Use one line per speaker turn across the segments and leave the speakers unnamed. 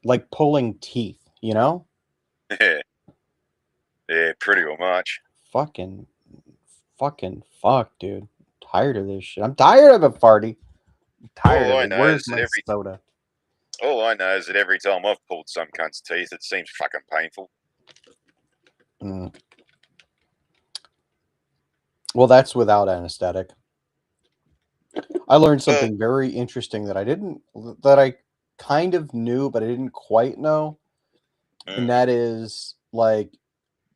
like pulling teeth, you know?
Yeah, yeah, pretty or much.
Fucking, fucking fuck, dude. Tired of this shit. I'm tired of it, Farty. I'm tired
All
of
I
it.
know
Where's
is that
my
every
soda?
all I know is that every time I've pulled some cunt's teeth, it seems fucking painful.
Mm. Well, that's without anesthetic. I learned
Well,
something very interesting that I kind of knew, but I didn't quite know. And
mm,
that is like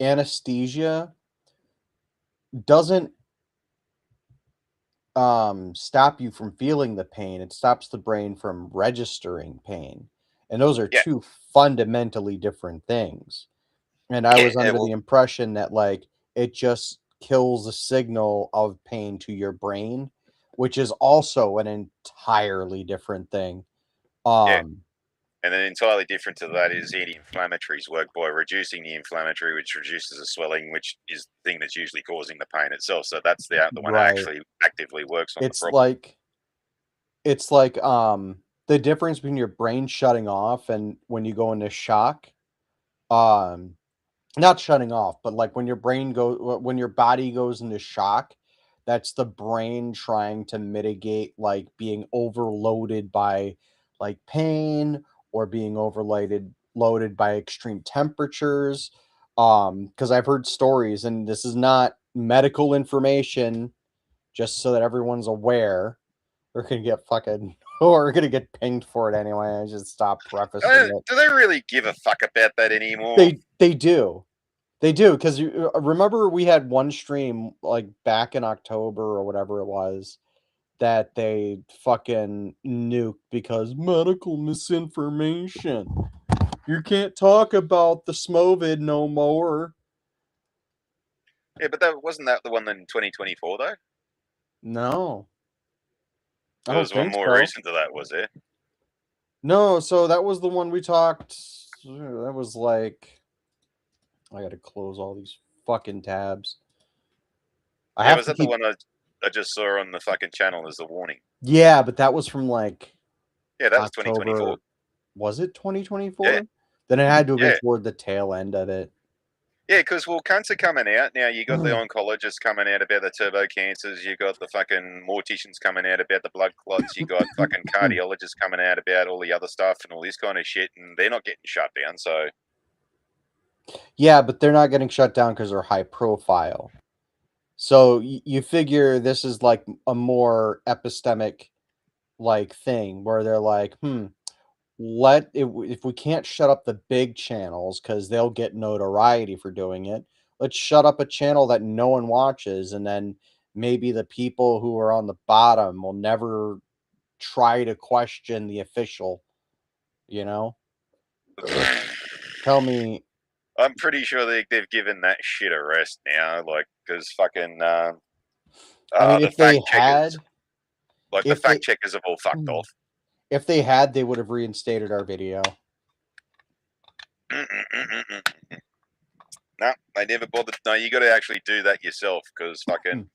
anesthesia doesn't stop you from feeling the pain. It stops the brain from registering pain. And those are
yeah,
two fundamentally different things. And I
yeah,
was
yeah.
under the
Well,
impression that like it just kills the signal of pain to your brain, which is also an entirely different thing.
yeah.
Um
And then entirely different to that is anti-inflammatories work by reducing the inflammatory, which reduces the swelling, which is the thing that's usually causing the pain itself. So that's the one that
right.
actually actively works on the
It's
problem.
like it's like the difference between your brain shutting off and when you go into shock. Um Not shutting off, but, like, when your brain when your body goes into shock, that's the brain trying to mitigate, like, being overloaded by, like, pain or being loaded by extreme temperatures. Because 'cause I've heard stories, and this is not medical information, just so that everyone's aware. We're gonna get fucking or we're gonna get pinged for it anyway. I just stop prefacing it.
Do they really give a fuck about that anymore?
They do. They do, 'cause you remember we had one stream, like, back in October or whatever it was, that they fucking nuked because medical misinformation. You can't talk about the Smovid no more.
Yeah, but that wasn't that the one in 2024 though.
No, I
There
don't
was one
think
more
so.
recent to that, was there?
No, so that was the one we talked that was like I gotta close all these fucking tabs. I
Yeah,
have
was
to
that the
keep
one I just saw on the fucking channel as the warning?
yeah, but that was from, like,
Yeah, that was 2024.
October. Was it
Yeah,
2024? Then it had to have been
yeah.
toward the tail end of it.
Yeah, because well, cunts are coming out now. You got the oncologists coming out about the turbo cancers. You got the fucking morticians coming out about the blood clots. You got fucking cardiologists coming out about all the other stuff and all this kind of shit, and they're not getting shut down. So
Yeah, but they're not getting shut down because 'cause they're high profile. So, you figure this is, like, a more epistemic, like, thing where they're like, "Hmm, let if we can't shut up the big channels because 'cause they'll get notoriety for doing it, let's shut up a channel that no one watches, and then maybe the people who are on the bottom will never try to question the official," you know? Tell me
I'm pretty sure they've given that shit a rest now. Like, because fucking
I mean,
the fact checkers, the
if
fact
they
checkers have all fucked off.
if they had, they would have reinstated our video.
No, they never bothered. No, you got to actually do that yourself because fucking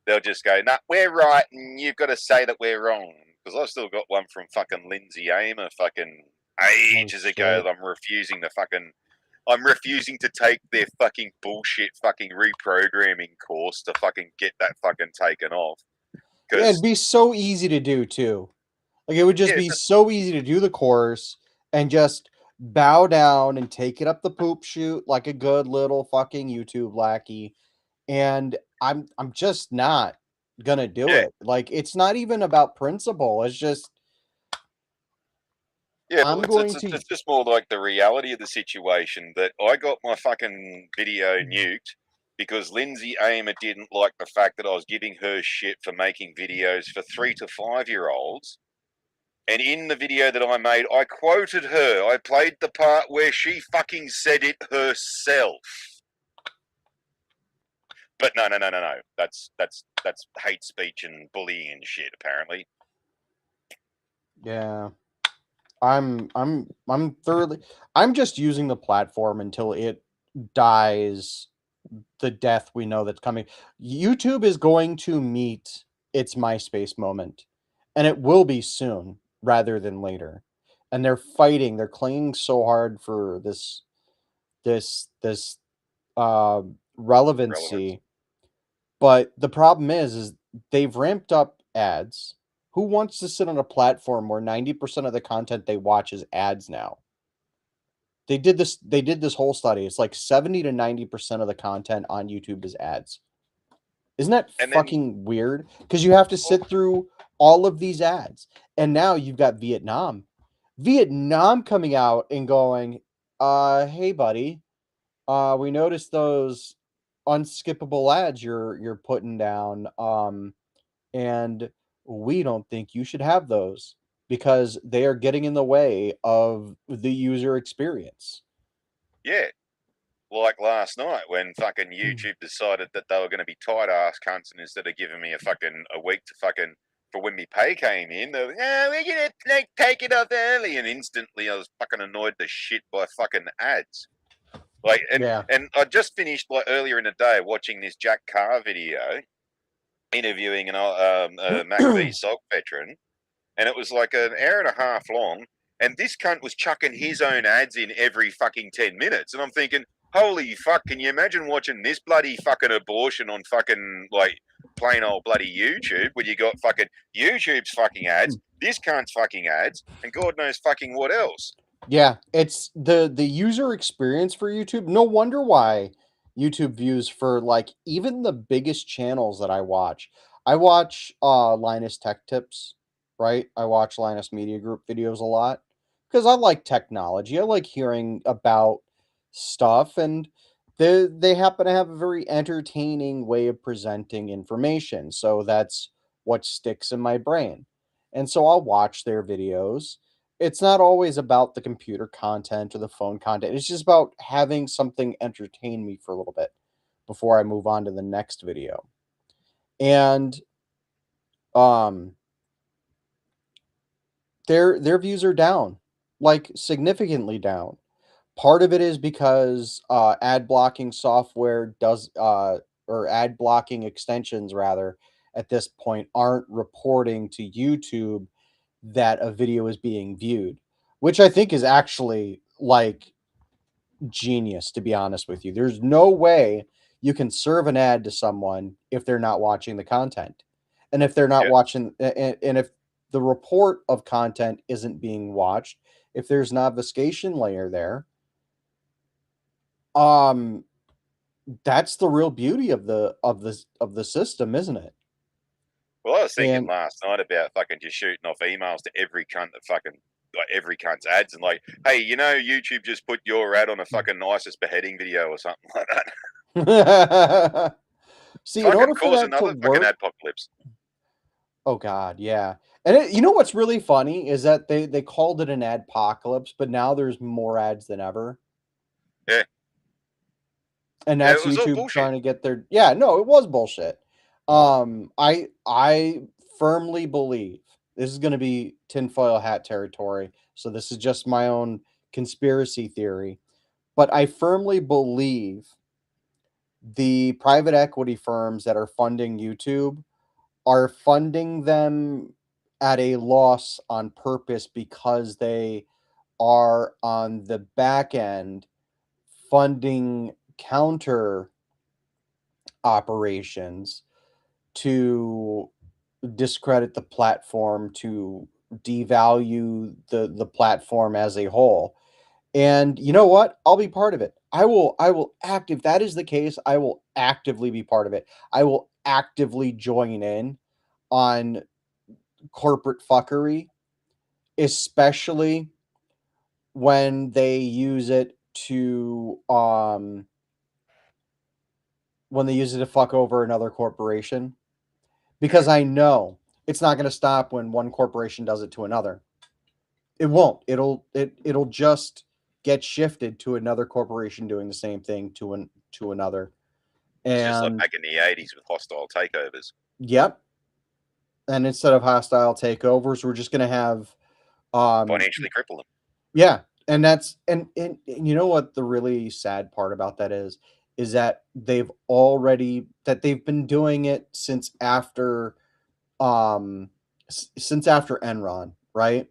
they'll just go, "Nah, we're right, and you've got to say that we're wrong." Because I've still got one from fucking Lindsay Amer fucking
Oh,
ages ago.
shit.
That I'm refusing to take their fucking bullshit fucking reprogramming course to fucking get that fucking taken off.
Yeah, it'd
Because
be so easy to do too. Like, it would just
yeah,
be so easy to do the course and just bow down and take it up the poop chute like a good little fucking YouTube lackey, and I'm just not gonna do
yeah,
it. Like, it's not even about principle, it's just
yeah. Well,
I'm going to
it's just more like the reality of the situation that I got my fucking video nuked because Lindsay Amer didn't like the fact that I was giving her shit for making videos for 3 to 5 year olds. And in the video that I made, I quoted her. I played the part where she fucking said it herself. But no, no, no, no, no. That's hate speech and bullying and shit. Apparently,
yeah. I'm thoroughly I'm just using the platform until it dies the death we know that's coming. YouTube is going to meet its MySpace moment, and it will be soon rather than later. and they're fighting. They're clinging so hard for this
relevance.
relevancy. But the problem is they've ramped up ads. Who wants to sit on a platform where 90% of the content they watch is ads now? They did this whole study. It's like 70 to 90% of the content on YouTube is ads. Isn't that
And then,
fucking weird? Because you have to
well,
sit through all of these ads. And now you've got Vietnam. Vietnam coming out and going, hey buddy, we noticed those unskippable ads you're putting down. And we don't think you should have those because they are getting in the way of the user experience.
yeah, like last night when fucking YouTube decided that they were going to be tight ass cunts, and instead of giving me a week to fucking for when my pay came in, they were we're gonna like take it off early, and instantly I was fucking annoyed the shit by fucking ads. Like,
Yeah.
and I just finished like earlier in the day watching this Jack Carr video interviewing a MACV SOG veteran, and it was like an hour and a half long. And this cunt was chucking his own ads in every fucking 10 minutes, and I'm thinking, holy fuck! Can you imagine watching this bloody fucking abortion on fucking like plain old bloody YouTube, where you got fucking YouTube's fucking ads, this cunt's fucking ads, and God knows fucking what else.
Yeah, it's the user experience for YouTube. No wonder why YouTube views for like even the biggest channels that I watch. I watch Linus Tech Tips, right? I watch Linus Media Group videos a lot because I like technology. I like hearing about stuff, and they happen to have a very entertaining way of presenting information. So that's what sticks in my brain. And so I'll watch their videos. It's not always about the computer content or the phone content. It's just about having something entertain me for a little bit before I move on to the next video. And um their views are down, like significantly down. Part of it is because ad blocking software does or ad blocking extensions rather at this point aren't reporting to YouTube that a video is being viewed, which I think is actually like genius, to be honest with you. There's no way you can serve an ad to someone if they're not watching the content. And if they're not
Yeah.
watching, and if the report of content isn't being watched, if there's an obfuscation layer there, um, that's the real beauty of the system, isn't it?
Well, I was thinking
And
last night about fucking just shooting off emails to every cunt that fucking like every cunt's ads and like, hey, YouTube just put your ad on a fucking ISIS beheading video or something like that.
see, in
Fucking
order for
cause
that to
another fucking
work,
apocalypse.
oh god, yeah. And you know what's really funny is that they called it an adpocalypse, but now there's more ads than ever.
Yeah,
And
yeah, it
that's
was all
YouTube
bullshit.
trying to get their yeah, no, it was bullshit. I firmly believe this is going to be tinfoil hat territory. So this is just my own conspiracy theory, but I firmly believe the private equity firms that are funding YouTube are funding them at a loss on purpose because they are on the back end funding counter operations to discredit the platform, to devalue the platform as a whole. And you know what? I'll be part of it. I will act if that is the case, I will actively be part of it. I will actively join in on corporate fuckery, especially to when they use it to fuck over another corporation,
Mm.
because I know it's not going to stop when one corporation does it to another. It won't. It'll just get shifted to another corporation doing the same thing to another.
It's just like
And
back in the 80s with hostile takeovers.
yep. And instead of hostile takeovers, we're just going to have um
Financially cripple them.
yeah, and and you know what the really sad part about that is that they've been doing it um since after Enron, right?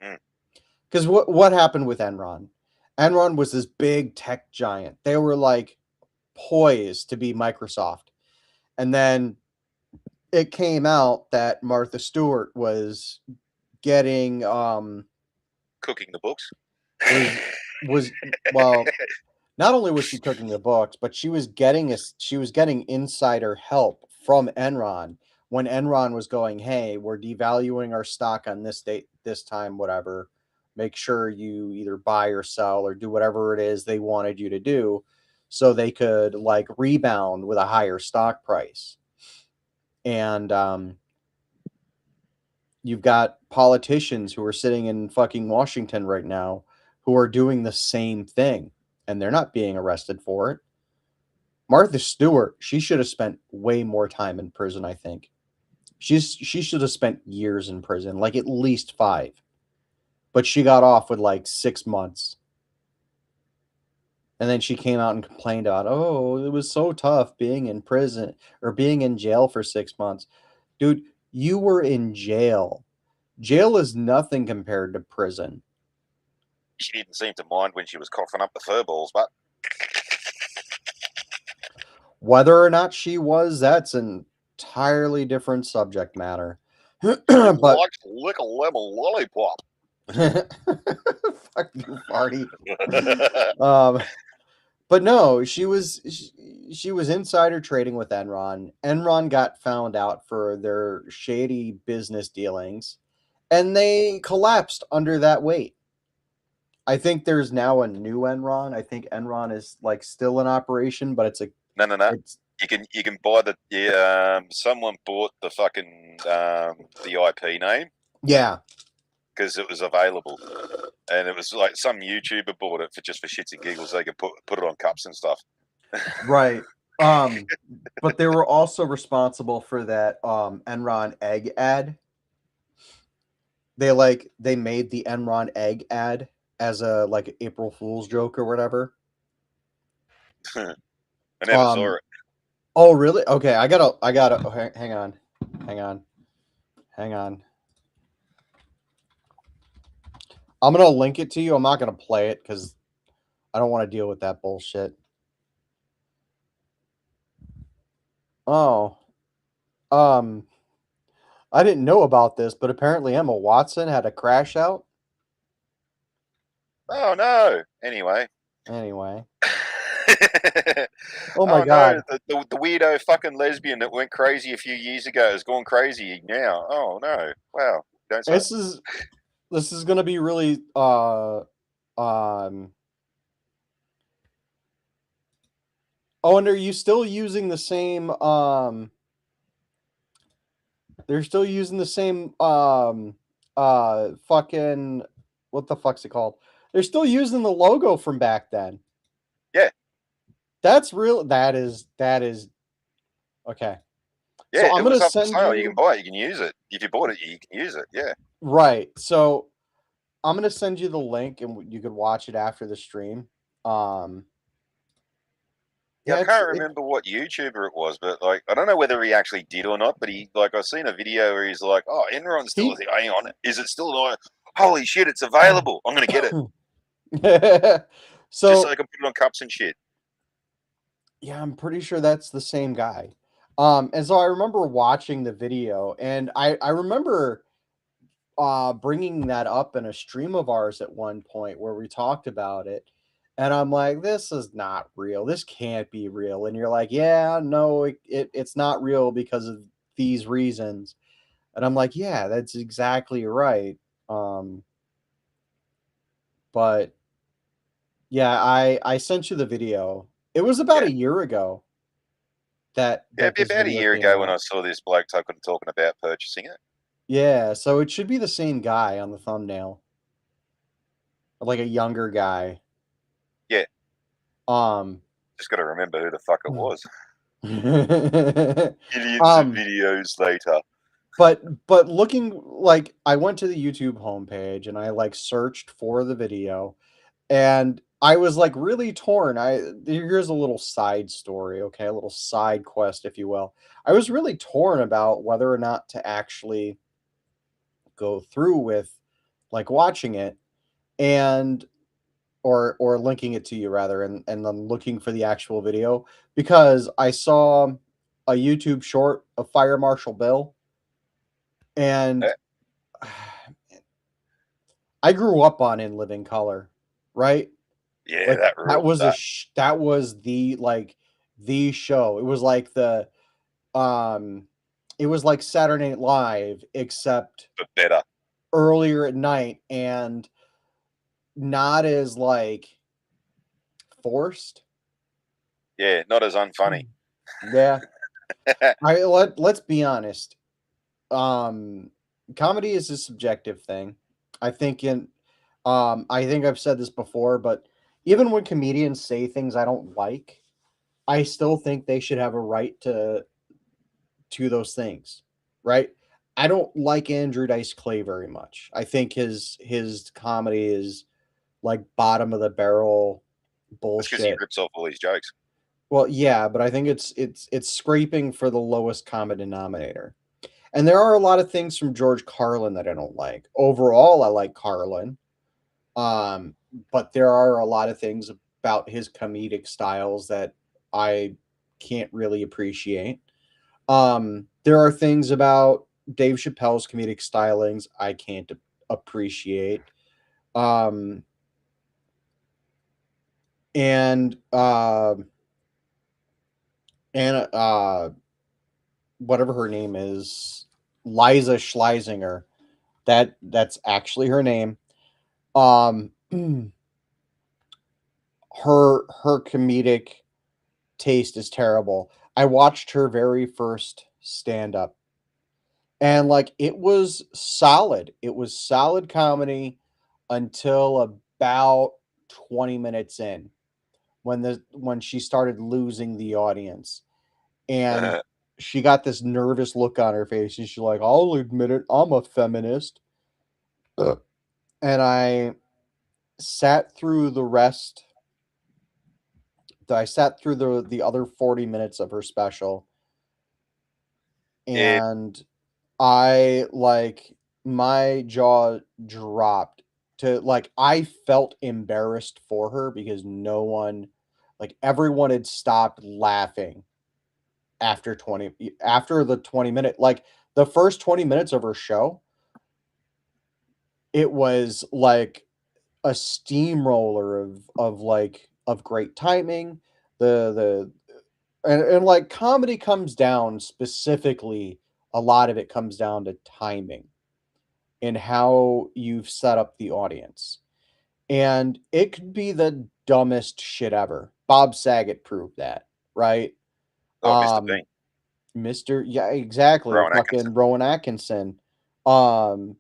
Mm.
'Cause what happened with Enron? Enron was this big tech giant. They were, like, poised to be Microsoft, and then it came out that Martha Stewart was getting,
Cooking the books.
was was well, not only was she cooking the books, but she was getting insider help from Enron when Enron was going, "Hey, we're devaluing our stock on this date, this time, whatever. Make sure you either buy or sell or do whatever it is they wanted you to do so they could like rebound with a higher stock price." And you've got politicians who are sitting in fucking Washington right now who are doing the same thing and they're not being arrested for it. Martha Stewart, she should have spent way more time in prison, I think. She should have spent years in prison, like at least 5. But she got off with like 6 months. And then she came out and complained about, "Oh, it was so tough being in prison or being in jail for 6 months." Dude, you were in jail. Jail is nothing compared to prison.
She didn't seem to mind when she was coughing up the fur balls, but
Whether or not she was, that's an entirely different subject matter.
she
But
likes to lick a lemon lollipop.
fuck you, Farty. Um, but no, she was insider trading with Enron. Enron got found out for their shady business dealings, and they collapsed under that weight. I think there's now a new Enron. I think Enron is like still in operation, but
No, no, no.
it's
You can buy someone bought the fucking the IP name
yeah,
because it was available, and it was like some YouTuber bought it for just for shits and giggles. They could put it on cups and stuff.
right. Um, but they were also responsible for that Enron egg ad. They made the Enron egg ad as a like April Fool's joke or whatever.
I never saw
Um,
it.
oh really? Okay, I gotta hang on. Hang on. Hang on. I'm gonna link it to you. I'm not gonna play it because I don't want to deal with that bullshit. Oh, um, I didn't know about this, but apparently Emma Watson had a crash out.
Oh no. Anyway.
Anyway, oh my
Oh no,
god,
the weirdo fucking lesbian that went crazy a few years ago has gone crazy now. Oh no. Wow. Don't say.
this is this is gonna be really um. Oh, and are you still using the same They're still using the same fucking what the fuck's it called? They're still using the logo from back then.
Yeah.
That's real that is okay. So
Yeah,
I'm
it
gonna
was up for
send
sale. You can
you
buy it, you can use it. If you bought it, you can use it. Yeah.
right. So I'm gonna send you the link and you could watch it after the stream. Um
Yeah, I
yeah,
can't
it
remember what YouTuber it was, but like I don't know whether he actually did or not. But he like I've seen a video where he's like, "Oh, Enron's still a
he
thing. Hang on, is it still on? Holy shit, it's available! I'm gonna get it just so
so
I can put it on cups and shit."
yeah, I'm pretty sure that's the same guy. And so I remember watching the video, and I remember bringing that up in a stream of ours at one point where we talked about it, and I'm like, "This is not real. This can't be real." And you're like, "Yeah, no, it's not real because of these reasons." And I'm like, "Yeah, that's exactly right." Um, but yeah, I sent you the video. It was about
Yeah,
a year ago that
yeah. It'd be
this
about a
video
year
came
ago when
out.
I saw this bloke talking about purchasing it.
Yeah, so it should be the same guy on the thumbnail, like a younger guy.
Yeah,
Um,
just got to remember who the fuck it was. Millions of
um,
videos later.
but looking like I went to the YouTube homepage and I like searched for the video and I was like really torn. Here's a little side story, okay, a little side quest, if you will. I was really torn about whether or not to actually go through with like watching it and or linking it to you rather, and then looking for the actual video because I saw a YouTube short of Fire Marshal Bill, and
Uh,
I grew up on In Living Color, right?
yeah,
Like
that ruled. That
that was the like the show. It was like um it was like Saturday Night Live except
but better.
earlier at night and not as like forced.
Yeah, not as unfunny.
Mm. Yeah. Let's be honest. Um Comedy is a subjective thing. I think in I think I've said this before, but even when comedians say things I don't like, I still think they should have a right to those things, right? I don't like Andrew Dice Clay very much. I think his comedy is like bottom of the barrel
That's because he
bullshit.
rips off all his jokes.
Well, yeah, but I think it's scraping for the lowest common denominator. And there are a lot of things from George Carlin that I don't like. Overall, I like Carlin. Um, but there are a lot of things about his comedic styles that I can't really appreciate. There are things about Dave Chappelle's comedic stylings I can't appreciate. Um, and whatever her name is, Liza Schleisinger. That's actually her name. Um, her comedic taste is terrible. I watched her very first stand up and like it was solid. It was solid comedy until about 20 minutes in when she started losing the audience and she got this nervous look on her face and she's like, "I'll admit it, I'm a feminist." Ugh. And sat through the rest I sat through the other 40 minutes of her special
Yeah,
and I like my jaw dropped to like I felt embarrassed for her because no one like everyone had stopped laughing after 20 after the 20-minute like the first 20 minutes of her show, it was like a steamroller of great timing. The and like comedy comes down specifically a lot of it comes down to timing and how you've set up the audience. And it could be the dumbest shit ever. Bob Saget proved that, right?
oh, Mr.
Um,
Bean,
Mr. Yeah, exactly.
Rowan Atkinson.
Fucking Rowan Atkinson. Um,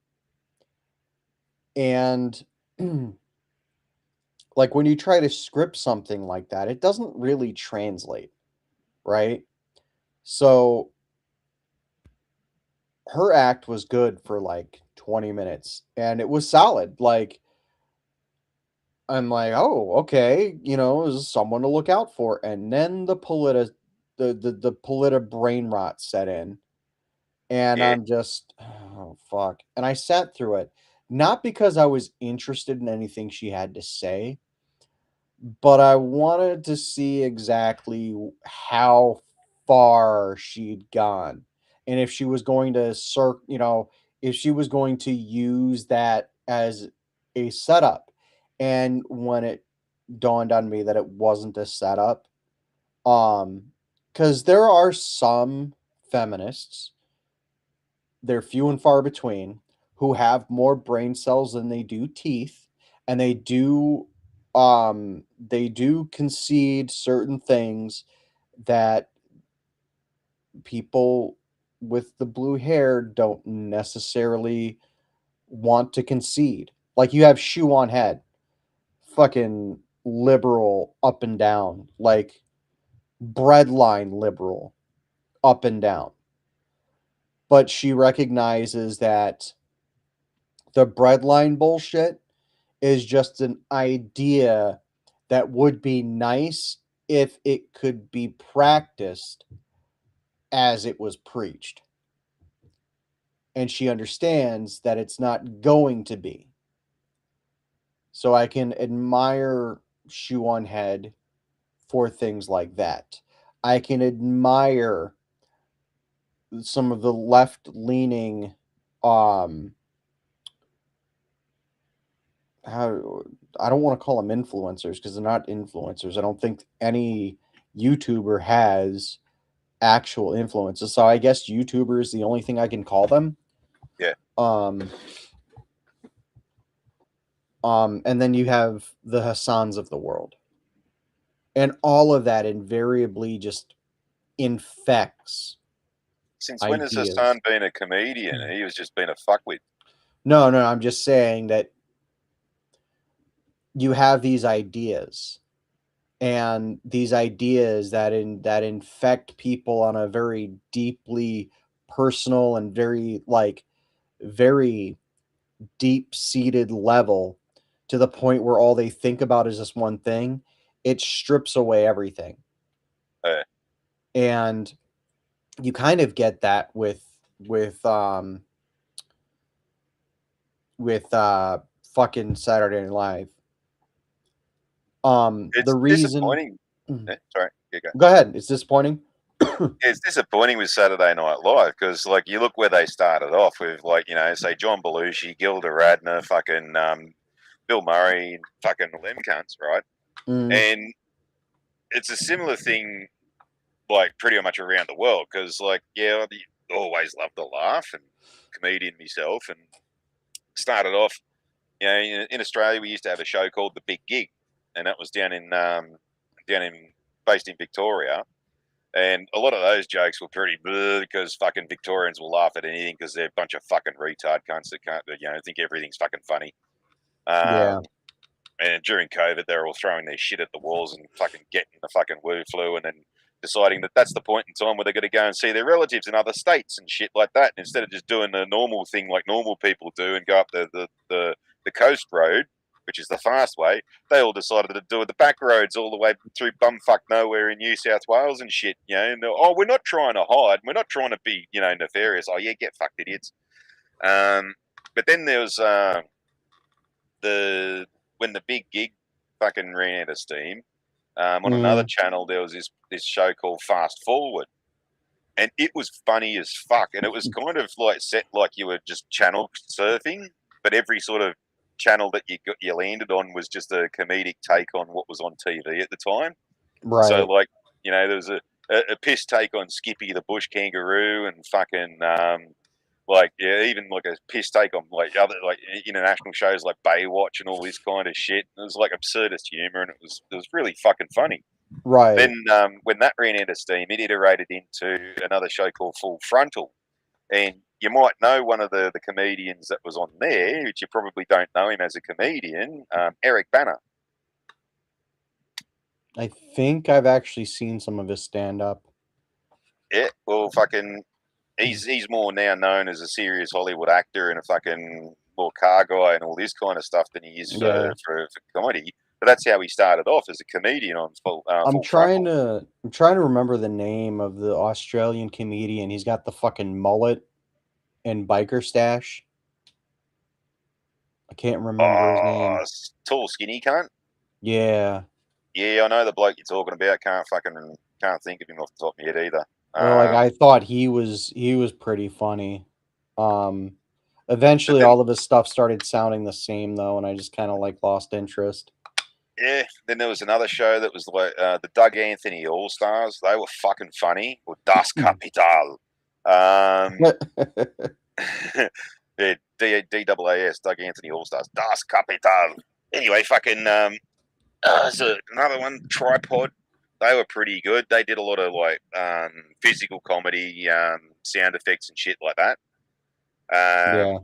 and like when you try to script something like that, it doesn't really translate, right? So her act was good for like 20 minutes and it was solid. Like I'm like, "Oh, okay, this is someone to look out for." And then the polita brain rot set in, and
Yeah,
I'm just, "Oh, fuck." And I sat through it, not because I was interested in anything she had to say, but I wanted to see exactly how far she'd gone, and if she was going to if she was going to use that as a setup. And when it dawned on me that it wasn't a setup. Because there are some feminists, they're few and far between, who have more brain cells than they do teeth, and they do concede certain things that people with the blue hair don't necessarily want to concede. Like you have shoe on head, fucking liberal up and down, like breadline liberal up and down. But she recognizes that the breadline bullshit is just an idea that would be nice if it could be practiced as it was preached. And she understands that it's not going to be. So I can admire Shoe on Head for things like that. I can admire some of the left leaning um how I don't want to call them influencers because they're not influencers. I don't think any YouTuber has actual influences. So I guess YouTuber is the only thing I can call them.
Yeah.
Um and then you have the Hassans of the world. And all of that invariably just infects
Since when has
ideas.
Hassan been a comedian? He was just being a fuckwit.
No, no, I'm just saying that you have these ideas and these ideas that infect people on a very deeply personal and very very deep seated level to the point where all they think about is this one thing. It strips away everything.
Uh,
And you kind of get that with fucking Saturday Night Live. The
it's
reason
disappointing. Sorry, you go.
go ahead. It's disappointing.
It's disappointing with Saturday Night Live because, like, you look where they started off with, like, say John Belushi, Gilda Radner, fucking Bill Murray, fucking them cunts, right?
Mm,
And it's a similar thing, like, pretty much around the world because, like, yeah, I always loved to laugh and comedian myself and started off, in Australia we used to have a show called The Big Gig, and that was down in based in Victoria. And a lot of those jokes were pretty bleh because fucking Victorians will laugh at anything because they're a bunch of fucking retard cunts that can't, think everything's fucking funny.
yeah.
Um, and during COVID, they're all throwing their shit at the walls and fucking getting the fucking woo flu and then deciding that that's the point in time where they're going to go and see their relatives in other states and shit like that. And instead of just doing the normal thing like normal people do and go up the coast road, which is the fast way, they all decided to do the back roads all the way through bumfuck nowhere in New South Wales and shit. And oh, we're not trying to hide. We're not trying to be, nefarious. Oh, yeah, get fucked, idiots. But then there was the when the big gig fucking ran out of steam. On another
Mm,
channel, there was this show called Fast Forward, and it was funny as fuck. And it was kind of like set like you were just channel surfing, but every sort of channel that you landed on was just a comedic take on what was on TV at the time. So
right.
like, there was a piss take on Skippy the bush kangaroo and fucking like, yeah, even like a piss take on like other like international shows like Baywatch and all this kind of shit. It was like absurdist humor, and it was really fucking funny.
Right.
Then when that ran out of steam, it iterated into another show called Full Frontal, and you might know one of the comedians that was on there, which you probably don't know him as a comedian, Eric Banner.
I think I've actually seen some of his stand up.
Yeah, well, fucking, he's more now known as a serious Hollywood actor and a fucking more car guy and all this kind of stuff than he is
Yeah.
for comedy. But that's how he started off as a comedian on Full Frontal.
I'm trying to remember the name of the Australian comedian. He's got the fucking mullet and biker stash. I can't remember his name.
Oh, tall, skinny cunt.
Yeah.
Yeah, I know the bloke you're talking about. Can't think of him off the top of my head either.
Like
Um,
I thought he was pretty funny. Um
but
Eventually
then,
all of his stuff started sounding the same though, and I just kind of lost interest.
yeah, then there was another show that was like the Doug Anthony All Stars. They were fucking funny. Or Das Kapital. Um, yeah, DAAS, Doug Anthony All Stars. Das Kapital. Anyway, fucking there's another one, Tripod. They were pretty good. They did a lot of like physical comedy, sound effects and shit like that.
Yeah.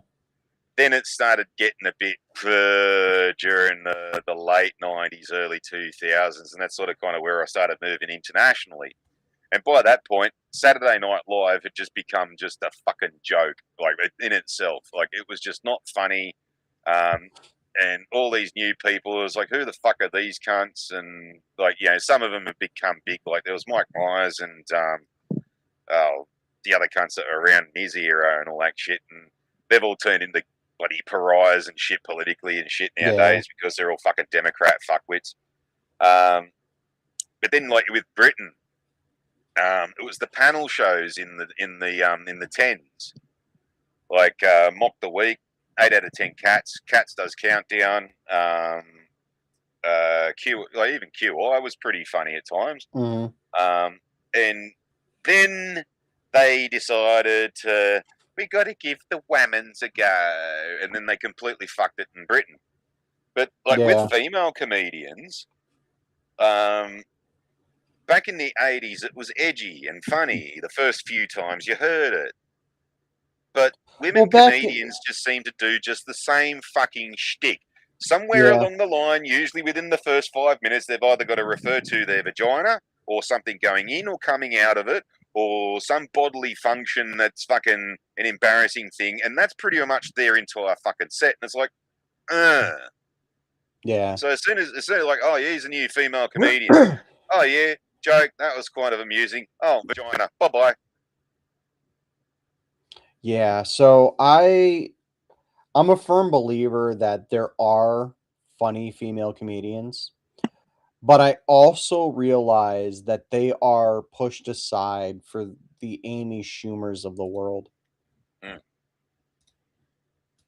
Then it started getting a bit during the late 90s, early 2000s, and that's sort of kind of where I started moving internationally. And by that point, Saturday Night Live had just become just a fucking joke, like in itself. Like it was just not funny. Um, and all these new people, it was like, who the fuck are these cunts? And like, some of them have become big. Like there was Mike Myers and oh, the other cunts that were around in his era and all that shit. And they've all turned into bloody pariahs and shit politically and shit
Yeah.
nowadays because they're all fucking Democrat fuckwits. Um, but then like with Britain, it was the panel shows in the tens, like Mock the Week, 8 out of 10 Cats. Cats does Countdown. Q, like even QI was pretty funny at times.
Mhm.
And then they decided to we got to give the Whammons a go, and then they completely fucked it in Britain. But like with
Yeah.
female comedians, um, back in the 80s, it was edgy and funny the first few times you heard it. But
Well,
women
back
comedians just seem to do just the same fucking shtick. Somewhere
yeah.
along the line, usually within the first 5 minutes, they've either got to refer to their vagina or something going in or coming out of it or some bodily function that's fucking an embarrassing thing. And that's pretty much their entire fucking set. And it's like, uh.
Yeah.
So as soon as like, oh, yeah, he's a new female comedian. Oh, yeah, joke. That was kind of amusing. Oh, vagina. Bye bye.
Yeah, so I'm a firm believer that there are funny female comedians, but I also realize that they are pushed aside for the Amy Schumers of the world.
Mm.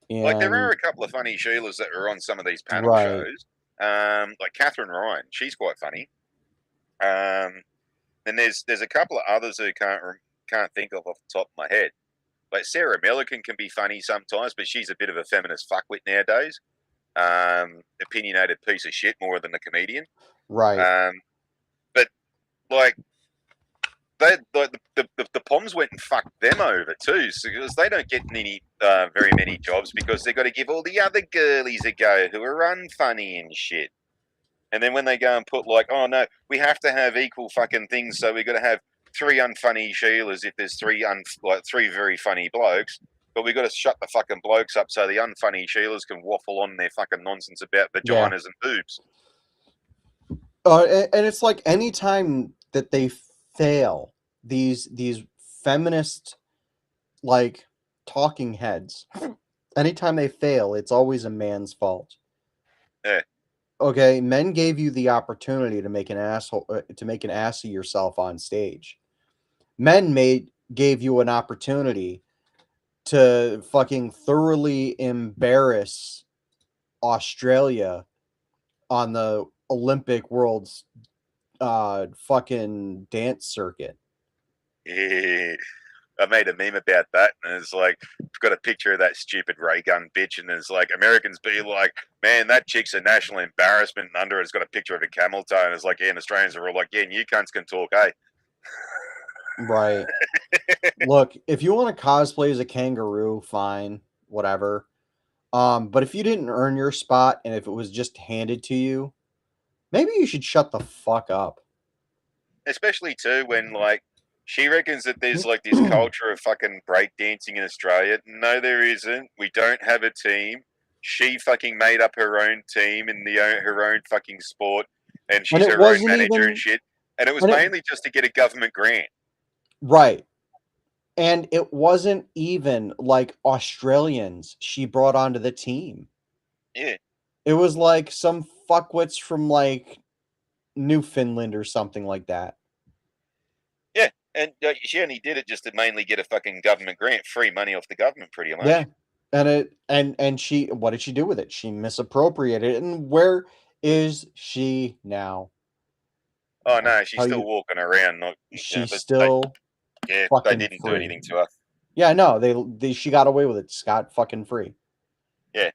Like there are
And
a couple of funny Sheilas that are on some of these panel
right,
shows. Like Catherine Ryan, she's quite funny. Um, and there's a couple of others who can't think of off the top of my head. Like Sarah Millican can be funny sometimes, but she's a bit of a feminist fuckwit nowadays. Opinionated piece of shit more than a comedian.
right.
Um, but like the Poms went and fucked them over too, because they don't get any very many jobs because they've got to give all the other girlies a go who are unfunny and shit. And then when they go and put like, oh no, we have to have equal fucking things, so we've got to have three unfunny Sheilas if there's three very funny blokes. But we've got to shut the fucking blokes up so the unfunny Sheilas can waffle on their fucking nonsense about
Yeah.
vaginas and boobs.
And it's like anytime that they fail, these feminist like talking heads, anytime they fail, it's always a man's fault.
Yeah,
Okay, men gave you the opportunity to make an asshole to make an ass of yourself on stage. Men made gave you an opportunity to fucking thoroughly embarrass Australia on the Olympic world's fucking dance circuit.
yeah. I made a meme about that, and it's like I've got a picture of that stupid ray gun bitch, and it's like Americans be like, "Man, that chick's a national embarrassment." And under it's got a picture of a camel toe, and it's like, yeah, and Australians are all like, "Yeah, and you cunts can talk, eh?"
Right. Look, if you want to cosplay as a kangaroo, fine, whatever. But if you didn't earn your spot and if it was just handed to you, maybe you should shut the fuck up.
Especially too when like she reckons that there's like this culture of fucking breakdancing in Australia. No, there isn't. We don't have a team. She fucking made up her own team in her own fucking sport, and
And
she's
it
her own
wasn't
manager and
even
shit. And it was
and it
mainly just to get a government grant.
right. And it wasn't even like Australians she brought onto the team.
Yeah,
It was like some fuckwits from like Newfoundland or something like that.
yeah. And she only did it just to mainly get a fucking government grant, free money off the government, pretty
Yeah.
much.
And she what did she do with it? She misappropriated it. And where is she now?
Oh
I'll
no, she's
tell
still
you,
walking around. Not, you know,
she's still
they
fucking
didn't do
free.
anything to her.
Yeah, no, they she got away with it scot fucking free.
Yeah,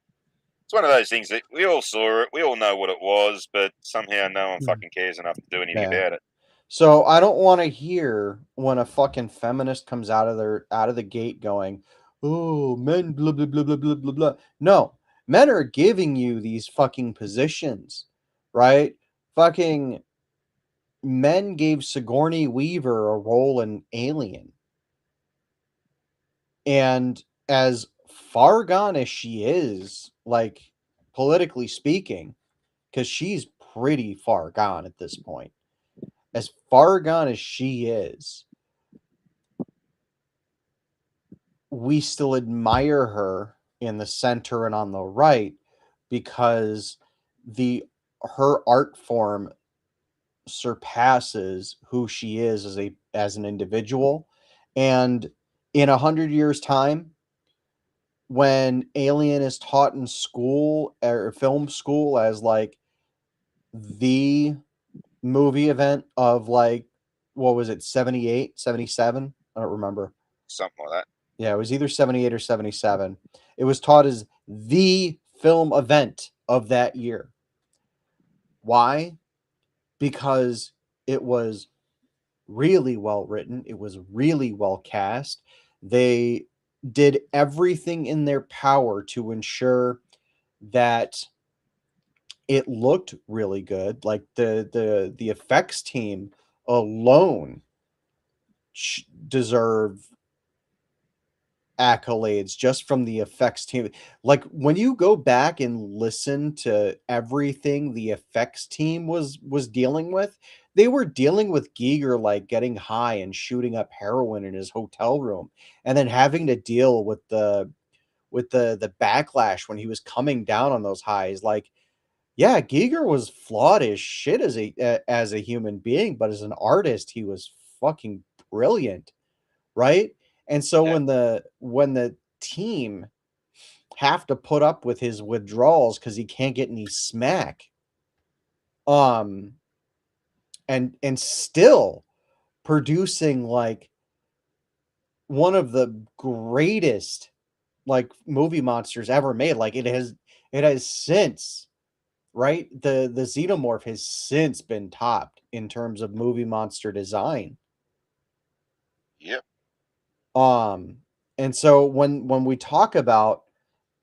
it's one of those things that we all saw it, we all know what it was, but somehow no one
Mm.
fucking cares enough to do anything
Yeah.
about it.
So I don't want to hear when a fucking feminist comes out of the gate going, "Oh, men blah blah blah blah blah blah blah." No, men are giving you these fucking positions, right? Fucking men gave Sigourney Weaver a role in Alien, and as far gone as she is, like politically speaking, because she's pretty far gone at this point. As far gone as she is, we still admire her in the center and on the right because the her art form surpasses who she is as an individual. And in 100 years time, when Alien is taught in school or film school as like the movie event of like, what was it, 78, 77? I don't remember.
something like that.
Yeah, it was either 78 or 77. It was taught as the film event of that year. Why? Because it was really well written, it was really well cast. They did everything in their power to ensure that it looked really good. Like the effects team alone deserve accolades just from the effects team. Like when you go back and listen to everything the effects team was dealing with, they were dealing with Giger like getting high and shooting up heroin in his hotel room and then having to deal with the backlash when he was coming down on those highs. Like, yeah, Giger was flawed as shit as a human being, but as an artist, he was fucking brilliant, right? And so
Yeah,
when the team have to put up with his withdrawals because he can't get any smack, um, and still producing like one of the greatest like movie monsters ever made. Like it has since, right? The xenomorph has since been topped in terms of movie monster design.
yep,
Um, and so when we talk about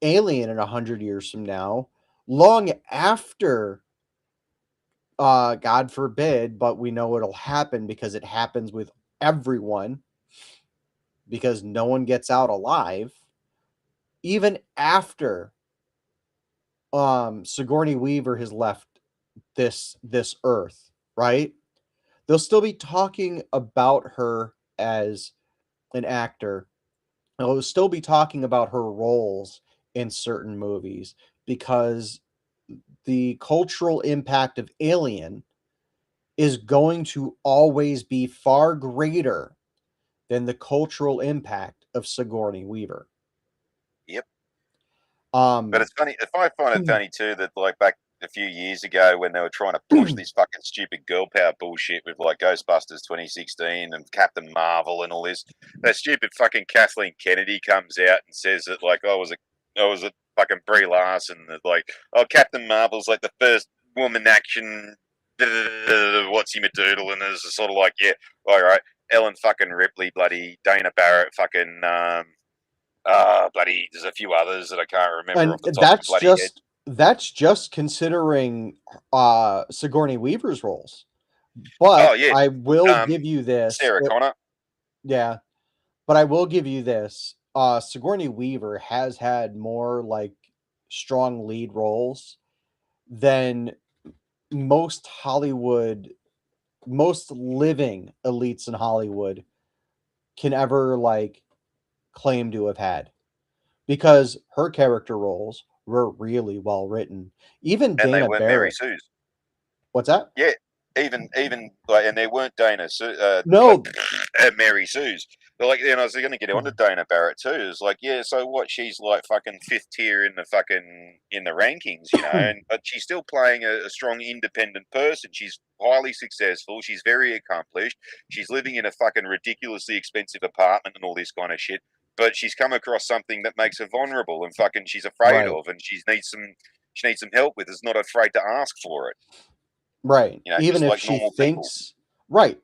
Alien in 100 years from now, long after, God forbid, but we know it'll happen because it happens with everyone because no one gets out alive. Even after Sigourney Weaver has left this earth, right? They'll still be talking about her as an actor. They'll still be talking about her roles in certain movies because the cultural impact of Alien is going to always be far greater than the cultural impact of Sigourney Weaver.
yep. But
Um,
it's funny. If I find it funny too that like back a few years ago when they were trying to push this fucking stupid girl power bullshit with like Ghostbusters 2016 and Captain Marvel and all this, that stupid fucking Kathleen Kennedy comes out and says that like I was a fucking Brie Larson that like Captain Marvel's like the first woman action what's he madoodle and it's sort of like yeah all right Ellen fucking Ripley bloody Dana Barrett fucking bloody, there's a few others that I can't remember
and
off the top of my bloody head.
that's just considering Sigourney Weaver's roles.
Oh
But
yeah,
I will
um,
give you this.
Sarah Connor.
Yeah, but I will give you this. Sigourney Weaver has had more like strong lead roles than most Hollywood, most living elites in Hollywood can ever like claim to have had because her character roles were really well written. Even
And they
Dana
weren't Mary
Barrett.
Sue's.
What's that?
Yeah, even like, and they weren't like
No.
Mary Sue's. They're like, and I was going to get on to Dana Barrett too. It's like, yeah, so what? She's like fucking fifth tier in the fucking in the rankings, and but she's still playing a strong independent person. She's highly successful. She's very accomplished. She's living in a fucking ridiculously expensive apartment and all this kind of shit. But she's come across something that makes her vulnerable and fucking she's afraid
Right.
of, and she needs some help with. Is not afraid to ask for it.
Right.
Just like normal people.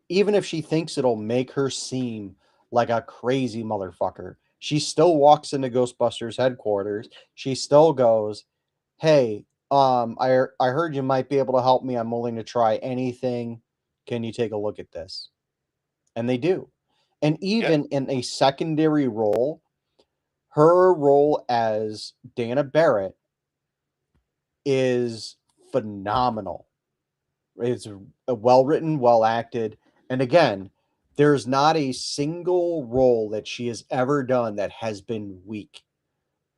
Even if she thinks it'll make her seem like a crazy motherfucker, she still walks into Ghostbusters headquarters. She still goes, "Hey, I heard you might be able to help me. I'm willing to try anything. Can you take a look at this?" And they do. And
Yeah,
even in a secondary role, her role as Dana Barrett is phenomenal. It's well written, well acted, and again, there's not a single role that she has ever done that has been weak.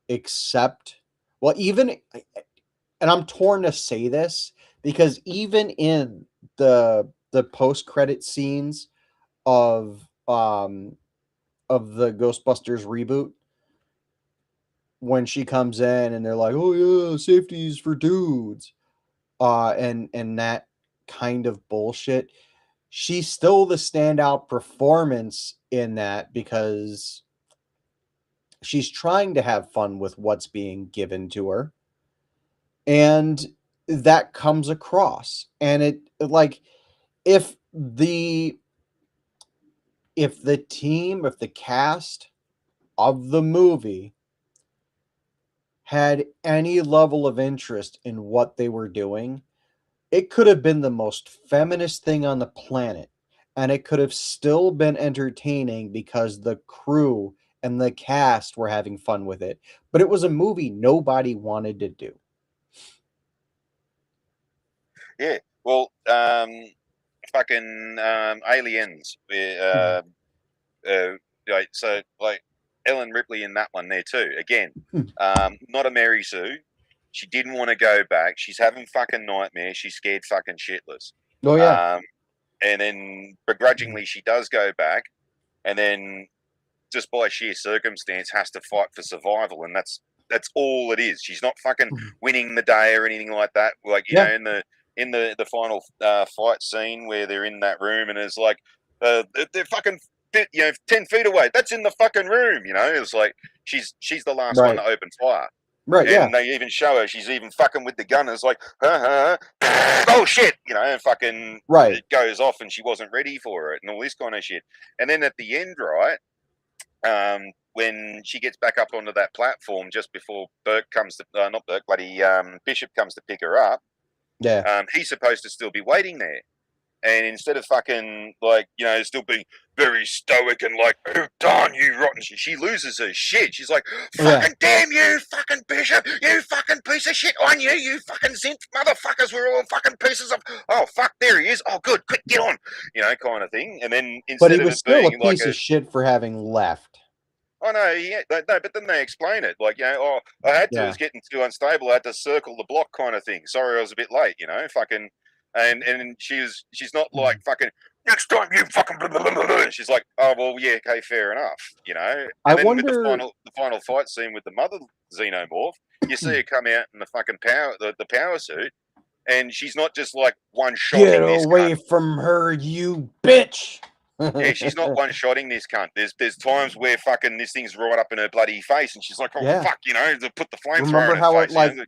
accept, well, even, and I'm torn to say this because even in the post-credit scenes of, of the Ghostbusters reboot, when she comes in and they're like, "Oh, yeah, safety is for dudes," and that kind of bullshit, she's still the standout performance in that because she's trying to have fun with what's being given to her, and that comes across, and it, like, if the if the cast of the movie had any level of interest in what they were doing, it could have been the most feminist thing on the planet, and it could have still been entertaining because the crew and the cast were having fun with it, but it was a movie nobody wanted to do.
Yeah. Well, fucking aliens.
Mhm.
Like, so like Ellen Ripley in that one there too. Again, not a Mary Sue. She didn't want to go back. She's having fucking nightmares. She's scared fucking shitless.
Oh, yeah.
Um, and then begrudgingly she does go back, and then just by sheer circumstance has to fight for survival, and that's all it is. She's not fucking
Mhm.
winning the day or anything like that. Like,
Yeah,
in the final fight scene where they're in that room and it's like they're fucking 10 feet away. That's in the fucking room. It's like she's the last one
right.
to open fire.
Right, yeah.
And they even show her she's even fucking with the gun. And it's like, oh shit, and fucking
Right.
it goes off, and she wasn't ready for it, and all this kind of shit. And then at the end, right, when she gets back up onto that platform just before Burke comes to, not Burke, bloody Bishop comes to pick her up,
Yeah.
he's supposed to still be waiting there. And instead of fucking, like, still being very stoic and like, oh, darn you, rotten, she loses her shit. She's like,
Oh, yeah.
fucking damn you, fucking Bishop, you fucking piece of shit on you, you fucking synth motherfuckers, we're all fucking pieces of, oh, fuck, there he is, oh, good, quick, get on, kind of thing. And then
But he
instead of
was
it
still a
being like
piece of shit for having left.
oh no, yeah, no, but then they explain it like, oh, I had to, it
Yeah.
was getting too unstable. I had to circle the block, kind of thing. Sorry, I was a bit late, fucking, and she's not like
Mhm.
fucking next time you fucking blah, blah, blah, blah. She's like, oh well, yeah, okay, fair enough.
I
And then with the
wonder,
final fight scene with the mother xenomorph, you see her come out in the fucking the power suit, and she's not just like one
"Get
shotting this cunt.
away from her, you bitch!"
Yeah, she's not one shotting this cunt. There's times where fucking this thing's right up in her bloody face, and she's like, "Oh
Yeah.
fuck," to put the flamethrower
Remember
in her
how it,
face.
like,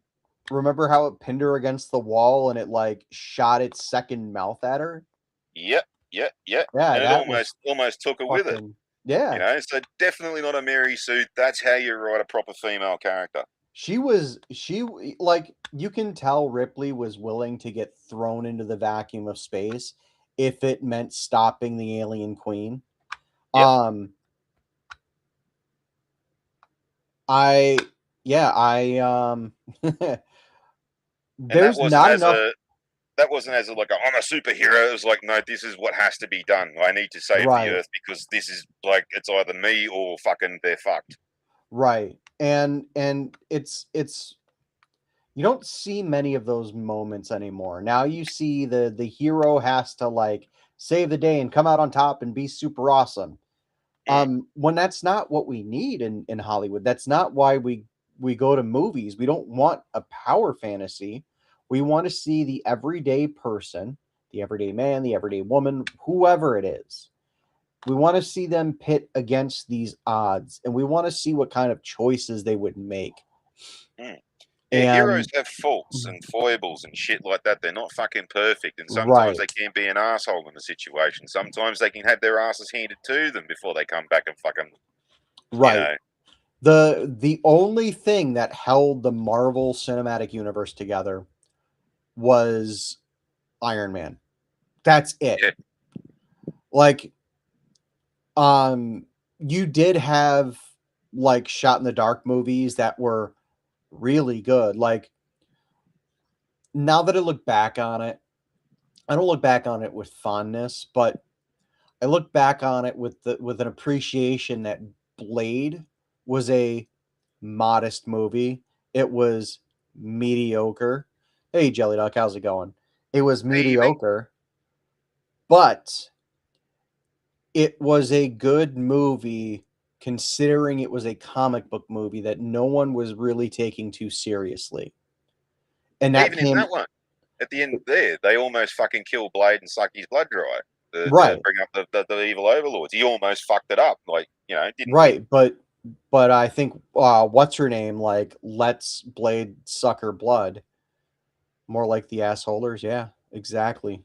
remember how it pinned her against the wall and it, like, shot its second mouth at her?
Yep, yep, yep.
Yeah,
And it
that was
almost took her with it.
fucking, yeah.
So definitely not a Mary Sue. That's how you write a proper female character.
Like, you can tell Ripley was willing to get thrown into the vacuum of space if it meant stopping the alien queen.
Yep.
Um, I yeah,
And
there's not enough.
that wasn't as a like a, I'm a superhero. It was like, no, this is what has to be done. I need to save the
Right,
earth because this is like it's either me or fucking they're fucked.
right, and it's you don't see many of those moments anymore. Now you see the hero has to, like, save the day and come out on top and be super awesome.
Mm,
When that's not what we need in Hollywood. That's not why we go to movies. We don't want a power fantasy. We want to see the everyday person, the everyday man, the everyday woman, whoever it is. We want to see them pit against these odds, and we want to see what kind of choices they would make.
mm. Yeah, heroes
And
have faults and foibles and shit like that. They're not fucking perfect, and sometimes they
right,
can be an asshole in a situation. Sometimes they can have their asses handed to them before they come back and fucking, you
right.
know.
The only thing that held the Marvel Cinematic Universe together was Iron Man. That's it.
Yeah,
Like, you did have, like, shot in the dark movies that were really good. Like, now that I look back on it, I don't look back on it with fondness, but I look back on it with an appreciation that Blade was a modest movie. It was mediocre. Hey, Jelly Duck, how's it going? It was
Hey, evening.
mediocre, but it was a good movie considering it was a comic book movie that no one was really taking too seriously. And that
Even in
came
that one, at the end there, they almost fucking kill Blade and suck his blood dry to
right,
bring up the evil overlords. He almost fucked it up. Like, didn't win.
right, but I think what's her name like lets Blade suck her blood more like the assholers. Yeah, exactly.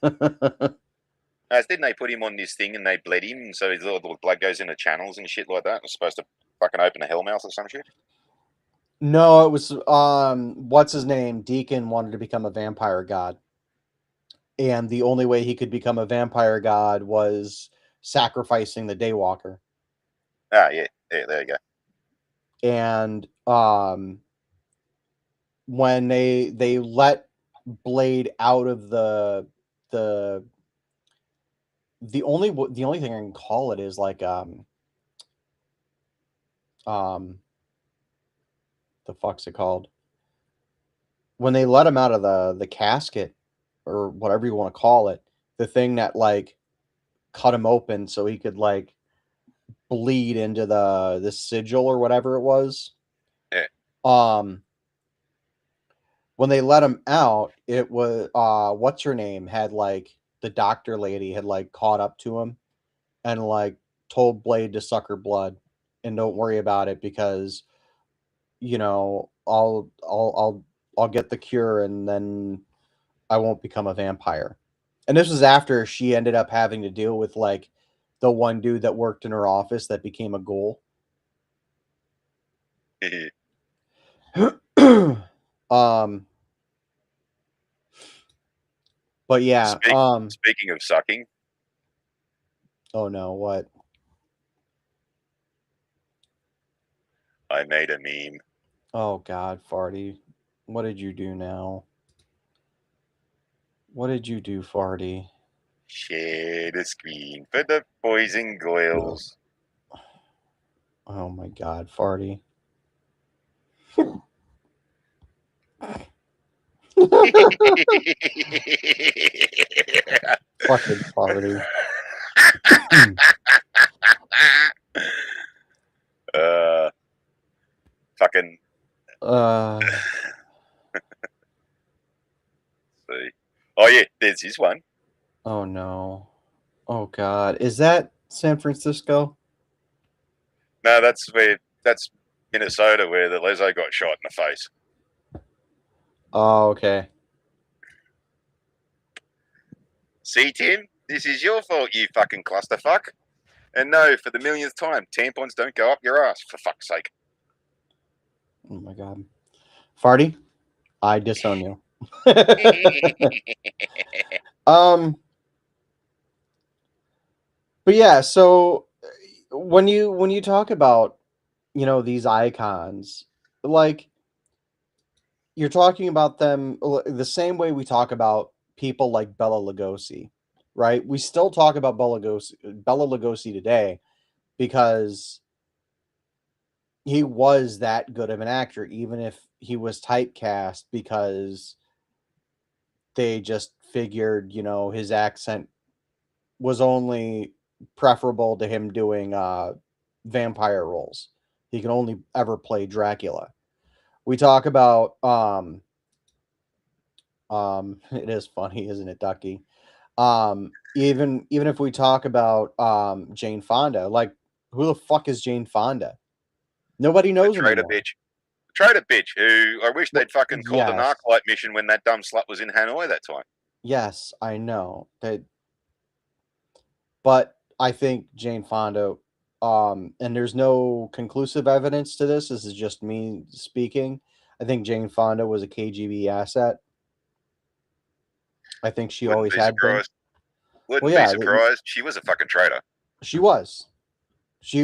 Didn't they put him on this thing and they bled him so his little blood goes into channels and shit like that? It was supposed to fucking open a hellmouth or some shit.
No, it was what's his name? Deacon wanted to become a vampire god. And the only way he could become a vampire god was sacrificing the Daywalker.
Ah, yeah, yeah, there you go.
And when they let Blade out of the the only thing I can call it is like um the fuck's it called? When they let him out of the casket or whatever you want to call it, the thing that like cut him open so he could like bleed into the sigil or whatever it was.
Yeah,
Um when they let him out, it was what's her name had like the doctor lady had like caught up to him and like told Blade to suck her blood and don't worry about it because I'll get the cure and then I won't become a vampire. And this was after she ended up having to deal with like the one dude that worked in her office that became a ghoul. um but yeah,
Speaking of sucking,
oh no, what?
I made a meme.
Oh god, Farty. What did you do now? What did you do, Farty?
Share the screen for the boys and girls.
Oh my god, Farty. Fucking Farty.
uh, fucking
uh
see. Oh yeah, there's this one.
oh no. Oh god. Is that San Francisco?
No, that's Minnesota where the leso got shot in the face.
Oh, okay.
See, Tim, this is your fault, you fucking clusterfuck. And no, for the millionth time, tampons don't go up your ass, for fuck's sake.
Oh my god. Farty, I disown you. um but yeah, so when you talk about, these icons, like you're talking about them the same way we talk about people like Bella Lugosi, right? We still talk about Bella Lugosi today because he was that good of an actor, even if he was typecast because they just figured, his accent was only preferable to him doing vampire roles. He can only ever play Dracula. We talk about it is funny, isn't it, Ducky? Even if we talk about Jane Fonda, like who the fuck is Jane Fonda? Nobody
A
knows
traitor
anymore.
bitch. A traitor bitch who I wish
What?
they'd fucking called an
Yes,
Arclight mission when that dumb slut was in Hanoi that time.
yes, I know that, but I think Jane Fonda, and there's no conclusive evidence to this. This is just me speaking. I think Jane Fonda was a KGB asset. I think she
Wouldn't
always
be
had been.
surprised.
Well,
Wouldn't be
yeah,
surprised. She was a fucking traitor.
she was. She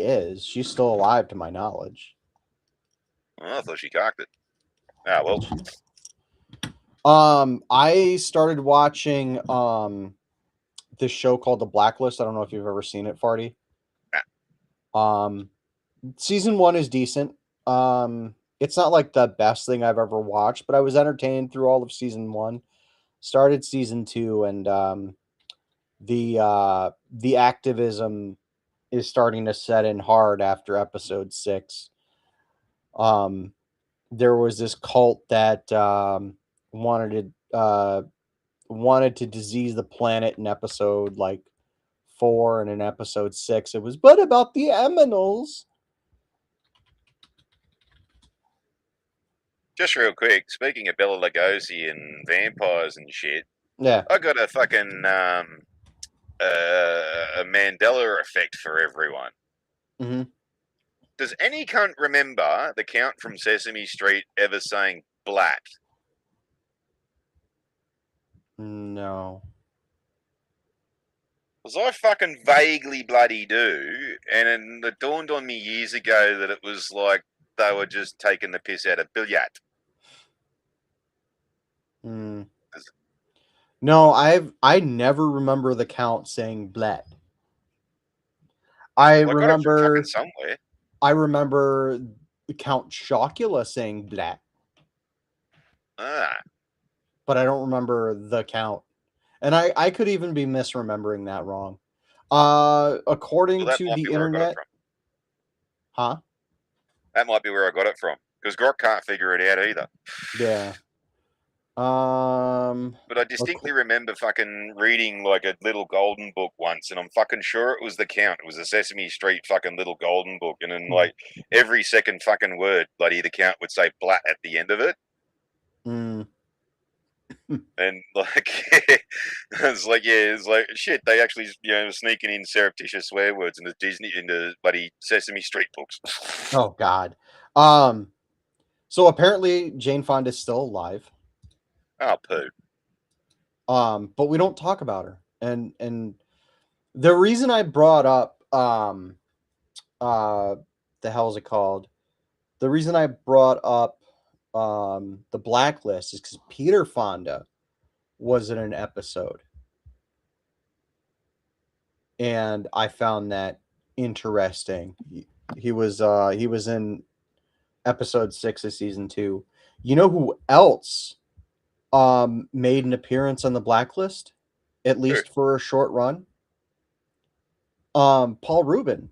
is. She's still alive to my knowledge.
Oh, I thought she cocked it. Ah, well,
I started watching this show called The Blacklist. I don't know if you've ever seen it, Farty.
nah,
Um, Season 1 is decent. It's not like the best thing I've ever watched, but I was entertained through all of season 1. Started season 2, and the activism is starting to set in hard after episode 6. Um, there was this cult that wanted wanted to disease the planet in episode like 4, and in episode 6 it was but about the aminals.
Just real quick, speaking of Bela Lugosi and vampires and shit,
Yeah.
I got a fucking a Mandela effect for everyone.
Hmm.
Does any cunt remember the Count from Sesame Street ever saying "blat"?
No.
Because I fucking vaguely bloody do, and it dawned on me years ago that it was like they were just taking the piss out of billiard.
Mm. No, I never remember the Count saying "blat." I
Well, I got it from fucking
remember
somewhere.
I remember Count Chocula saying "blat,"
Ah,
but I don't remember the Count. And I could even be misremembering that wrong. According
well, that
to
might be
the
where I got it
internet,
from.
huh?
That might be where I got it from. Because Grok can't figure it out either.
Yeah. Um,
But I distinctly remember fucking reading like a little golden book once, and I'm fucking sure it was the Count. It was a Sesame Street fucking little golden book, and then like every second fucking word, bloody the Count would say "blat" at the end of it,
mm,
and like it's like yeah, it's like shit. They actually sneaking in surreptitious swear words into Disney into bloody Sesame Street books.
oh God. Um, so apparently Jane Fonda's still alive.
Oh poo.
But we don't talk about her. And the reason I brought up uh the hell is it called? The reason I brought up the blacklist is because Peter Fonda was in an episode, and I found that interesting. He was in episode 6 of season 2. You know who else made an appearance on the blacklist, at
Who?
least for a short run? Paul Rubin.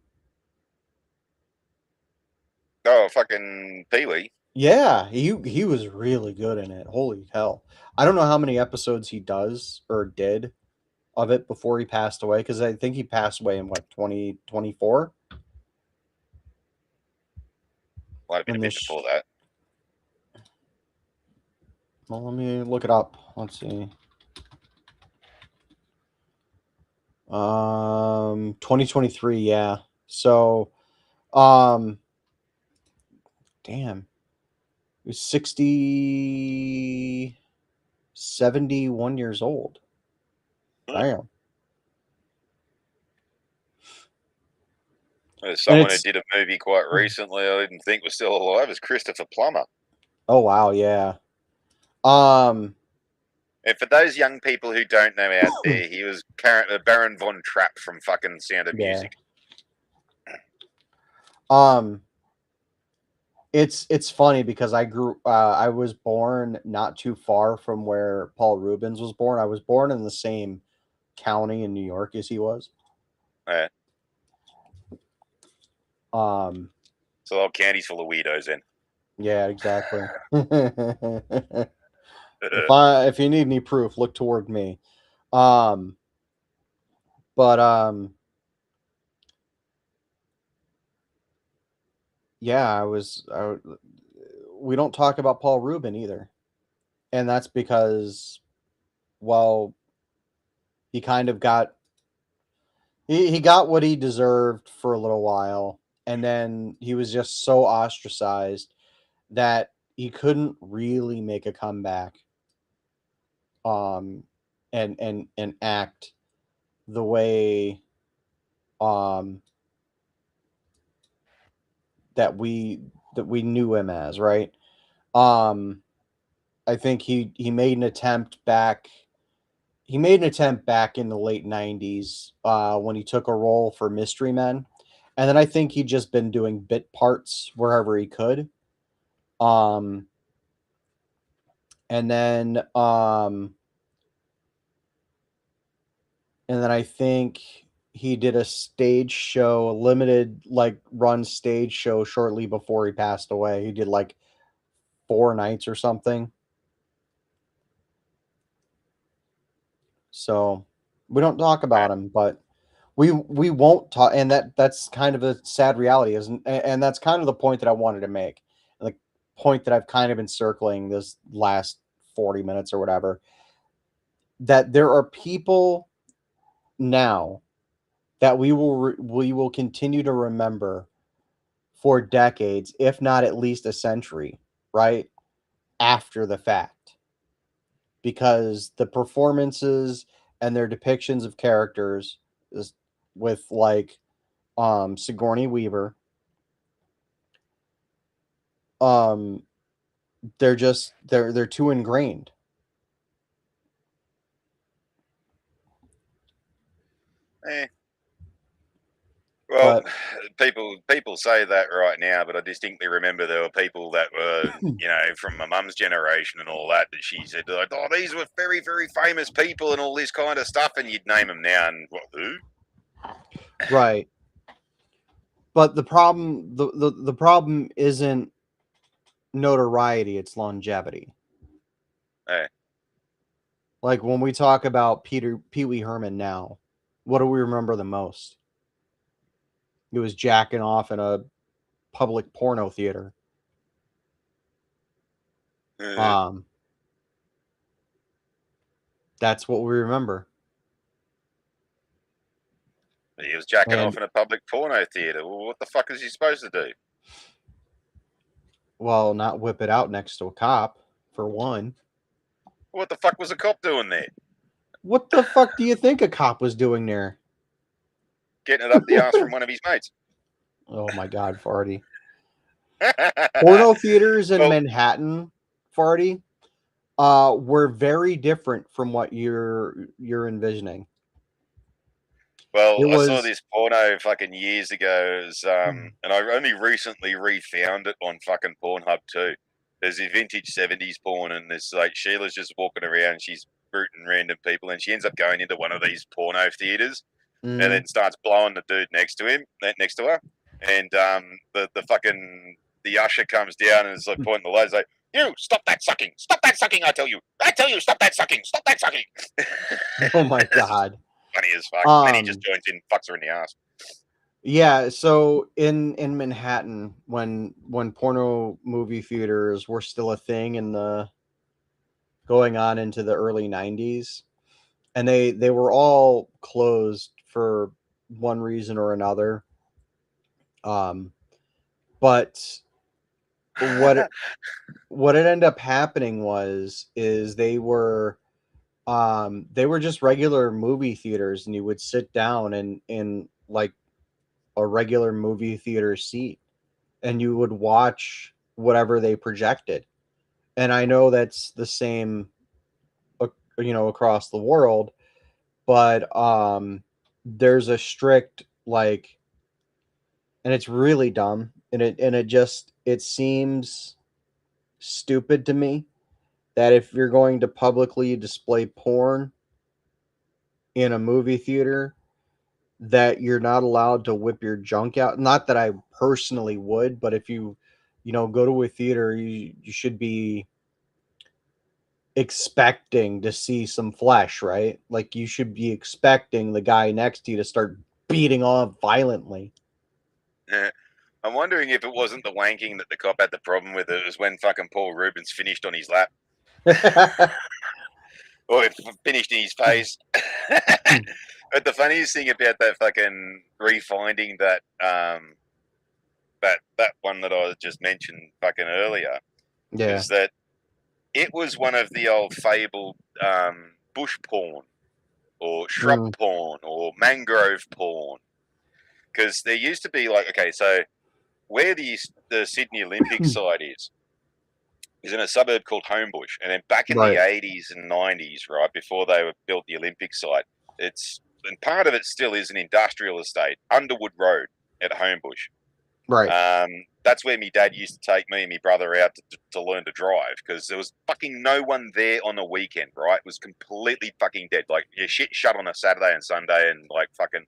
Oh fucking Pee Wee.
Yeah, he was really good in it. Holy hell. I don't know how many episodes he does or did of it before he passed away, because I think he passed away in what, 2024.
Might have been a
And
bit
this,
before that.
well, let me look it up. Let's see. 2023, yeah. So, um damn. He was 71 years old.
Hmm.
Damn.
There's
And
someone who
it's
did a movie quite recently I didn't think was still alive. Is Christopher Plummer.
oh wow, yeah. Um
And for those young people who don't know out there, he was Baron von Trapp from fucking Sound of
yeah.
Music.
Um it's funny because I was born not too far from where Paul Rubens was born. I was born in the same county in New York as he was.
Yeah.
Um
So old county's full of weirdos then.
yeah, exactly. If you need any proof, look toward me. Um but yeah, we don't talk about Paul Rubin either. And that's because, well, he kind of got he got what he deserved for a little while, and then he was just so ostracized that he couldn't really make a comeback um and act the way um that we knew him as, right? Um I think he made an attempt back he made an attempt back in the late 90s when he took a role for Mystery Men, And then I think he'd just been doing bit parts wherever he could. Um, and then I think he did a stage show, a limited like run stage show shortly before he passed away. He did like 4 nights or something. So we don't talk about him, but we won't talk, and that's kind of a sad reality, isn't? And that's kind of the point that I wanted to make, the point that I've kind of been circling this last 40 minutes or whatever. That there are people now that we will continue to remember for decades, if not at least a century, right after the fact, because the performances and their depictions of characters is with like Sigourney Weaver, um they're just they're too ingrained.
Eh. Well,
But
people say that right now, but I distinctly remember there were people that were, from my mum's generation and all that she said, like, oh, these were very, very famous people and all this kind of stuff, and you'd name them now, and what, who?
right. But the problem isn't notoriety, it's longevity.
Eh.
Like when we talk about Pee Wee Herman now, what do we remember the most? It was jacking off in a public porno theater.
Uh,
Um, that's what we remember.
he was jacking off
And
in a public porno theater. Well, what the fuck is he supposed to do?
well, not whip it out next to a cop for one.
What the fuck was a cop doing there?
What the fuck do you think a cop was doing there?
Getting it up the ass from one of his mates.
Oh my god, Farty. Porno theaters in
Well,
Manhattan, Farty, were very different from what you're envisioning. It
Well, I saw
was
this porno fucking years ago, and I only recently refound it on fucking Pornhub too. There's a vintage '70s porn, and there's like Sheila's just walking around, she's rooting random people, and she ends up going into one of these porno theaters, and
mm,
then starts blowing the dude next to her, and the fucking the usher comes down and is like pointing the lights like, "You stop that sucking! I tell you, stop that sucking, stop that sucking."
oh my god.
Funny as fuck. And then he just
Um
joins in, fucks her in the ass.
yeah, so in Manhattan when porno movie theaters were still a thing in the going on into the early 90s, and they were all closed for one reason or another. Um but what it, what it ended up happening is they were just regular movie theaters, and you would sit down in like a regular movie theater seat, and you would watch whatever they projected. And I know that's the same across the world, but there's a strict like, and it's really dumb, and it just it seems stupid to me that if you're going to publicly display porn in a movie theater, that you're not allowed to whip your junk out. Not that I personally would, but if you go to a theater, you should be expecting to see some flesh, right? Like you should be expecting the guy next to you to start beating off violently.
I'm wondering if it wasn't the wanking that the cop had the problem with. It was when fucking Paul Rubens finished on his lap, or finished in his face. But the funniest thing about that fucking refinding that one that I just mentioned fucking earlier
Yeah.
is that it was one of the old fabled bush porn or shrub
Mm,
porn or mangrove porn. Because there used to be like, okay, so where the Sydney Olympic site is in a suburb called Homebush, and then back in the
right.
'80s and '90s, right before they were built the Olympic site, it's and part of it still is an industrial estate, Underwood Road. at Homebush.
Right.
That's where my dad used to take me and my brother out to learn to drive, because there was fucking no one there on the weekend, right? It was completely fucking dead. Like, your shit shut on a Saturday and Sunday, and like fucking,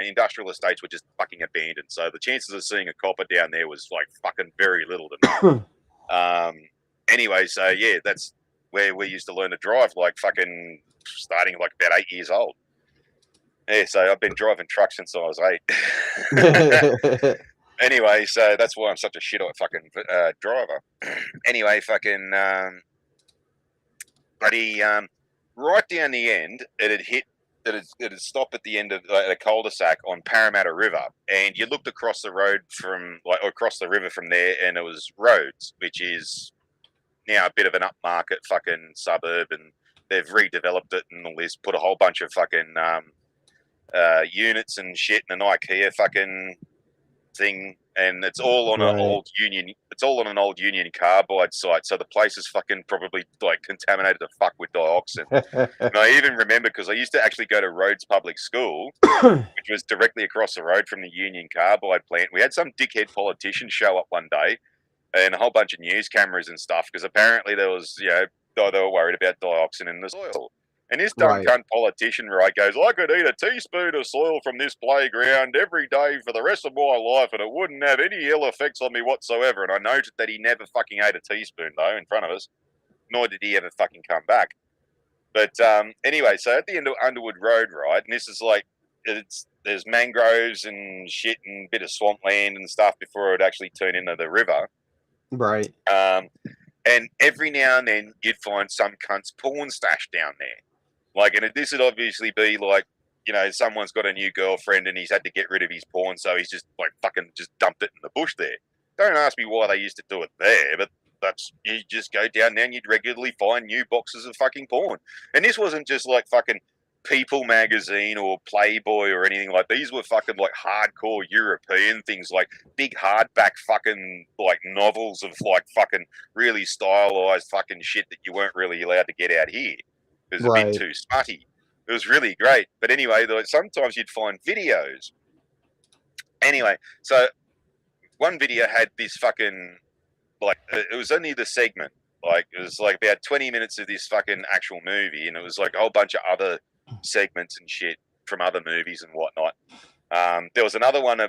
industrial estates were just fucking abandoned. So the chances of seeing a copper down there was like fucking very little to none. Anyway, so yeah, that's where we used to learn to drive, like fucking starting like about 8 years old. Yeah, so I've been driving trucks since I was 8. Anyway, so that's why I'm such a shit fucking driver. Anyway, fucking bloody right down the end, it had hit. It had stopped at the end of a cul-de-sac on Parramatta River, and you looked across the road from across the river from there, and it was Rhodes, which is now a bit of an upmarket fucking suburb, and they've redeveloped it and all this, put a whole bunch of fucking units and shit, and an IKEA fucking thing, and it's all on an
Right.
old Union. It's all on an old Union Carbide site, so the place is fucking probably like contaminated to fuck with dioxin. And I even remember, because I used to actually go to Rhodes Public School, which was directly across the road from the Union Carbide plant. We had some dickhead politician show up one day, and a whole bunch of news cameras and stuff, because apparently there was, they were worried about dioxin in the soil. And this dumb
Right.
cunt politician, right, goes, I could eat a teaspoon of soil from this playground every day for the rest of my life, and it wouldn't have any ill effects on me whatsoever. And I noted that he never fucking ate a teaspoon, though, in front of us, nor did he ever fucking come back. But anyway, so at the end of Underwood Road, right, and this is like, there's mangroves and shit and a bit of swampland and stuff before it would actually turn into the river.
Right.
And every now and then you'd find some cunt's porn stash down there. Like, and this would obviously be like, someone's got a new girlfriend and he's had to get rid of his porn, so he's just like fucking just dumped it in the bush there. Don't ask me why they used to do it there, but you just go down there and you'd regularly find new boxes of fucking porn. And this wasn't just like fucking People magazine or Playboy or anything. Like, these were fucking like hardcore European things, like big hardback fucking like novels of like fucking really stylized fucking shit that you weren't really allowed to get out here. It was a bit
Right.
too smutty. It was really great. But anyway, sometimes you'd find videos. Anyway, so one video had this fucking, like, it was only the segment. Like, it was like about 20 minutes of this fucking actual movie, and it was like a whole bunch of other segments and shit from other movies and whatnot. There was another one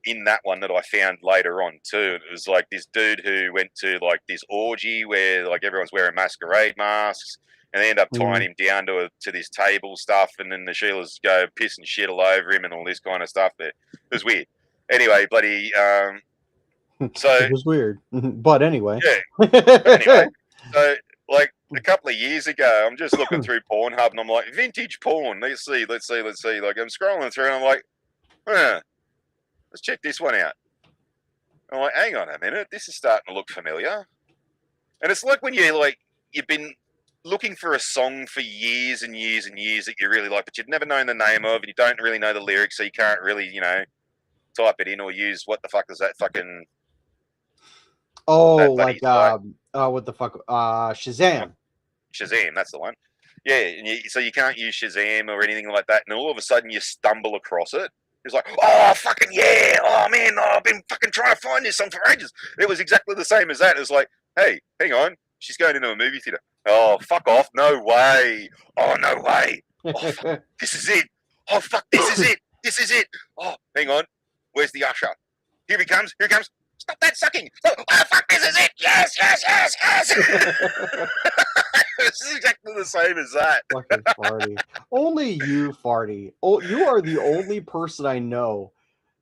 in that one that I found later on too. It was like this dude who went to like this orgy where like everyone's wearing masquerade masks, and they end up tying him down to this table stuff, and then the Sheilas go piss and shit all over him and all this kind of stuff. It was weird. Anyway, bloody. So
It was weird. But anyway.
yeah. But anyway, so like a couple of years ago, I'm just looking through Pornhub and I'm like, vintage porn. Let's see. Like, I'm scrolling through and I'm like, let's check this one out. I'm like, hang on a minute, this is starting to look familiar. And it's like when you've been looking for a song for years and years and years that you really like, but you've never known the name of, and you don't really know the lyrics, so you can't really, type it in or use what the fuck is that fucking
Oh,
that
like
bloody site.
what the fuck? Shazam.
Shazam, that's the one. Yeah, and so you can't use Shazam or anything like that, and all of a sudden you stumble across it. It's like, oh, fucking yeah. Oh, man, I've been fucking trying to find this song for ages. It was exactly the same as that. It's like, hey, hang on. She's going into a movie theater. Oh, fuck off. No way. Oh, no way. Oh, fuck. This is it. Oh, fuck. This is it. This is it. Oh, hang on. Where's the usher? Here he comes. Here he comes. Stop that sucking. Oh, fuck. This is it. Yes, yes, yes, yes. This is exactly the same as that.
Fucking Farty. Only you, Farty. Oh, you are the only person I know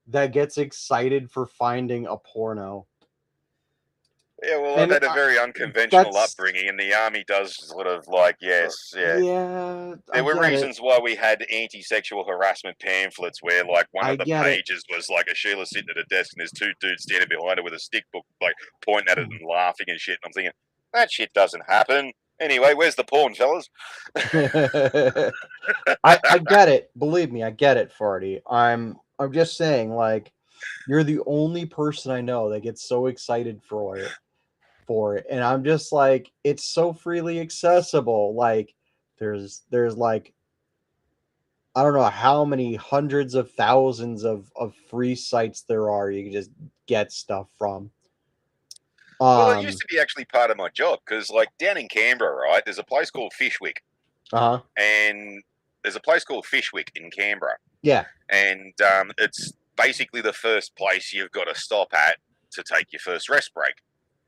that gets excited for finding a porno.
Yeah, well, I've
And
had a very unconventional
that's
upbringing, and the army does sort of like, yes, yeah.
yeah, I
There were
get it.
reasons why we had anti-sexual harassment pamphlets where, like, one
I
of the
get it.
pages was like a Sheila sitting at a desk, and there's two dudes standing behind her with a stick book, like pointing at it and laughing and shit. And I'm thinking, that shit doesn't happen. Anyway, where's the porn, fellas?
I get it. Believe me, I get it, Farty. I'm just saying, like, you're the only person I know that gets so excited for it. And I'm just like, it's so freely accessible. Like there's like I don't know how many hundreds of thousands of free sites there are you can just get stuff from.
Well, it used
Um,
to be actually part of my job because, like, down in Canberra, right, there's a place called Fishwick,
uh-huh.
and there's a place called Fishwick in Canberra,
Yeah.
and it's basically the first place you've got to stop at to take your first rest break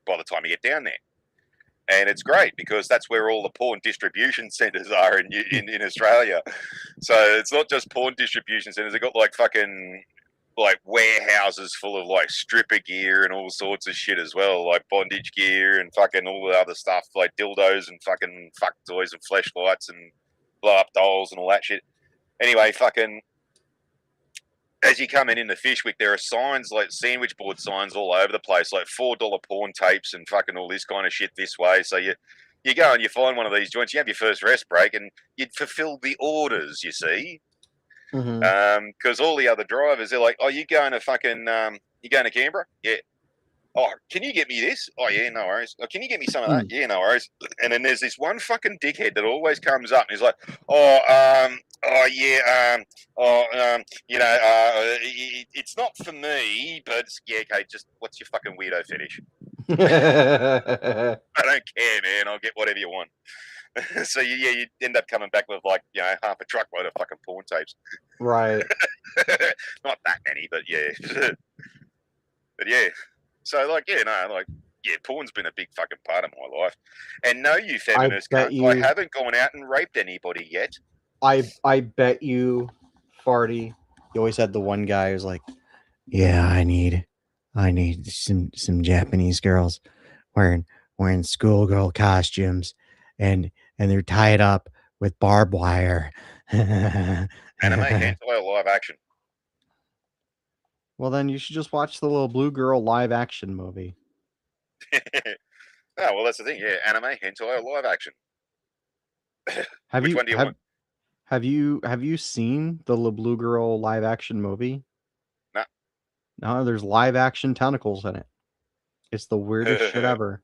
by the time you get down there. And it's great because that's where all the porn distribution centres are in Australia. So it's not just porn distribution centres. They've got like fucking like warehouses full of like stripper gear and all sorts of shit as well, like bondage gear and fucking all the other stuff, like dildos and fucking fuck toys and fleshlights and blow up dolls and all that shit. Anyway, fucking as you come in the Fishwick, there are signs like sandwich board signs all over the place, like $4 porn tapes and fucking all this kind of shit this way. So you go and you find one of these joints, you have your first rest break, and you'd fulfill the orders. You see,
Mm-hmm.
because all the other drivers, they're like, "Oh, you going to fucking you going to Canberra? Yeah. Oh, can you get me this? Oh, yeah, no worries. Oh, can you get me some of that? Yeah, no worries." And then there's this one fucking dickhead that always comes up and he's like, "Oh, oh yeah, it's not for me, but yeah, okay, just what's your fucking weirdo fetish? I don't care, man. I'll get whatever you want." So you end up coming back with like half a truckload of fucking porn tapes.
Right.
Not that many, but yeah, but yeah. So like porn's been a big fucking part of my life. And no, you
I
feminist
bet
cunt, I
you
haven't gone out and raped anybody yet.
I bet you, Farty, you always had the one guy who's like, yeah, I need some Japanese girls wearing schoolgirl costumes and they're tied up with barbed wire.
Anime, hentai, live action.
Well, then you should just watch the little blue girl live action movie.
Oh well, that's the thing. Yeah, anime, hentai, live action.
Have
Which
you
one do you want?
have you seen the little blue girl live action movie?
No.
No, there's live action tentacles in it. It's the weirdest shit ever.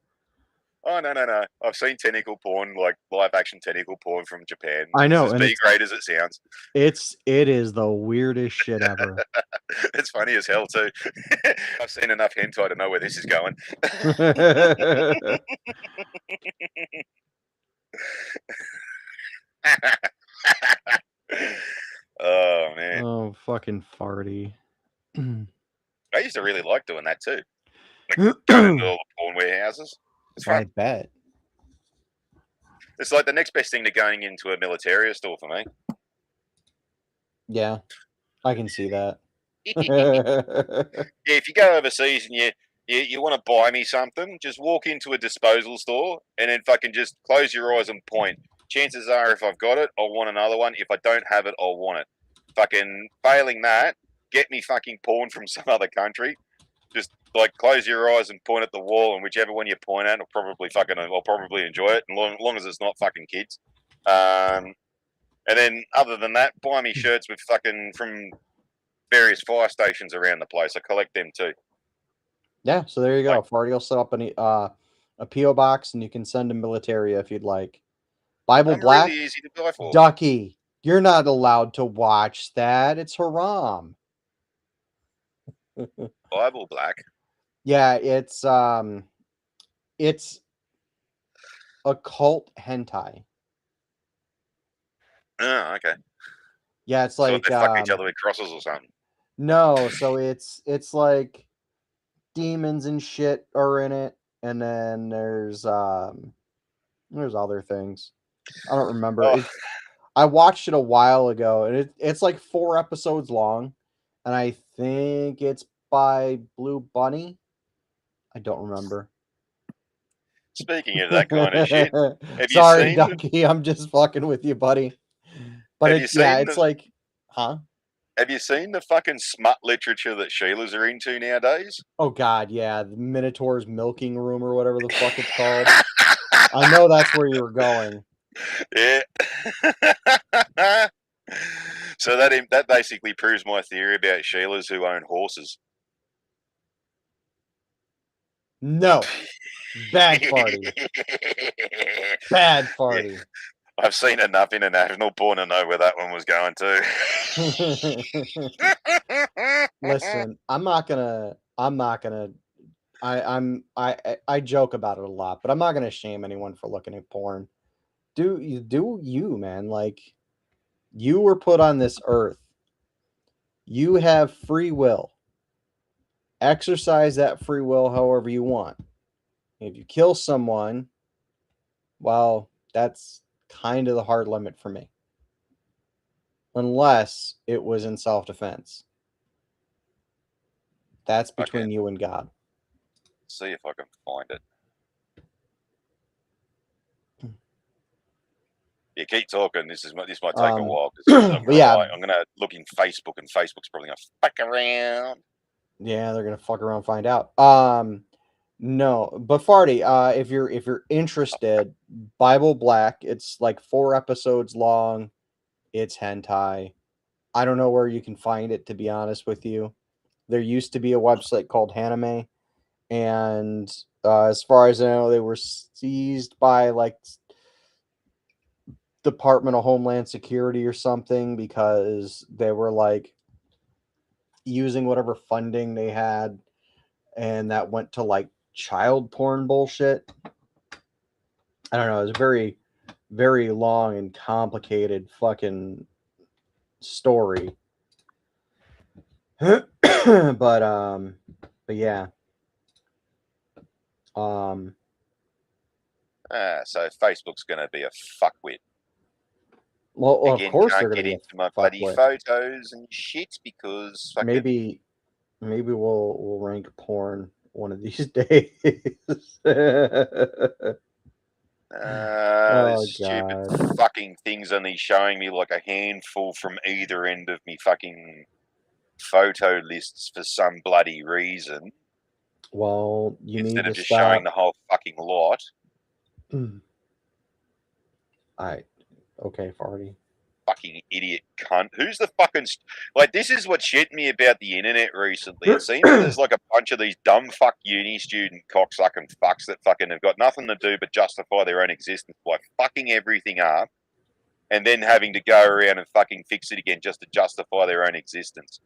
Oh no! I've seen tentacle porn, like live action tentacle porn from Japan.
I
It's
know,
as
and
B grade as it sounds.
it is the weirdest shit ever.
It's funny as hell too. I've seen enough hentai to know where this is going. Oh man,
Oh, fucking farty.
I used to really like doing that too. Like going into all the porn warehouses. It's fun.
I bet.
It's like the next best thing to going into a militaria store for me.
Yeah, I can see that.
Yeah, if you go overseas and you want to buy me something, just walk into a disposal store and then fucking just close your eyes and point. Chances are, if I've got it, I'll want another one. If I don't have it, I'll want it. Fucking failing that, get me fucking porn from some other country. Just like close your eyes and point at the wall, and whichever one you point at, I'll probably enjoy it, as long as it's not fucking kids. And then other than that, buy me shirts with fucking from various fire stations around the place. I collect them too.
Yeah, so there you
Like
go. Farty will set up a PO box, and you can send to Militaria if you'd like. Bible
I'm really
Black,
easy to buy for.
Ducky, you're not allowed to watch that. It's haram.
Bible Black.
Yeah, it's occult hentai.
Oh, okay.
Yeah, it's
So
like
they fuck each other with crosses or something.
no, so it's like demons and shit are in it, and then there's other things. I don't remember.
Oh,
I watched it a while ago, and it's like 4 episodes long, and I think it's by Blue Bunny. I don't remember.
speaking of that kind of shit, have you
Sorry,
seen
Ducky, I'm just fucking with you, buddy. But
have you seen
it's like huh?
have you seen the fucking smut literature that Sheilas are into nowadays?
Oh god, yeah, the Minotaur's milking room or whatever the fuck it's called. I know that's where you were going.
Yeah. So that basically proves my theory about Sheilas who own horses.
No. Bad farty. Bad
Yeah,
farty.
I've seen enough international porn to know where that one was going to.
Listen, I joke about it a lot, but I'm not gonna shame anyone for looking at porn. Do you, man. Like, you were put on this earth. You have free will. Exercise that free will however you want. If you kill someone, well, that's kind of the hard limit for me. Unless it was in self defense. That's
Okay,
between you and God.
see if I can find it. You keep talking. This might take a
Um,
while because I'm
but
gonna
yeah,
like I'm gonna look in Facebook and Facebook's probably gonna fuck around.
yeah, they're gonna fuck around and find out. No, but Farty, if you're interested, Bible Black, it's like 4 episodes long. It's hentai. I don't know where you can find it, to be honest with you. There used to be a website called Haname, and as far as I know, they were seized by like Department of Homeland Security or something because they were like using whatever funding they had, and that went to like child porn bullshit. I don't know. It was a very, very long and complicated fucking story. but um, but yeah. Um,
So Facebook's gonna be a fuckwit.
well, of
Again,
course they're
can't
gonna
get
be a
into my bloody
fuckwit.
photos and shit because fucking.
Maybe, maybe we'll rank porn one of these days. Oh
This stupid
god.
fucking thing's only showing me like a handful from either end of me fucking photo lists for some bloody reason
Well, you need
instead
to
of just showing
stop.
the whole fucking lot.
I okay, Farty.
Fucking idiot cunt. Who's the fucking like? This is what shit me about the internet recently. It seems that there's like a bunch of these dumb fuck uni student cocksucking fucks that fucking have got nothing to do but justify their own existence by fucking everything up and then having to go around and fucking fix it again just to justify their own existence.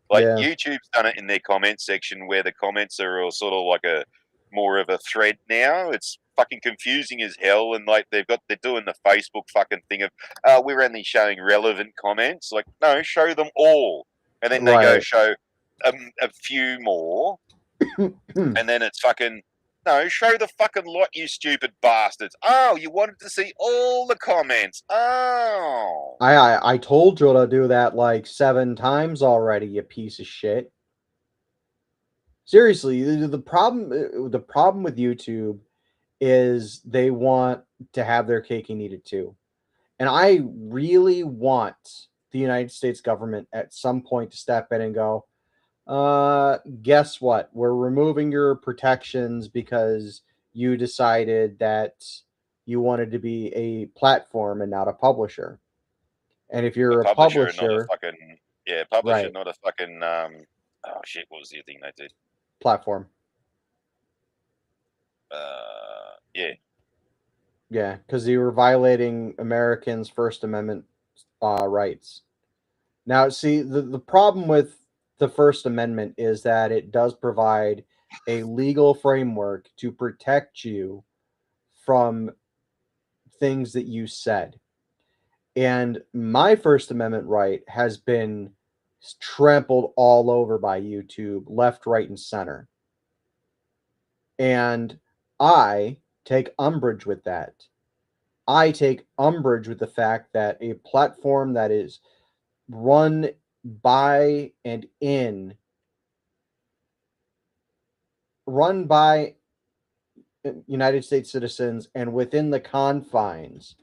Like
Yeah,
YouTube's done it in their comment section where the comments are all sort of like a more of a thread now. It's fucking confusing as hell, and like they're doing the Facebook fucking thing of we're only showing relevant comments. Like no, show them all, and then they go
right.
show a few more, and then it's fucking. No, show the fucking lot, you stupid bastards. Oh, you wanted to see all the comments. Oh.
I told you to do that like 7 times already, you piece of shit. Seriously, the problem with YouTube is they want to have their cake and eat it too. And I really want the United States government at some point to step in and go, guess what? We're removing your protections because you decided that you wanted to be a platform and not a publisher. And if
A
you're a
publisher, not a
publisher,
fucking publisher,
right,
not a fucking oh shit, what was the thing they did?
platform.
Yeah,
Yeah, because you were violating Americans' First Amendment rights. Now, see, the problem with the First Amendment is that it does provide a legal framework to protect you from things that you said. And my First Amendment right has been trampled all over by YouTube, left, right, and center. And I take umbrage with that. I take umbrage with the fact that a platform that is run by and in run by United States citizens and within the confines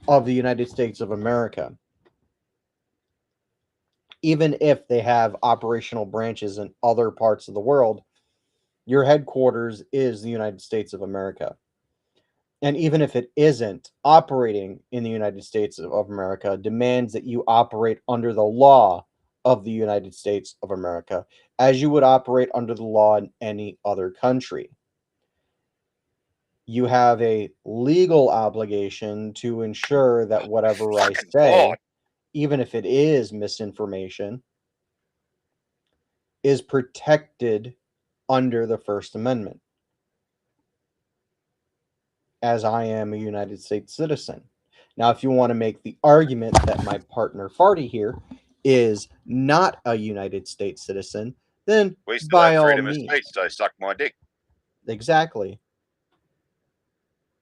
of the United States of America, even if they have operational branches in other parts of the world, your headquarters is the United States of America. And even if it isn't, operating in the United States of America demands that you operate under the law of the United States of America, as you would operate under the law in any other country. you have a legal obligation to ensure that whatever I
Fucking God.
say, even if it is misinformation, is protected under the First Amendment, as I am a United States citizen. Now, if you want to make the argument that my partner Farty here is not a United States citizen, then
We still
by
have
all
freedom of
means,
speech, so suck my dick.
exactly.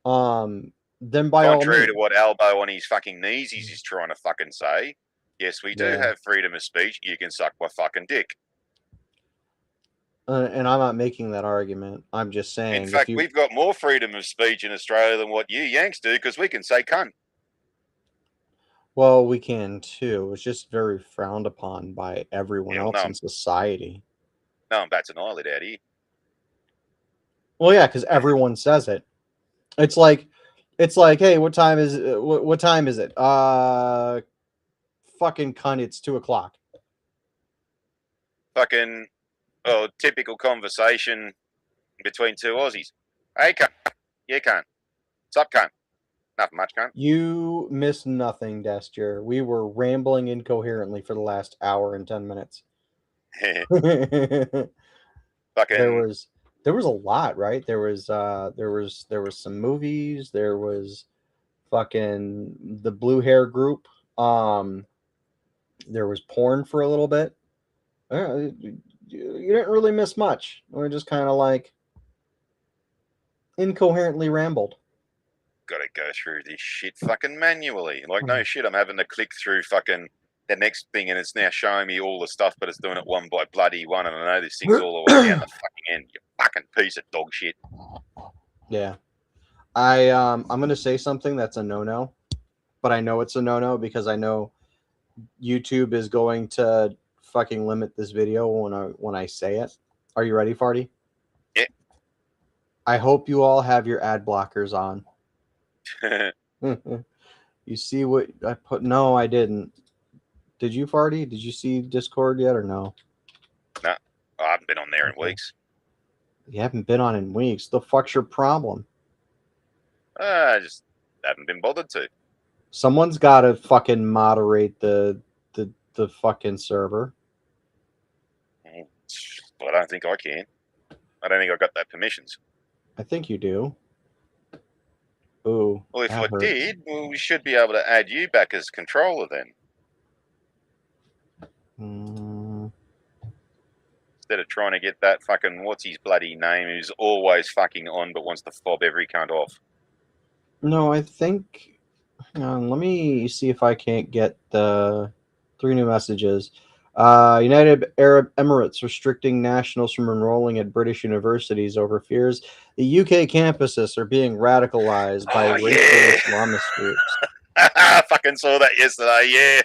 Um, then by all
Contrary to
means,
what Albo on his fucking knees is trying to fucking say, yes, we do
yeah.
have freedom of speech. You can suck my fucking dick.
And I'm not making that argument. I'm just
In
saying if
fact,
you,
we've got more freedom of speech in Australia than what you Yanks do because we can say cunt.
well, we can too. It's just very frowned upon by everyone
Yeah, well,
else in society.
no one bats an eyelid out here.
Well, yeah, because everyone says it. It's like, hey, what time is it? Fucking cunt, it's 2 o'clock.
Fucking, oh, typical conversation between two Aussies. Hey, cunt. Yeah, cunt. What's up, cunt? Nothing much, cunt.
You miss nothing, Destier. We were rambling incoherently for the last hour and 10 minutes. there
Fucking,
was there was a lot, right? There was some movies. There was fucking the blue hair group. Um, there was porn for a little bit. You didn't really miss much. We're just kind of like incoherently rambled.
gotta go through this shit fucking manually. Like, no shit, I'm having to click through fucking the next thing and it's now showing me all the stuff, but it's doing it one by bloody one. And I know this thing's all the way down the fucking end. You fucking piece of dog shit.
Yeah, I'm gonna say something that's a no no, but I know it's a no no because I know YouTube is going to fucking limit this video when I say it. Are you ready, Farty?
Yeah.
I hope you all have your ad blockers on. You see what I put? No, I didn't. Did you, Farty? Did you see Discord yet or no?
No, I haven't been on there in
Okay.
weeks.
You haven't been on in weeks. The fuck's your problem?
I just haven't been bothered to.
Someone's got to fucking moderate the fucking server.
But I don't think I can. I don't think I got that permissions.
I think you do. Ooh,
Well, if
that
I
hurts.
did, well, we should be able to add you back as controller then.
Mm,
Instead of trying to get that fucking, what's his bloody name, who's always fucking on but wants to fob every cunt off.
no, I think. Hang on, let me see if I can't get the 3 new messages. United Arab Emirates restricting nationals from enrolling at British universities over fears the UK campuses are being radicalized by
Oh,
racial
yeah.
Islamist groups.
I fucking saw that yesterday. Yeah.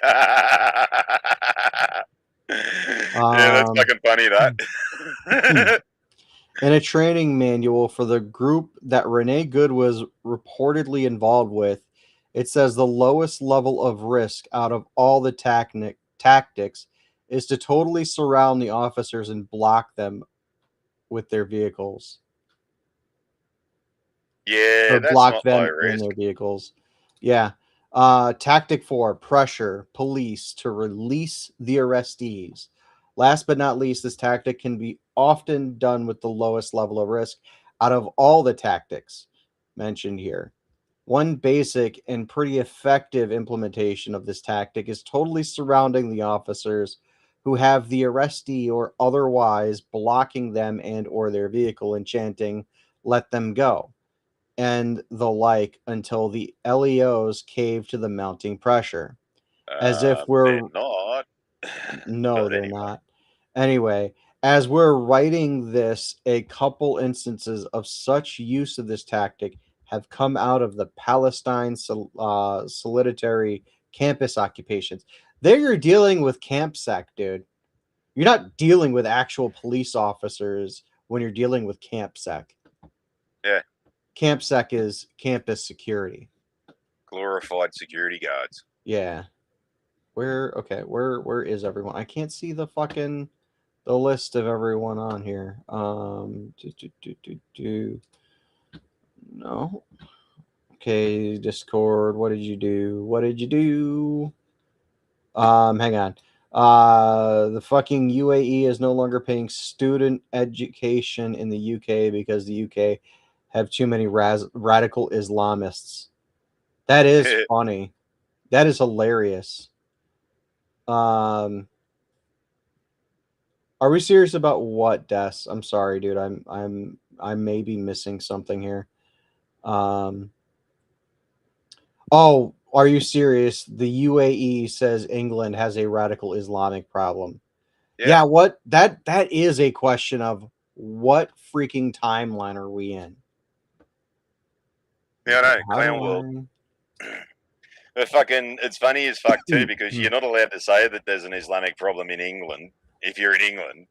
Yeah, that's
Um,
fucking funny,
in
that.
a training manual for the group that Renee Good was reportedly involved with, it says the lowest level of risk out of all the tactics is to totally surround the officers and block them with their vehicles,
Yeah,
or
that's
block
not low
them in
risk.
their vehicles. Yeah. Tactic 4, pressure police to release the arrestees. Last but not least, this tactic can be often done with the lowest level of risk out of all the tactics mentioned here. One basic and pretty effective implementation of this tactic is totally surrounding the officers who have the arrestee or otherwise blocking them and or their vehicle and chanting, "Let them go," and the like until the LEOs cave to the mounting pressure. As if
They're
we're
not.
No,
But
they're
anyway.
not. Anyway, as we're writing this, a couple instances of such use of this tactic have come out of the Palestine solitary campus occupations. There you're dealing with campsec, dude. You're not dealing with actual police officers when you're dealing with campsec.
Yeah,
Campsec is campus security.
glorified security guards.
Yeah. Where is everyone? I can't see the list of everyone on here. No. Okay, Discord. What did you do? What did you do? Hang on. The fucking UAE is no longer paying student education in the UK because the UK have too many radical Islamists. That is funny. That is hilarious. Um, are we serious about what, Des? I'm sorry, dude. I may be missing something here. Um, oh, are you serious? The UAE says England has a radical Islamic problem.
Yeah,
Yeah, what that is a question of what freaking timeline are we in?
yeah, I
Okay,
know,
how
clown
do
world.
I?
But fucking, it's funny as fuck too because you're not allowed to say that there's an Islamic problem in England if you're in England.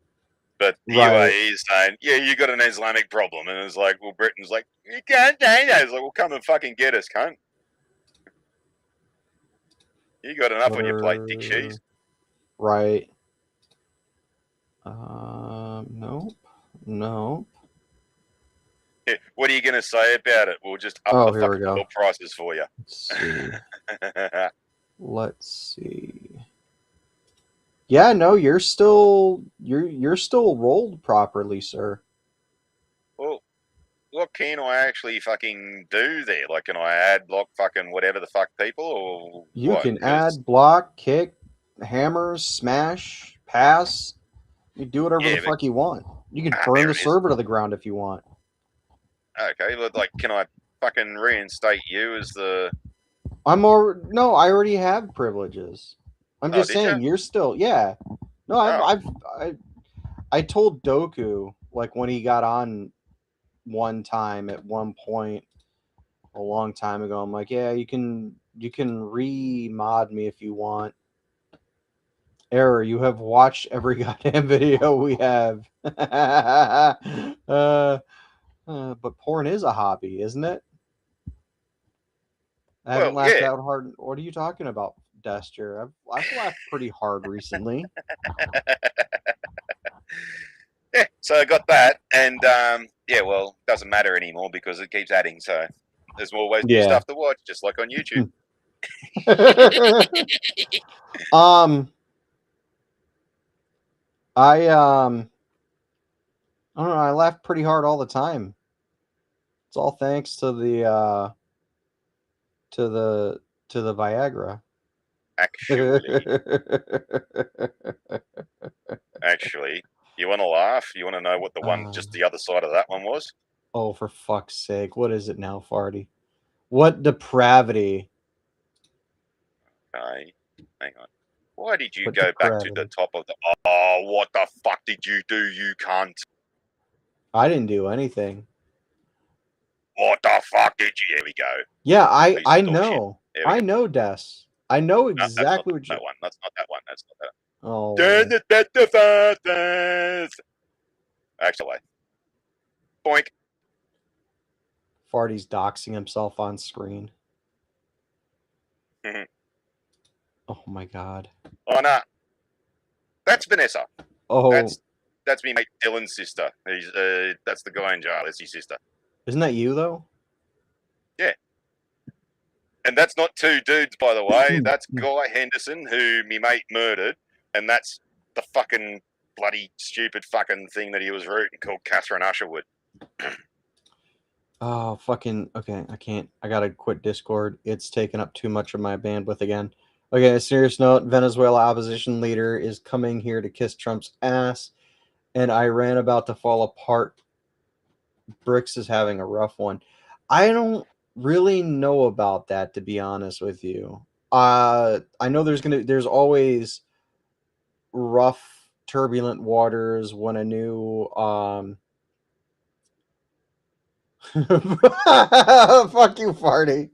But the
Right.
UAE is saying, yeah, you got an Islamic problem. And it's like, well, Britain's like, you can't say that. It's like, well, come and fucking get us, cunt. You got enough
What
on your plate, dick
are
cheese.
right? Nope. Nope.
Yeah, what are you going to say about it? We'll just up
Oh,
the
here we
fucking
go.
oil prices for you.
Let's see. Let's see. Yeah, no, you're still rolled properly, sir.
Well, what can I actually fucking do there? Like, can I add, like, fucking whatever the fuck people or
You
what?
can
Because,
add, block, kick, hammer, smash, pass. You do whatever the
yeah, but,
fuck you want. You can burn
there
the
it is.
server to the ground if you want.
Okay, but, like, can I fucking reinstate you as the.
No, I already have privileges. I'm
Oh,
just
did you?
saying you're still yeah. No,
Oh,
I told Doku like when he got on one time at one point a long time ago. I'm like, yeah, you can re-mod me if you want. Error, you have watched every goddamn video we have. But porn is a hobby, isn't it? I haven't
well,
laughed
yeah.
out hard. What are you talking about, Duster? I've laughed pretty hard recently.
Yeah, so I got that, and yeah, well, doesn't matter anymore because it keeps adding. So there's always new
Yeah.
stuff to watch, just like on YouTube.
um, I I don't know. I laugh pretty hard all the time. It's all thanks to to the the Viagra.
Actually, actually, you want to laugh? You want to know what the one just
um,
the other side of that one was?
oh, for fuck's sake! What is it now, Farty? What depravity?
Okay, hang on. Why did you
What
go back to the
depravity?
top of the? Oh, what the fuck did you do, you cunt?
I didn't do anything.
What the fuck did you? Here we go.
Yeah,
Piece
I
of dog shit.
know.
There we
I
go.
know, Des. I know
No, that's not
exactly what you.
that one. That's not that one. That's not
Oh,
that. Actually, boink.
Farty's doxing himself on screen. Oh my god.
Oh no, that's Vanessa.
Oh,
That's that's me mate Dylan's sister. He's that's the guy in jail. That's his sister.
isn't that you though?
Yeah, and that's not two dudes, by the way. That's Guy Henderson, who me mate murdered, and that's the fucking bloody stupid fucking thing that he was rooting called Catherine Usherwood.
Oh, fucking. Okay, I can't. I gotta quit Discord. It's taking up too much of my bandwidth again. Okay, a serious note Venezuela opposition leader is coming here to kiss Trump's ass, and Iran about to fall apart. Bricks is having a rough one. I don't really know about that, to be honest with you. I know there's always rough, turbulent waters when a new fuck you, Farty.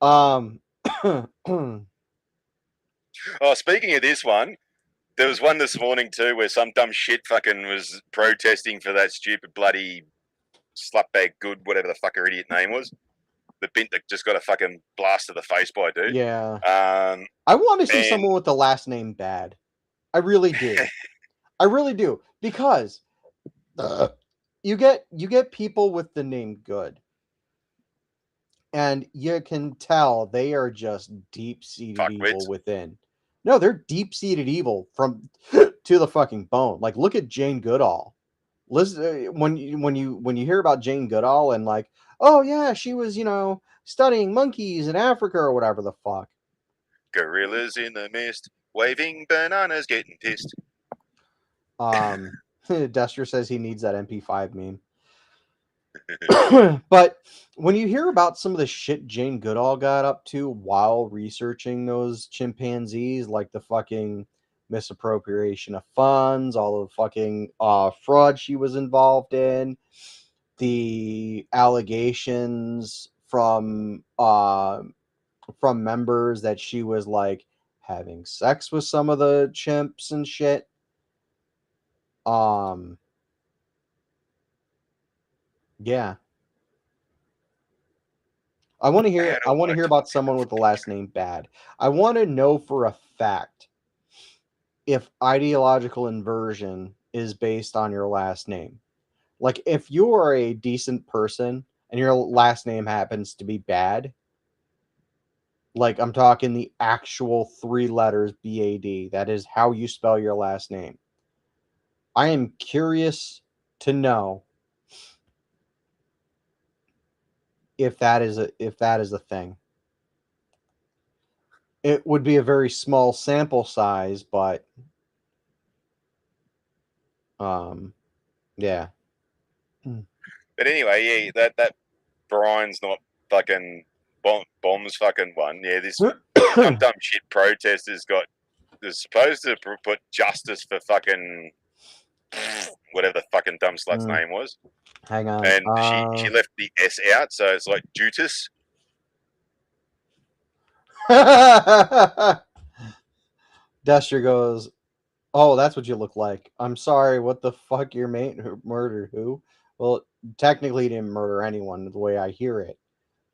um,
Oh, speaking of this one, there was one this morning too where some dumb shit fucking was protesting for that stupid bloody slapbag good, whatever the fuck her idiot name was. The bint that just got a fucking blast to the face by a dude.
yeah,
Um,
I want to see
and
someone with the last name Bad. I really do. I really do because uh, you get people with the name Good, and you can tell they are just deep-seated evil
Fuckwits.
within. No, they're deep-seated evil from to the fucking bone. Like, look at Jane Goodall. Listen, when you hear about Jane Goodall and like, oh yeah, she was studying monkeys in Africa or whatever the fuck.
Gorillas in the mist, waving bananas, getting pissed.
Um, Duster says he needs that MP5 meme. But when you hear about some of the shit Jane Goodall got up to while researching those chimpanzees, like the fucking misappropriation of funds, all the fucking fraud she was involved in, the allegations from members that she was like having sex with some of the chimps and shit. Um, yeah. I want to
I
hear. I
don't
want to
like
hear
to
about
look at
someone with the
the
last name Bad. I want to know for a fact if ideological inversion is based on your last name. Like, if you are a decent person and your last name happens to be Bad, like I'm talking the actual 3 letters BAD. That is how you spell your last name. I am curious to know if that is a thing. It would be a very small sample size, but um, yeah.
But anyway, yeah, that Brian's not fucking bombs fucking one. Yeah, this dumb shit protesters got is supposed to put justice for fucking whatever the fucking dumb slut's
Mm,
name was,
hang on.
and she left the S out, so it's like Jutus.
Duster goes, "Oh, that's what you look like. I'm sorry. What the fuck? Your mate murdered who? Well, technically, he didn't murder anyone. The way I hear it,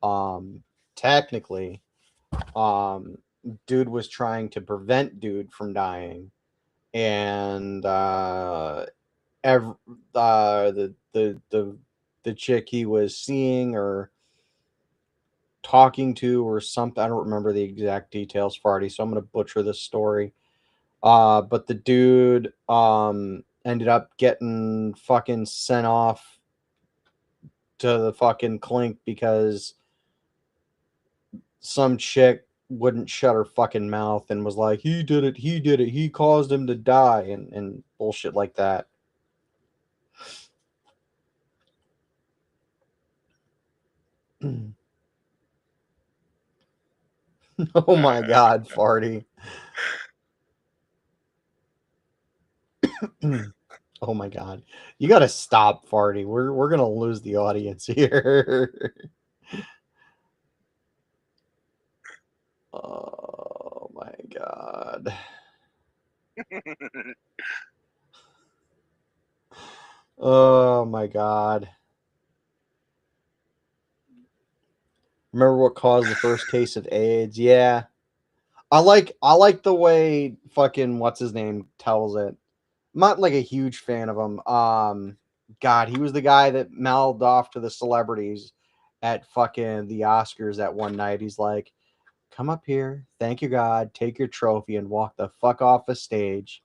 um, technically, um, dude was trying to prevent dude from dying, and ev- the chick he was seeing or talking to or something. I don't remember the exact details, Farty. So I'm gonna butcher this story. But the dude ended up getting fucking sent off to the fucking clink because some chick wouldn't shut her fucking mouth and was like, he did it, he caused him to die, and bullshit like that. Oh my god, Farty. Oh my god. You gotta stop, Farty. We're gonna lose the audience here. Oh my god. Oh my god. Remember what caused the first case of AIDS? Yeah. I like the way fucking what's his name tells it. I'm not like a huge fan of him. God, he was the guy that mouthed off to the celebrities at fucking the Oscars that one night. He's like, "Come up here, thank you God, take your trophy and walk the fuck off the stage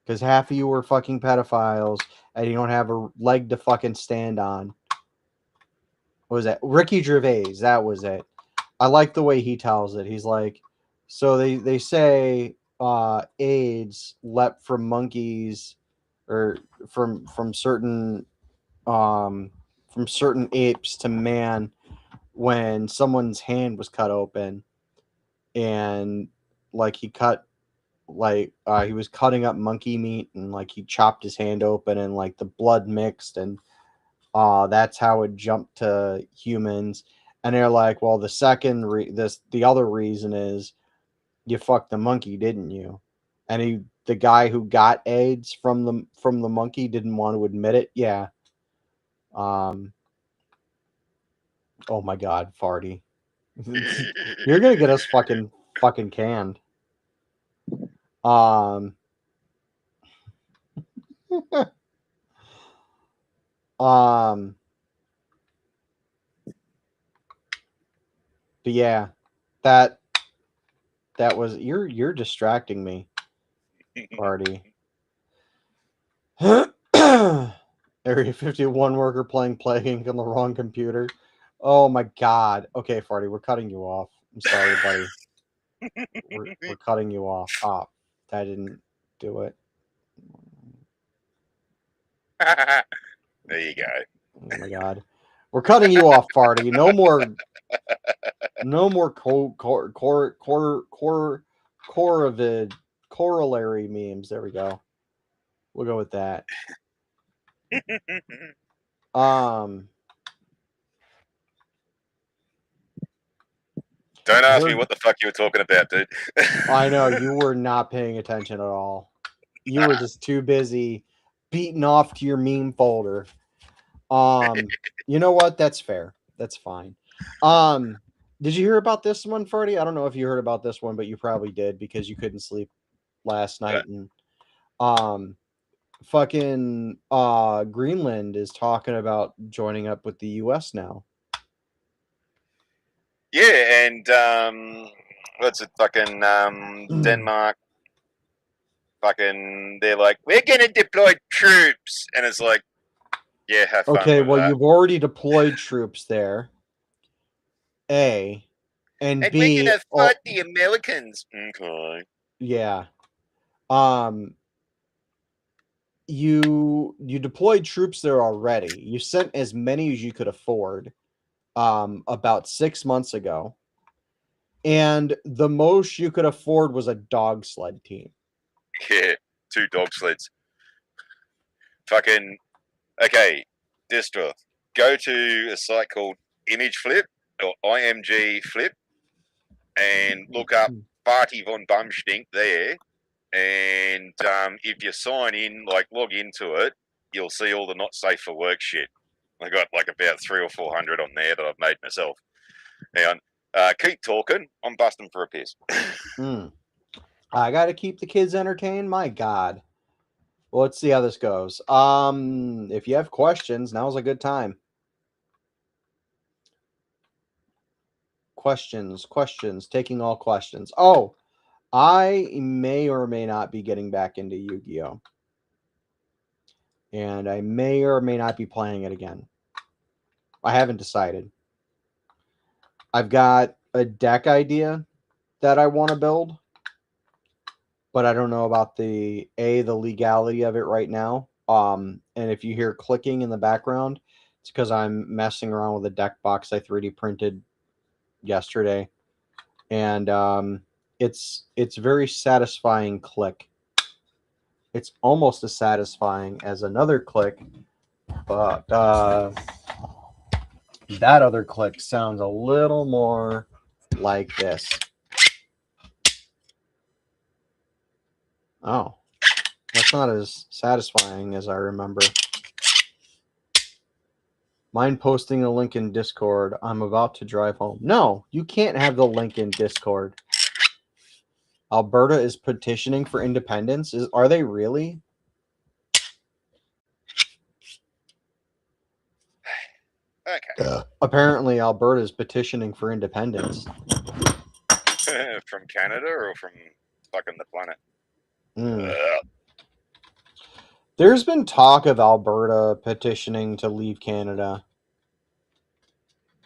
because half of you were fucking pedophiles and you don't have a leg to fucking stand on." What was that? Ricky Gervais, that was it. I like the way he tells it. He's like, so they say AIDS leapt from monkeys or from um certain apes to man when someone's hand was cut open, and like he was cutting up monkey meat, and like he chopped his hand open and like the blood mixed, and that's how it jumped to humans. And they're like, well, the other reason is you fucked the monkey, didn't you? And the guy who got AIDS from the monkey didn't want to admit it. Yeah. Um. Oh my God, Farty, you're gonna get us fucking canned. Um. Um, but yeah, that that was you're distracting me, Party. Area 51 worker playing Plague on the wrong computer. Oh my god. Okay, Farty, we're cutting you off. I'm sorry, buddy. We're cutting you off. Ah, I didn't do it.
There you go.
Oh my god. We're cutting you off, Farty. No more corovid corollary memes. There we go. We'll go with that. Um
Don't
I
ask me
heard
what the fuck you were talking about, dude.
I know you were not paying attention at all. You were just too busy beating off to your meme folder. You know what? That's fair. That's fine. Um, did you hear about this one, Ferdy? I don't know if you heard about this one, but you probably did because you couldn't sleep last night and um fucking Greenland is talking about joining up with the US now.
Yeah, and what's it? Fucking Denmark. Fucking, they're like, we're gonna deploy troops, and it's like, yeah, have fun
Okay,
with
well
that.
you've already deployed troops there. A and
And we're
B
gonna fight the Americans. Okay.
yeah. Um you deployed troops there already. You sent as many as you could afford about 6 months ago. And the most you could afford was a dog sled team.
Yeah, 2 dog sleds. Fucking okay, Distra. Go to a site called Image Flip or IMG Flip and look up Barty von Bumstink there. And if you sign in, like log into it, you'll see all the not safe for work shit. I got like about 300 or 400 on there that I've made myself. And keep talking. I'm busting for a piss.
Mm. I got to keep the kids entertained. My God. Well, let's see how this goes. If you have questions, now's a good time. Questions, taking all questions. Oh, I may or may not be getting back into Yu-Gi-Oh, and I may or may not be playing it again. I haven't decided. I've got a deck idea that I want to build, but I don't know about the legality of it right now. And if you hear clicking in the background, it's because I'm messing around with a deck box I 3D printed yesterday, and it's very satisfying click. It's almost as satisfying as another click, but that other click sounds a little more like this. Oh, that's not as satisfying as I remember. Mind posting a link in Discord. I'm about to drive home. No, you can't have the link in Discord. Alberta is petitioning for independence. Are they really?
Okay.
Apparently, Alberta is petitioning for independence.
From Canada or from fucking the planet?
Mm. There's been talk of Alberta petitioning to leave Canada.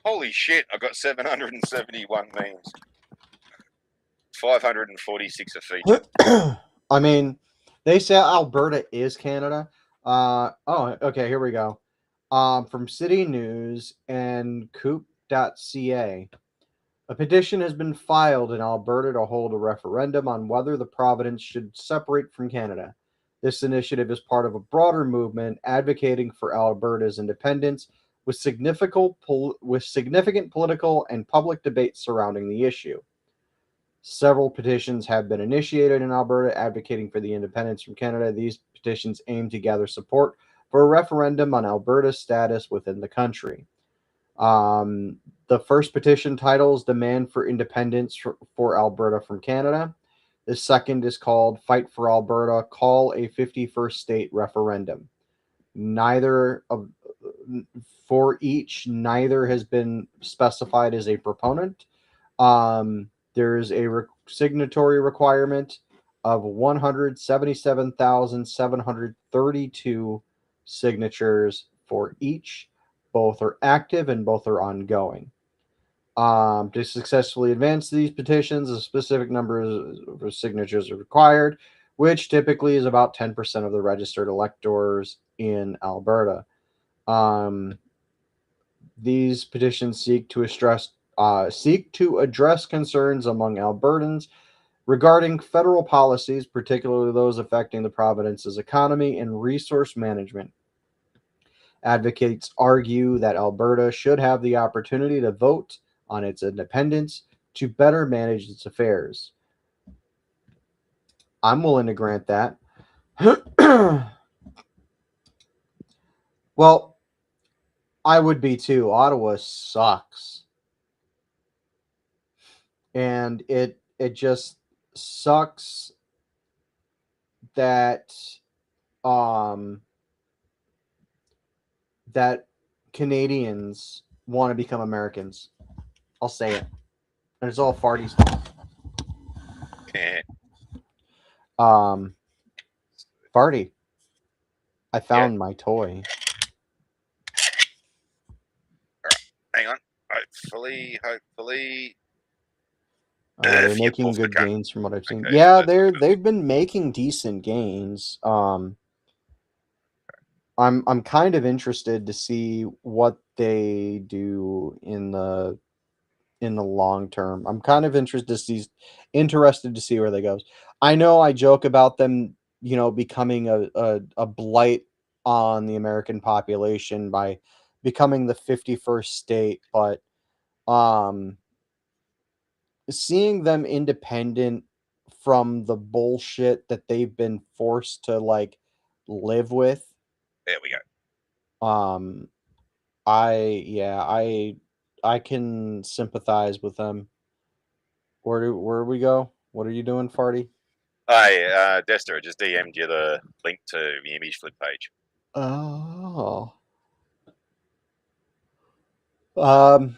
Holy shit, I got 771 memes. 546 a feature.
I mean, they say Alberta is Canada. Okay, here we go. From City News and Coop.ca. A petition has been filed in Alberta to hold a referendum on whether the province should separate from Canada. This initiative is part of a broader movement advocating for Alberta's independence, with significant political and public debate surrounding the issue. Several petitions have been initiated in Alberta advocating for the independence from Canada. These petitions aim to gather support for a referendum on Alberta's status within the country. Um, the first petition titles Demand for Independence for Alberta from Canada. The second is called Fight for Alberta, Call a 51st State Referendum. Neither of for each, neither has been specified as a proponent. There's a signatory requirement of 177,732 signatures for each. Both are active and both are ongoing. To successfully advance these petitions, a specific number of signatures are required, which typically is about 10% of the registered electors in Alberta. Um, these petitions seek to address concerns among Albertans regarding federal policies, particularly those affecting the province's economy and resource management. Advocates argue that Alberta should have the opportunity to vote on its independence to better manage its affairs. I'm willing to grant that. Well, I would be too. Ottawa sucks. And it just sucks that um that Canadians want to become Americans. I'll say it. And it's all farty stuff.
Yeah.
Um Farty, I
Yeah.
found my toy.
All right. Hang on. Hopefully,
They're
yep,
making
off the
good
cut.
gains from what I've seen.
Okay, so
Yeah,
that's good.
they've been making decent gains. I'm kind of interested to see what they do in the long term. I'm kind of interested to see where they goes. I know I joke about them, becoming a blight on the American population by becoming the 51st state, but um seeing them independent from the bullshit that they've been forced to like live with,
There we go.
um I can sympathize with them. Where we go? What are you doing, Farty?
Hey, Dester, I just DM'd you the link to the image flip page.
Oh. Um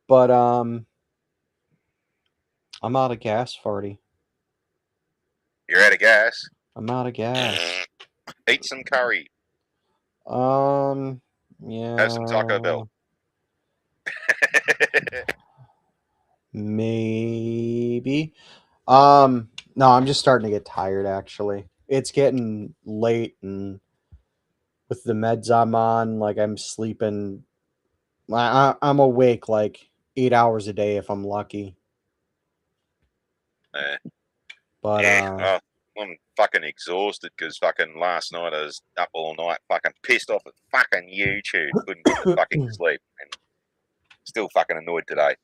but I'm out of gas, Farty.
You're out of gas.
I'm out of gas.
Eat some curry.
Um
Have some Taco
yeah,
Bell.
maybe. No, I'm just starting to get tired actually. It's getting late and with the meds I'm on, like I'm sleeping I'm awake like 8 hours a day if I'm lucky.
uh,
But
yeah, oh, I'm fucking exhausted because fucking last night I was up all night, fucking pissed off at fucking YouTube. Couldn't get to fucking sleep, and still fucking annoyed today.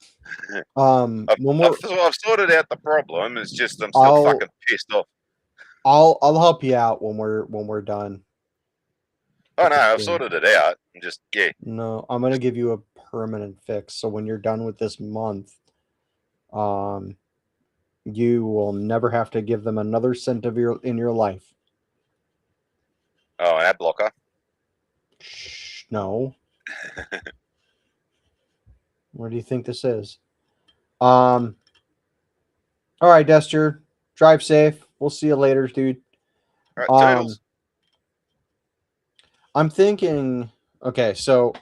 one more
I've sorted out the problem. It's just I'm still
I'll
fucking pissed off.
I'll help you out when we're done
Oh
with
no,
the
I've
stream.
sorted it out. I'm just yeah.
No, I'm gonna give you a permanent fix. So when you're done with this month, um, you will never have to give them another cent of your life.
Oh, an ad blocker.
Shh, no. What do you think this is? Um, all right, Dester, drive safe. We'll see you later, dude.
All right,
Um,
toodles.
I'm thinking. Okay, so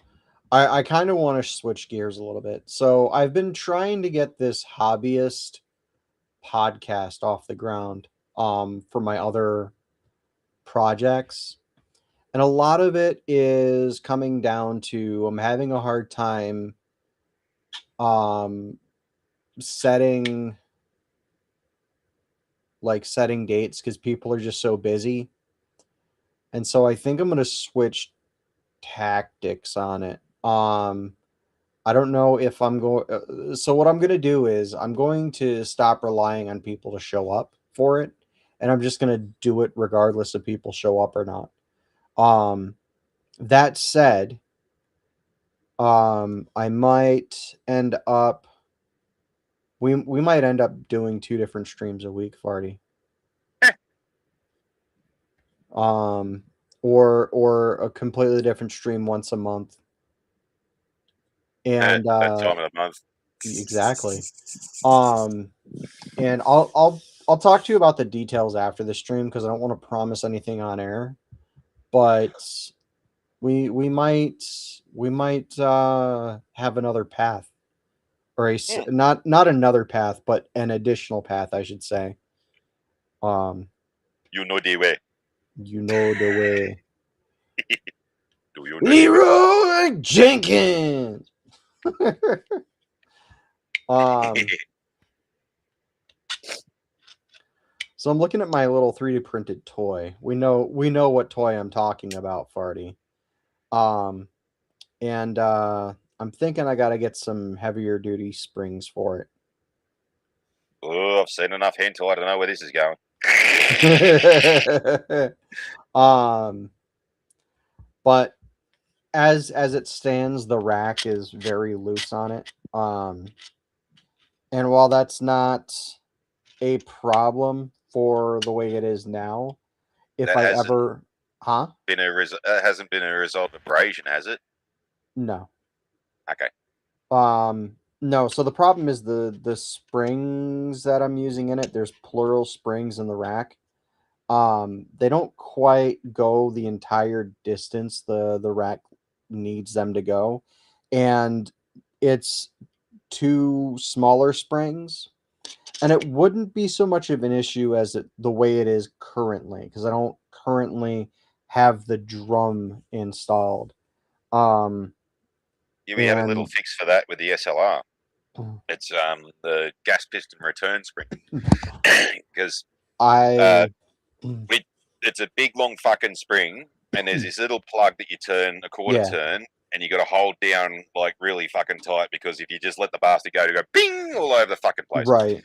I kind of want to switch gears a little bit. So I've been trying to get this hobbyist podcast off the ground for my other projects. And a lot of it is coming down to I'm having a hard time um setting setting dates because people are just so busy. And so I think I'm going to switch tactics on it. I don't know if I'm going. So what I'm going to do is I'm going to stop relying on people to show up for it, and I'm just going to do it regardless if people show up or not. Um, that said, I might end up. We might end up doing two different streams a week, Farty. Um, or a completely different stream once a month.
At
And
that time of the month.
exactly. Um and I'll talk to you about the details after the stream because I don't want to promise anything on air, but we might have another path or
Hmm.
not another path but an additional path I should say. Um
You know the way.
you know the way.
Do you know the way?
Leroy Jenkins. um So I'm looking at my little 3D printed toy. We know what toy I'm talking about, Farty. Um, and I'm thinking I gotta get some heavier duty springs for
Oh, I've seen enough hentai. I don't know where this is going.
it. um, but as it stands, the rack is very loose on it. And while that's not a problem for the way it is now, if
That
I
hasn't
ever, huh?
been hasn't been a result of abrasion, has it?
No.
Okay.
No, so the problem is the springs that I'm using in it, there's plural springs in the rack. They don't quite go the entire distance the rack needs them to go. And it's two smaller springs. And it wouldn't be so much of an issue as the way it is currently, because I don't currently have the drum installed. Um,
Yeah, we had a little
and
fix for that with the SLR. It's the gas piston return spring because uh,
I
we, it's a big long fucking spring, and there's this little plug that you turn a quarter
yeah,
turn, and you got to hold down like really fucking tight because if you just let the bastard go, to go bing all over the fucking place.
right.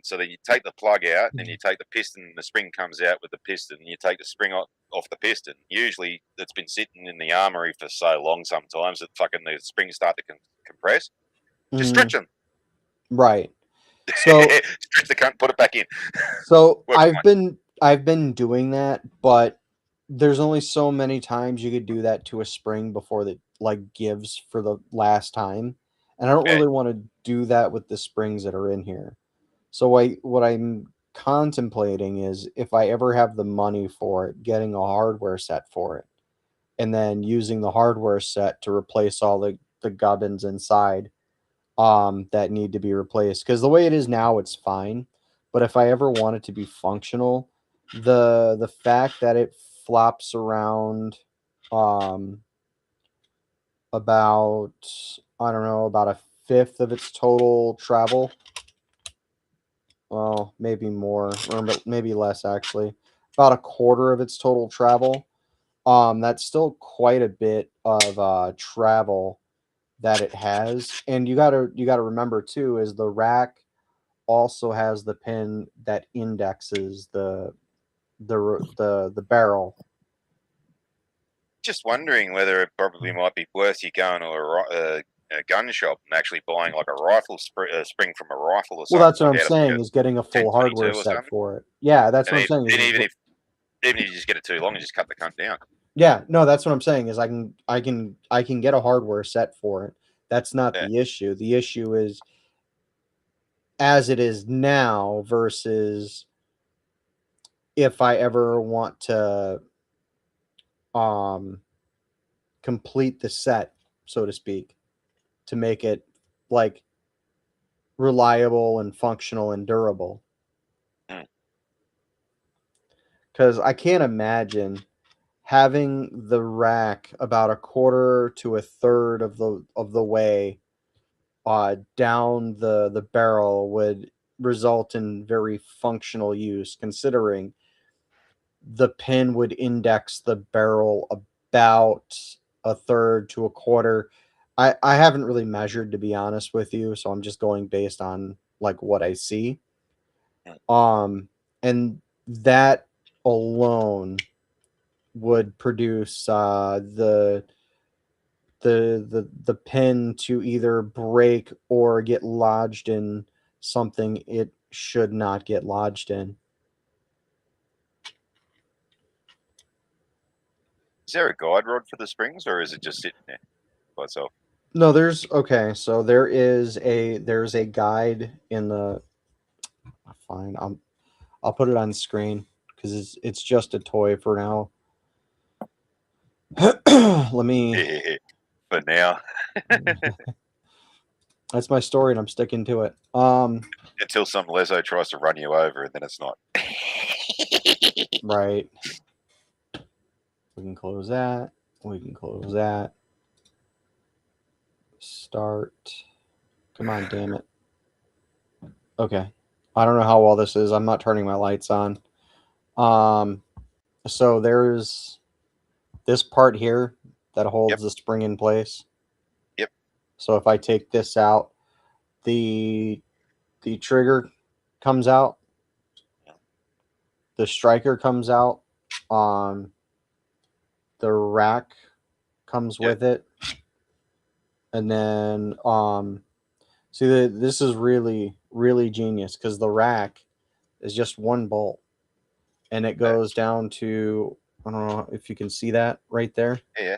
So then you take the plug out, and you take the piston, and the spring comes out with the piston, and you take the spring off the piston. Usually, it's been sitting in the armory for so long sometimes that fucking the springs start to compress. Just stretch
Mhm,
them.
right. So
Stretch the cunt, put it back in.
so
Works fine.
I've been doing that, but there's only so many times you could do that to a spring before that like gives for the last time. And I don't
Yeah.
really want to do that with the springs that are in here. So what I'm contemplating is if I ever have the money for it, getting a hardware set for it, and then using the hardware set to replace all the gubbins inside that need to be replaced because the way it is now it's fine, but if I ever want it to be functional, the fact that it flops around um about I don't know about a fifth of its total travel, well maybe more or maybe less actually, about a quarter of its total travel, that's still quite a bit of travel that it has. And you gotta remember too is the rack also has the pin that indexes the barrel.
Just wondering whether it probably might be worth you going to a gun shop and actually buying like a spring from a rifle or
Well,
something,
that's what
like
I'm
out of like
saying
a
is getting a full hardware
1022 or
set
something.
for it. Yeah, that's
And
what I'm saying is
even if you just get it too long, you just cut the cunt down.
yeah, no, that's what I'm saying is I can get a hardware set for it. That's not
Yeah.
the issue. The issue is as it is now versus if I ever want to um complete the set, so to speak, to make it like reliable and functional and durable.
Mm.
Because I can't imagine having the rack about a quarter to a third of the way down the barrel would result in very functional use, considering the pin would index the barrel about a third to a quarter. I haven't really measured to be honest with you, so I'm just going based on like what I see.
Mm.
And that alone would produce the pin to either break or get lodged in something it should not get lodged in.
Is there a guide rod for the springs, or is it just sitting there by itself?
No, there's okay. So there's a guide in the fine. I'll put it on screen because it's just a toy for now. Let me.
For now,
That's my story, and I'm sticking to it.
until some lezo tries to run you over, and then it's not.
Right. We can close that. We can close that. Start. Come on, damn it. Okay. I don't know how well this is. I'm not turning my lights on. Um, so there's this part here that
Yep,
holds the spring in place.
yep,
So if I take this out, the the trigger comes out, the striker comes out, um, the rack comes
yep.
with it, and then see this is really genius because the rack is just one bolt, and it
Uh,
goes down to I don't know if you can see that right there,
yeah,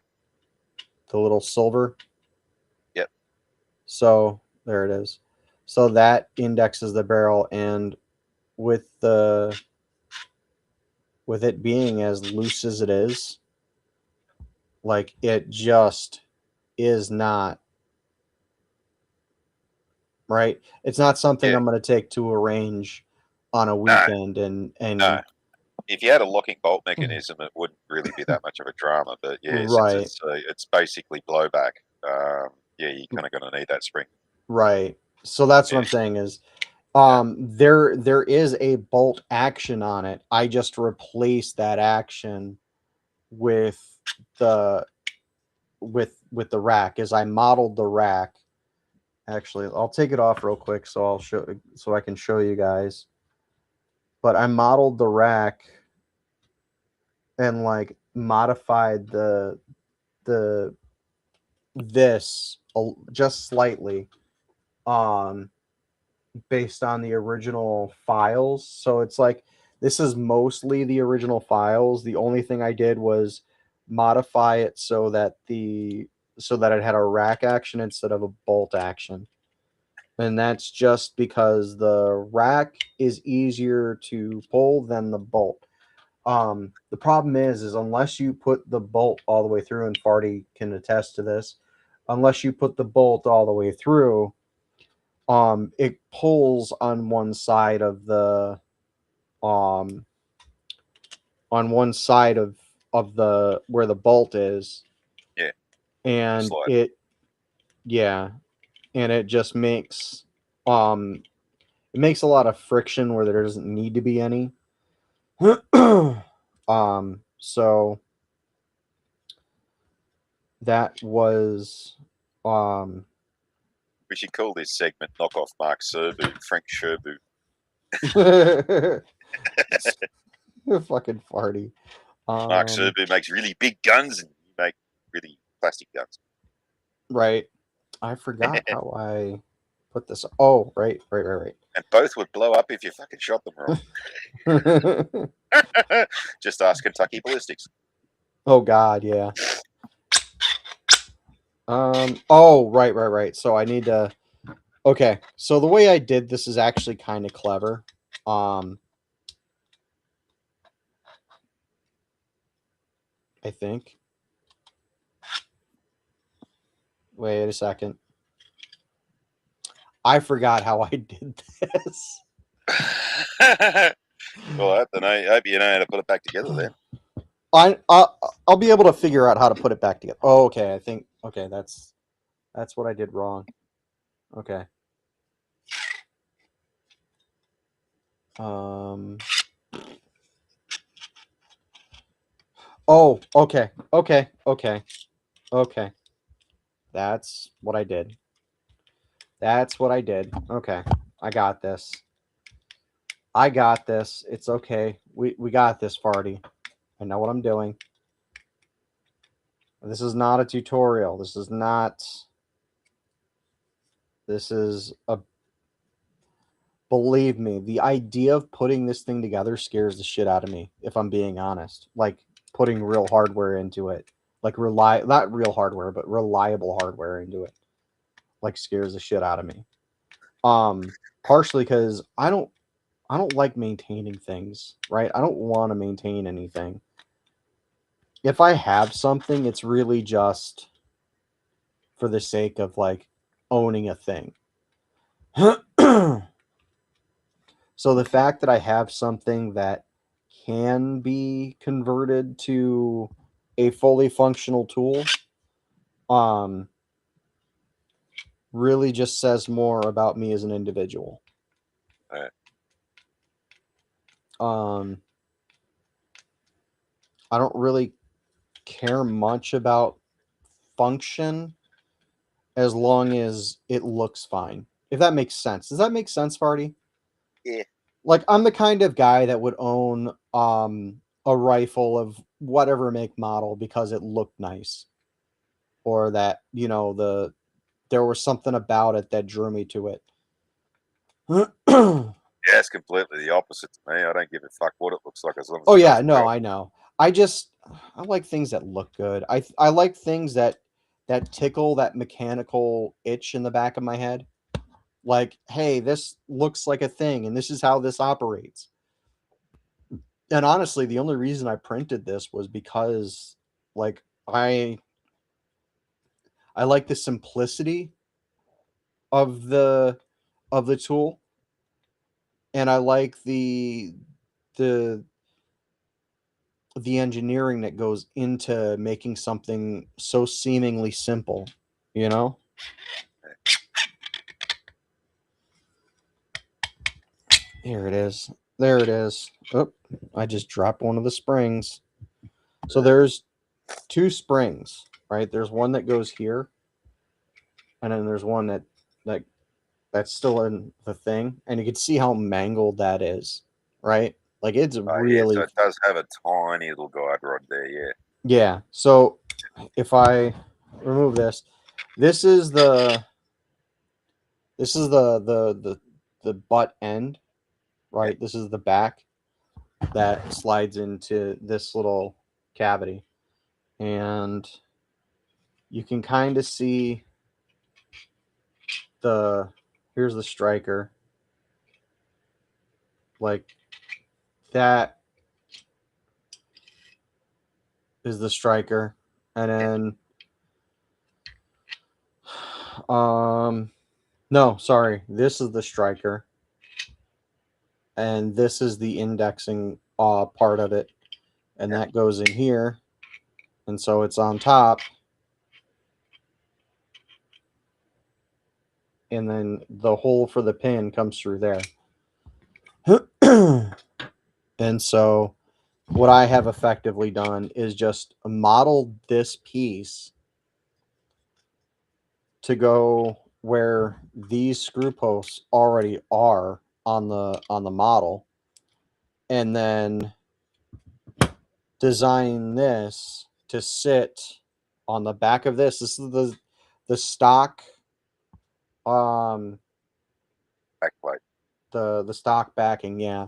the little silver.
yep,
So there it is. So that indexes the barrel, and with the with it being as loose as it is, like it just is not right. It's not something
yeah.
I'm going to take to a range on a
No,
weekend
no.
and
If you had a locking bolt mechanism, it wouldn't really be that much of a drama. But yeah, since
right,
it's basically blowback, yeah, you're kind of going to need that spring.
right. So that's what
Yeah,
I'm saying is
yeah,
there is a bolt action on it. I just replaced that action with the with the rack as I modeled the rack. Actually, I'll take it off real quick so I can show you guys. But I modeled the rack and like modified the this just slightly um based on the original files. So it's like this is mostly the original files. The only thing I did was modify it so that it had a rack action instead of a bolt action. And that's just because the rack is easier to pull than the bolt. The problem is unless you put the bolt all the way through, and Farty can attest to this, unless you put the bolt all the way through, it pulls on one side of the um on one side of the where the bolt is,
yeah.
and
Slide.
it yeah, and um it makes a lot of friction where there doesn't need to be any. So that was um
We should call this segment "Knock Off Mark Serbu, Frank Sherbu."
fucking farty.
Mark
Um
Serbu makes really big guns, and you make really plastic guns.
right. I forgot how I put this. Oh, right.
And both would blow up if you fucking shot them wrong. Just ask Kentucky Ballistics.
Oh God, yeah. Oh, right. So I need to okay. So the way I did this is actually kind of clever. Um I think. Wait a second. I forgot how I did this.
Well, I hope you know how to put it back together then.
I'll be able to figure out how to put it back together. Oh, okay. I think okay, that's what I did wrong. Okay. Um Oh, okay. That's what I did. That's what I did. Okay. I got this. I got this. It's okay. We got this, Farty. I know what I'm doing. This is not a tutorial. This is a believe me, the idea of putting this thing together scares the shit out of me, if I'm being honest. Like putting real hardware into it, like not real hardware, but reliable hardware into it, like scares the shit out of me. Um, Partially because I don't like maintaining things, right? I don't want to maintain anything. If I have something, it's really just for the sake of like owning a thing. So the fact that I have something that can be converted to a fully functional tool um really just says more about me as an individual.
Yeah.
Um I don't really care much about function as long as it looks fine. If that makes sense. Does that make sense, Farty?
Yeah.
Like I'm the kind of guy that would own a rifle of whatever make model because it looked nice, or that, there was something about it that drew me to it. Oh
Yeah, it's completely the opposite to me. I don't give a fuck what it looks like as long as it does
yeah,
the
no,
job.
I know. I like things that look good. I like things that tickle that mechanical itch in the back of my head. Like, hey, this looks like a thing and this is how this operates. And honestly, the only reason I printed this was because like I like the simplicity of the tool, and I like the the engineering that goes into making something so seemingly simple, you know? Here it is. There it is. Oh, I just dropped one of the springs. So there's two springs, right? There's one that goes here, and then there's one that that's still in the thing, and you can see how mangled that is, right? Like it's
Yeah, so
really
it does have a tiny little guide rod there. Yeah.
yeah. So if I remove this, this is the butt end,
Yeah.
right? This is the back that slides into this little cavity, and you can kind of see the here's the striker, like that is the striker, and then no, sorry, this is the striker, and this is the indexing part of it, and
Yeah.
that goes in here, and so it's on top, and then the hole for the pin comes through there. And so what I have effectively done is just modeled this piece to go where these screw posts already are on the model, and then design this to sit on the back of this. This is the stock um
Backplate.
the stock backing, yeah.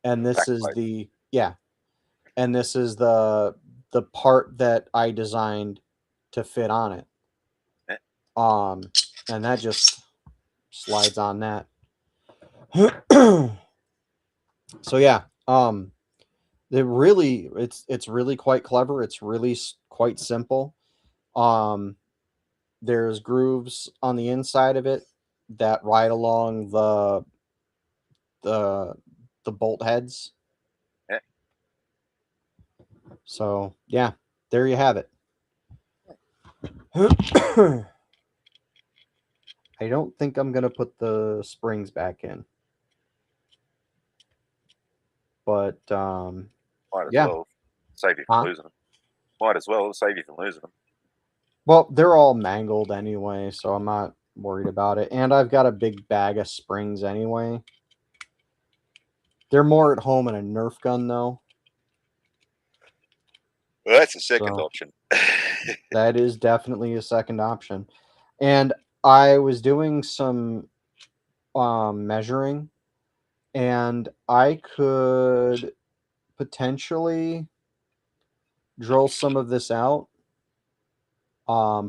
And this is
Backplate.
the yeah, and this is the part that I designed to fit on it.
Yeah.
Um and that just slides on that. So yeah, it's really quite clever. It's really quite simple. Um there's grooves on the inside of it that ride along the the bolt heads.
Yeah.
So yeah, there you have it. I don't think I'm gonna put the springs back in, but
Might as
yeah,
well save you from
huh?
losing them. Might as well save you from losing them.
Well, they're all mangled anyway, so I'm not worried about it. And I've got a big bag of springs anyway. They're more at home in a Nerf gun though,
Well, that's the second
so
option.
that is definitely a second option. And I was doing some measuring, and I could potentially drill some of this out.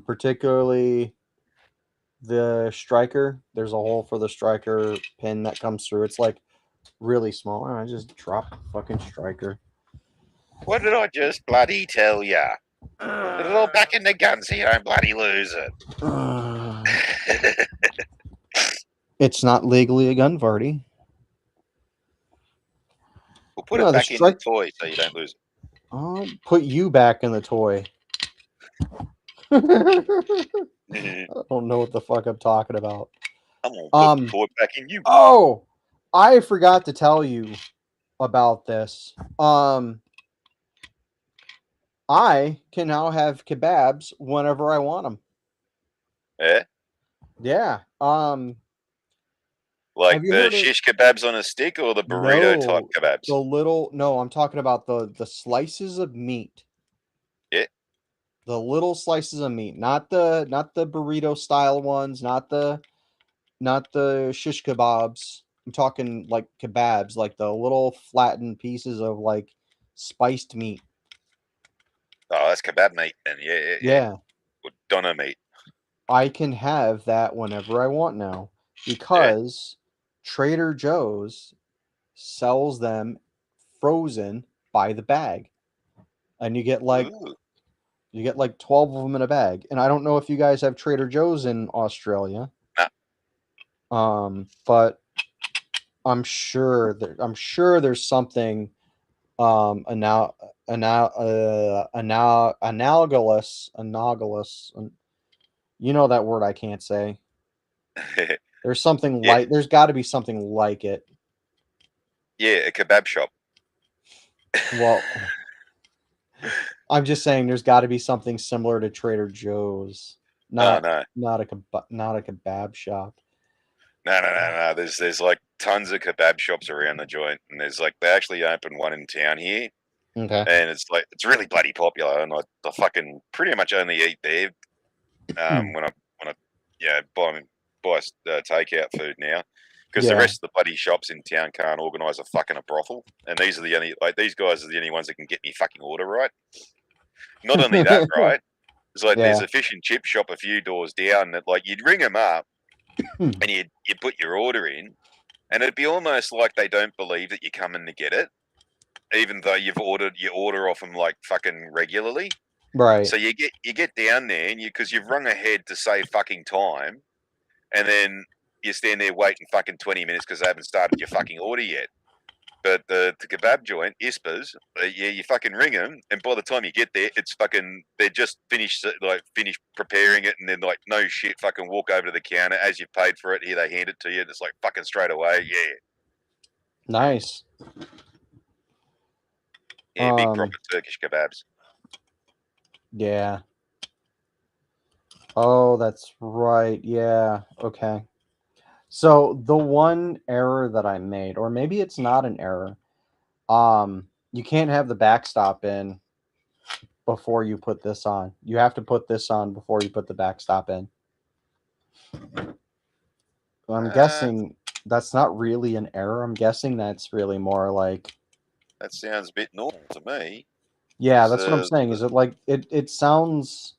Particularly the striker. There's a hole for the striker pin that comes through. It's like really small. I just dropped the fucking striker.
What did I just bloody tell ya? Put it all back in the gun so you don't bloody lose it.
It's not legally a gun, Vardy.
We'll put it
No, the
back in the
strike.
toy so you don't lose
I'll put you back in the toy. I
it.
don't know what the fuck I'm talking about.
I'm gonna put the
Um.
toy back in you.
Oh, I forgot to tell you about this. I can now have kebabs whenever I want them.
Yeah?
Yeah.
Like
Have you
the
heard of?
shish kebabs on a stick or the burrito type
No, the
kebabs?
little. No, I'm talking about the slices of meat.
Yeah.
The little slices of meat, not the burrito style ones, not the shish kebabs. I'm talking like kebabs, like the little flattened pieces of like spiced meat.
Oh, that's kebab meat then. Yeah, yeah, yeah.
Yeah,
Or doner meat.
I can have that whenever I want now
Yeah.
because Trader Joe's sells them frozen by the bag. And
Ooh.
you get like 12 of them in a bag. And I don't know if you guys have Trader Joe's in Australia.
Nah.
But I'm sure there's something analogous, you know that word I can't say. There's something
Yeah.
like there's got to be something like it.
Yeah, a kebab shop.
Well, I'm just saying there's got to be something similar to Trader Joe's,
Oh
not
no.
not a kebab shop.
No, no, no, no. There's like tons of kebab shops around the joint, and there's like they actually opened one in town here,
Okay.
and it's like it's really bloody popular, and I fucking pretty much only eat there when I yeah buy takeout food now, because the
Yeah.
rest of the bloody shops in town can't organise a brothel, and these are the only like these guys are the only ones that can get me fucking order right. Not only that, right? It's like there's
Yeah.
a fish and chip shop a few doors down that like you'd ring them up and you put your order in, and it'd be almost like they don't believe that you're coming to get it, even though you order off them like fucking regularly.
Right.
So you get down there and because you've rung ahead to save fucking time, and then you stand there waiting fucking 20 minutes because they haven't started your fucking order yet. But the kebab joint, Ispas, yeah, you fucking ring them, and by the time you get there, it's fucking they're just finished preparing it, and then like no shit, fucking walk over to the counter as you've paid for it. Here they hand it to you, and it's like fucking straight away, yeah,
Nice.
yeah, big
Um.
proper Turkish kebabs.
Yeah. Oh, that's right. Yeah. Okay. So the one error that I made, or maybe it's not an error, you can't have the backstop in before you put this on. You have to put this on before you put the backstop in. I'm
Uh,
guessing that's not really an error. I'm guessing that's really more like,
that sounds a bit normal to me.
yeah,
Because
that's what I'm saying. Is it like it sounds,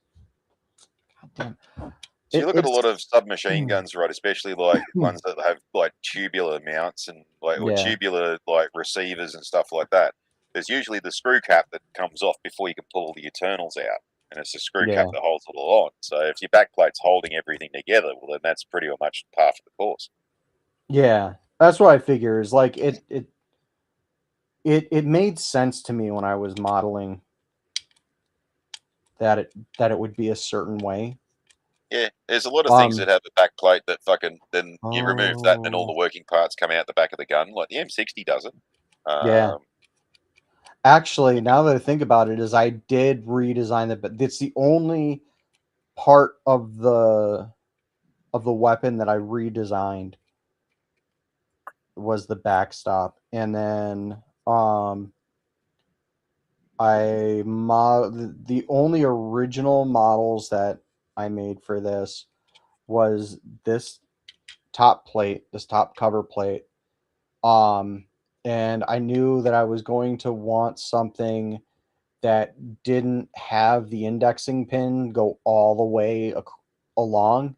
God damn,
so you look at a
it's
lot of submachine guns, right? Especially like ones that have like tubular mounts and like or
yeah,
tubular like receivers and stuff like that. There's usually the screw cap that comes off before you can pull all the internals out, and it's the screw cap
yeah,
that holds it all on. So if your backplate's holding everything together, well, then that's pretty much par for the course.
yeah. That's what I figure is like it made sense to me when I was modeling that it would be a certain way.
Yeah, there's a lot of things
Um.
that have a backplate that fucking then you remove that, and then all
Oh.
the working parts come out the back of the gun, like the M60 does it.
Yeah.
Um,
Actually, now that I think about it, is I did redesign it, but it's the only part of the weapon that I redesigned was the backstop, and then the only original models that I made for this was this top plate, this top cover plate. Um, and I knew that I was going to want something that didn't have the indexing pin go all the way along.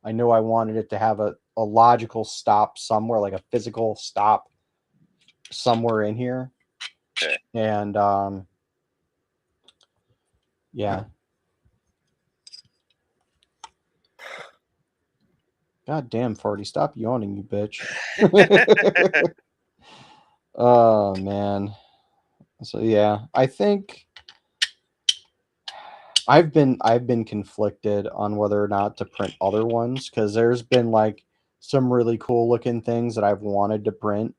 I knew I wanted it to have a logical stop somewhere, like a physical stop somewhere in here.
Yeah.
And yeah. God damn, Farty, stop yawning, you bitch. Oh man. So yeah, I think I've been conflicted on whether or not to print other ones because there's been like some really cool looking things that I've wanted to print,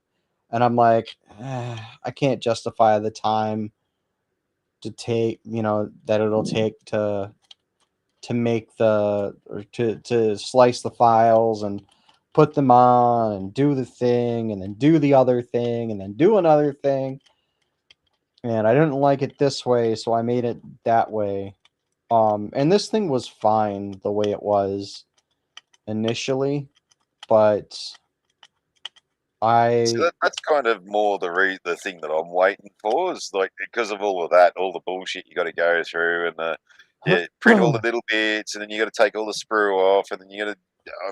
and I'm like, I can't justify the time to take, that it'll take to make the or to slice the files and put them on and do the thing and then do the other thing and then do another thing. And I didn't like it this way, so I made it that way. And this thing was fine the way it was initially, but
So
I
that's kind of more the thing that I'm waiting for is like because of all of that, all the bullshit you got to go through, and print all the little bits, and then you got to take all the sprue off, and then you got to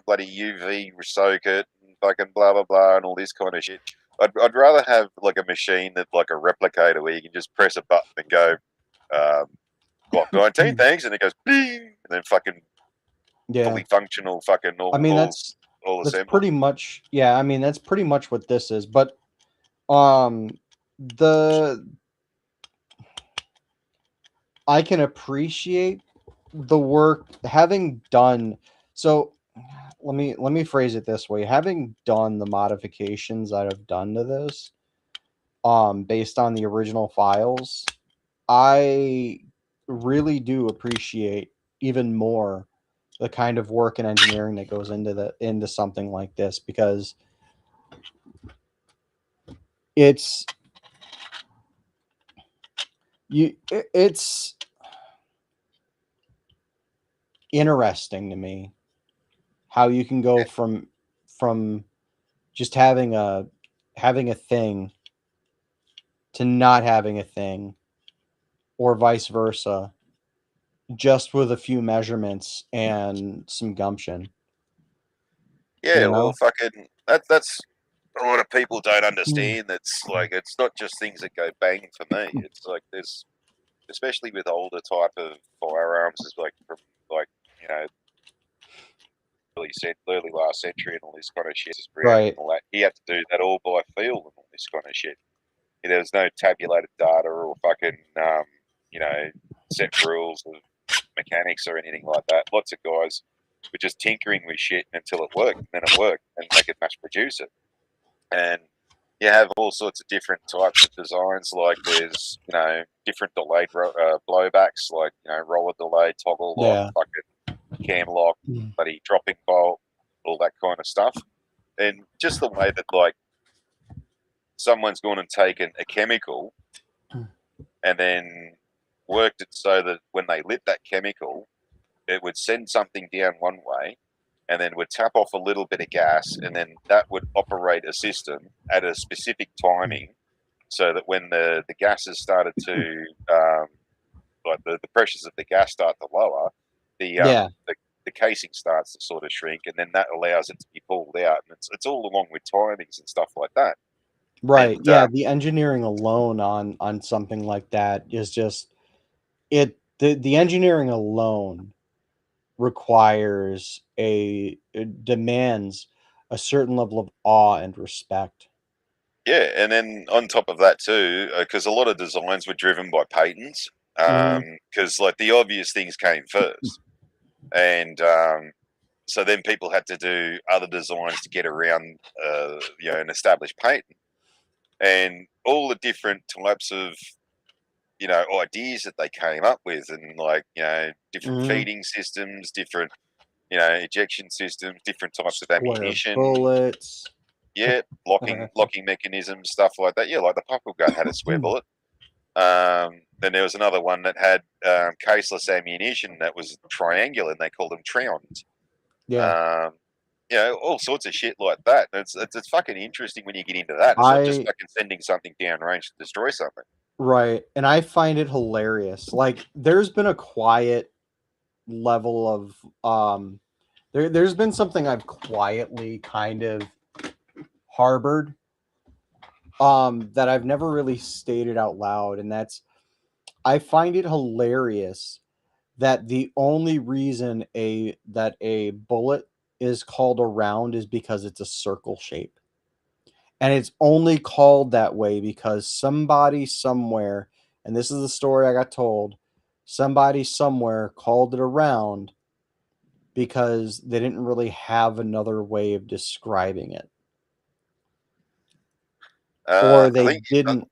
bloody UV soak it, and fucking blah blah blah, and all this kind of shit. I'd rather have like a machine that like a replicator where you can just press a button and go, um, Glock 19, thanks, and it goes bing, and then fucking
yeah.
fully functional, fucking
I mean
all
that's
assembled.
pretty much, yeah, I mean that's pretty much what this is, but um the I can appreciate the work having done. So let me phrase it this way. Having done the modifications that I've done to this, based on the original files, I really do appreciate even more the kind of work and engineering that goes into something like this because it's it's interesting to me how you can go from just having a thing to not having a thing or vice versa just with a few measurements and some gumption,
Yeah,
you
well,
know?
fucking that's a lot of people don't
Mm.
understand. That's like it's not just things that go bang for me. It's like there's especially with older type of firearms, is like from like you know early last century and all this kind of shit. Is Brown and
Right.
all that. He had to do that all by feel and all this kind of shit. There was no tabulated data or fucking set rules of mechanics or anything like that. Lots of guys were just tinkering with shit until it worked, and then it worked, and they could mass produce it. And you have all sorts of different types of designs. Like there's different delayed blowbacks, like roller delay, toggle lock,
Yeah.
fucking cam lock,
Mm.
bloody dropping bolt, all that kind of stuff. And just the way that like someone's gone and taken a chemical and then worked it so that when they lit that chemical, it would send something down one way and then would tap off a little bit of gas, and then that would operate a system at a specific timing so that when the gases started to, like the pressures of the gas start to lower, the, um,
Yeah.
the, the casing starts to sort of shrink, and then that allows it to be pulled out. And it's all along with timings and stuff like that.
Right.
And
Yeah, the engineering alone on something like that is just the engineering alone requires it demands a certain level of awe and respect.
yeah, and then on top of that too, because a lot of designs were driven by patents,
Mhm.
because like the obvious things came first, and so then people had to do other designs to get around, an established patent, and all the different types of ideas that they came up with, and like different
Mhm.
feeding systems, different ejection systems, different types of
Square
ammunition,
bullets.
yeah, locking mechanisms, stuff like that. Yeah, like the popple gun had a square bullet. Then there was another one that had caseless ammunition that was triangular, and they called them trions.
Yeah.
Um, all sorts of shit like that. It's fucking interesting when you get into that. It's not just
I
fucking sending something downrange to destroy something.
Right, and I find it hilarious. Like, there's been a quiet level of, there's been something I've quietly kind of harbored, that I've never really stated out loud, and that's I find it hilarious that the only reason a bullet is called a round is because it's a circle shape. And it's only called that way because somebody somewhere, and this is the story I got told, somebody somewhere called it a round because they didn't really have another way of describing it. Or
I
they
think
didn't.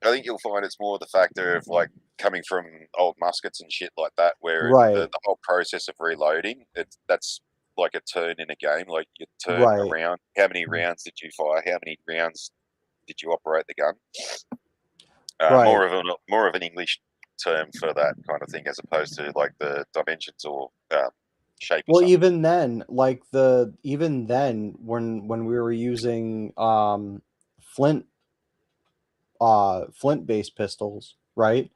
I think you'll find it's more the factor of like coming from old muskets and shit like that, where
Right,
the whole process of reloading, that's like a turn in a game. Like you turn
right,
around. How many rounds did you fire? How many rounds did you operate the gun?
right.
More of an English term for that kind of thing, as opposed to like the dimensions or shape or
Well,
something.
even then when we were using flint flint based pistols, right?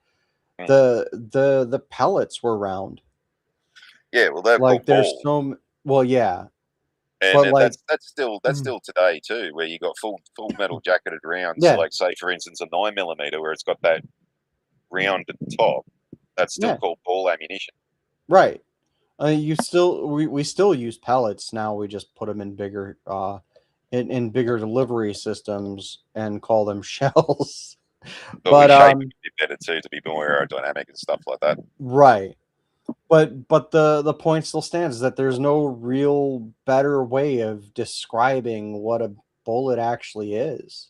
Mm.
The pellets were round.
Yeah, well, they're
Like
called
there's
ball,
well, yeah,
and
but like
that's still today too, where you got full metal jacketed rounds,
yeah,
like say for instance a 9 millimeter, where it's got that rounded top. That's still
yeah,
called ball ammunition.
right. You still we still use pellets now. We just put them in bigger in bigger delivery systems and call them shells.
But we
But
shape them a bit better too to be more aerodynamic and stuff like that.
right. But the point still stands that there's no real better way of describing what a bullet actually is.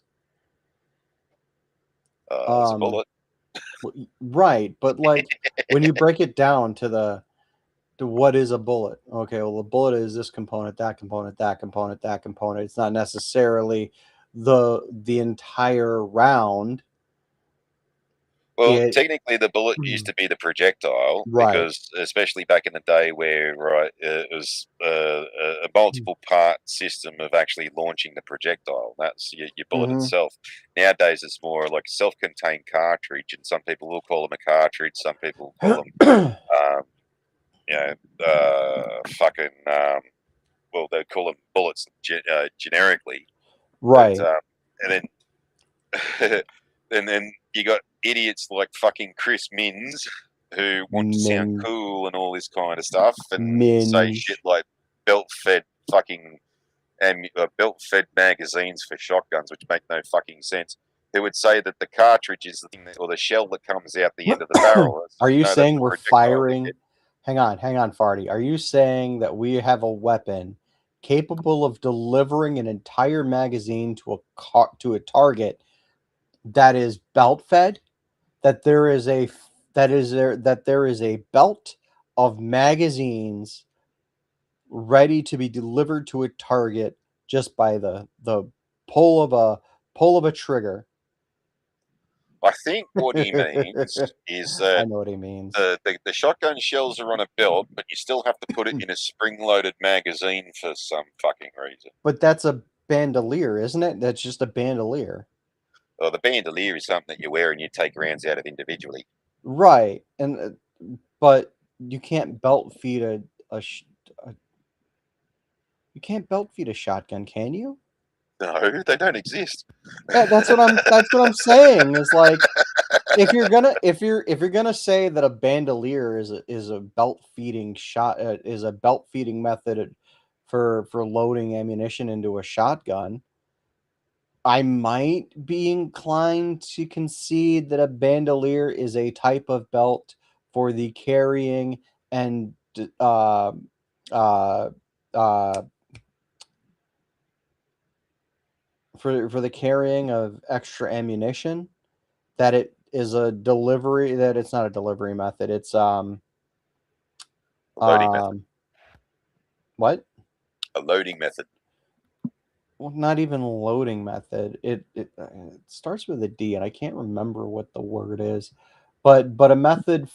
It's a
Um,
bullet.
right, but like when you break it down to what is a bullet? Okay, well, a bullet is this component, that component, that component, that component. It's not necessarily the entire round.
Well,
It
technically, the bullet used to be the projectile
right.
because, especially back in the day, where right it was a multiple part system of actually launching the projectile. That's your bullet
Mm-hmm.
itself. Nowadays, it's more like a self-contained cartridge, and some people will call them a cartridge. Some people call them, um, you know, fucking. Well, they call them bullets generically, but
Right.
and then and then you got idiots like fucking Chris Minns who want to sound
Min
cool and all this kind of stuff and say shit
minge.
like belt fed fucking belt fed magazines for shotguns, which make no fucking sense. Who would say that the cartridge is the thing that, or the shell that comes out the end of the barrel? So,
Are you
no, that's
saying
the
we're
projectile, dickhead.
firing? Hang on, Farty. Are you saying that we have a weapon capable of delivering an entire magazine to to a target that is belt fed? That there is that there is a belt of magazines ready to be delivered to a target just by the pull of a pull of a trigger.
I think what he means
I
is that
know what he means.
the shotgun shells are on a belt, but you still have to put it in a spring-loaded magazine for some fucking reason.
But that's a bandolier, isn't it? That's just a bandolier.
Well, the bandolier is something that you wear and you take rounds out of individually.
Right. And but you can't belt feed a, sh- a you can't belt feed a shotgun, can you?
No, they don't exist.
Yeah, that's what I'm saying. Is like if you're gonna if you're gonna say that a bandolier is a belt feeding is a belt feeding method for loading ammunition into a shotgun, I might be inclined to concede that a bandolier is a type of belt for the carrying and uh, uh, for the carrying of extra ammunition. That it is a delivery. That it's not a delivery method. It's
A loading method.
um what?
A loading method.
Well, not even loading method. It starts with a D, and I can't remember what the word is, but a method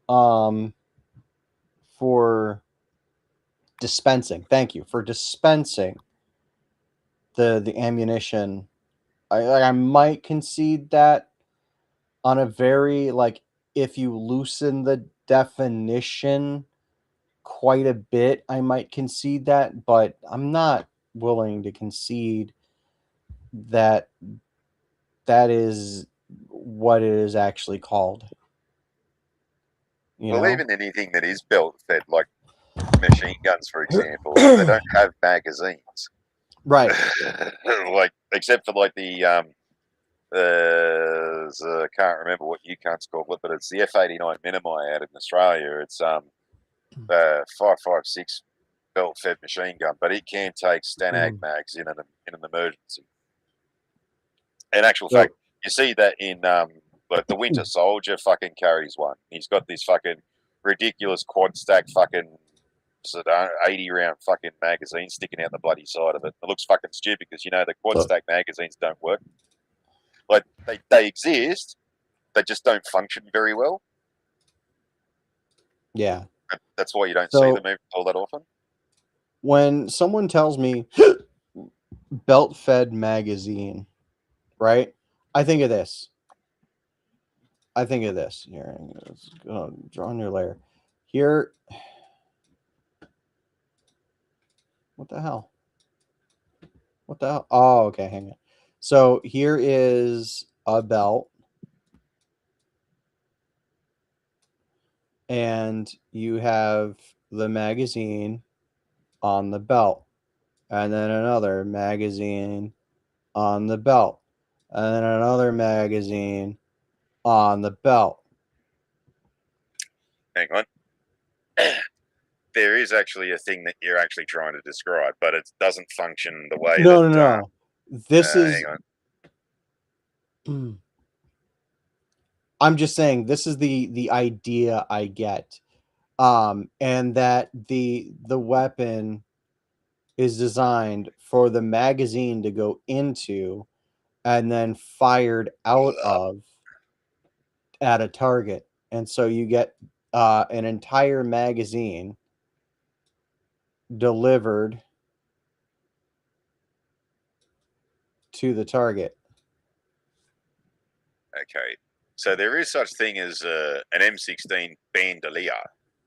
um for dispensing. Thank you for dispensing the ammunition. I might concede that, on a very, like, if you loosen the definition quite a bit, I might concede that, but I'm not willing to concede that that is what it is actually called, you
Well,
know?
even anything that is belt fed, like machine guns, for example, they don't have magazines.
Right.
Like, except for like I can't remember what you cunts called it, but it's the F-89 Minimi out in Australia. It's 5.56 belt fed machine gun, but it can take Stanag
Mhm.
mags in an emergency. In actual fact,
So
you see that in like the Winter Soldier fucking carries one. He's got this fucking ridiculous quad stack fucking 80 round fucking magazine sticking out the bloody side of it. It looks fucking stupid because you know the quad stack magazines don't work. Like they exist, they just don't function very well.
yeah.
That's why you don't see them
So
all that often.
when someone tells me belt fed magazine, right? I think of this. I think of this. Here, let's go draw a new layer. Here, what the hell? What the hell? Oh, okay, hang on. So here is a belt, and you have the magazine on the belt, and then another magazine on the belt, and then another magazine on the belt.
Hang on. There is actually a thing that you're actually trying to describe, but it doesn't function the way
No,
that.
no, no. This
Hang
is.
on.
I'm just saying this is the idea I get, and that the weapon is designed for the magazine to go into and then fired out of at a target, and so you get an entire magazine delivered to the target.
Okay. So there is such thing as an M16 bandolier,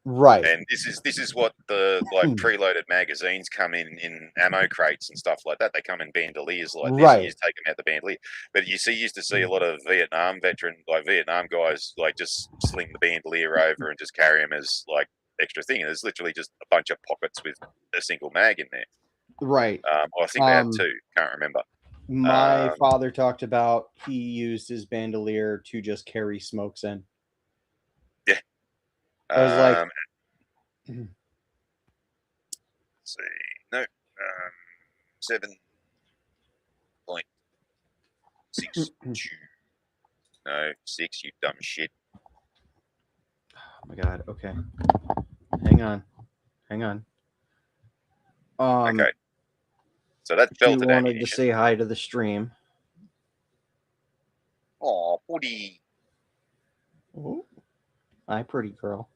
Right,
and this is what the like preloaded magazines come in ammo crates and stuff like that. They come in bandoliers like this, and you
right,
just take them out the bandolier. But used to see a lot of Vietnam guys, like just sling the bandolier over and just carry them as like extra thing. And there's literally just a bunch of pockets with a single mag in there.
right.
I think they had
Um,
two. Can't remember.
my
Um,
father talked about he used his bandolier to just carry smokes in.
yeah.
I was like,
Um, let's see. No. 7.62. No, 6, you dumb shit.
oh my god, okay. Hang on. Hang on.
Okay. So that's
She
belted
wanted to
ammunition.
say hi to the stream.
Oh, buddy.
Ooh, hi, pretty girl.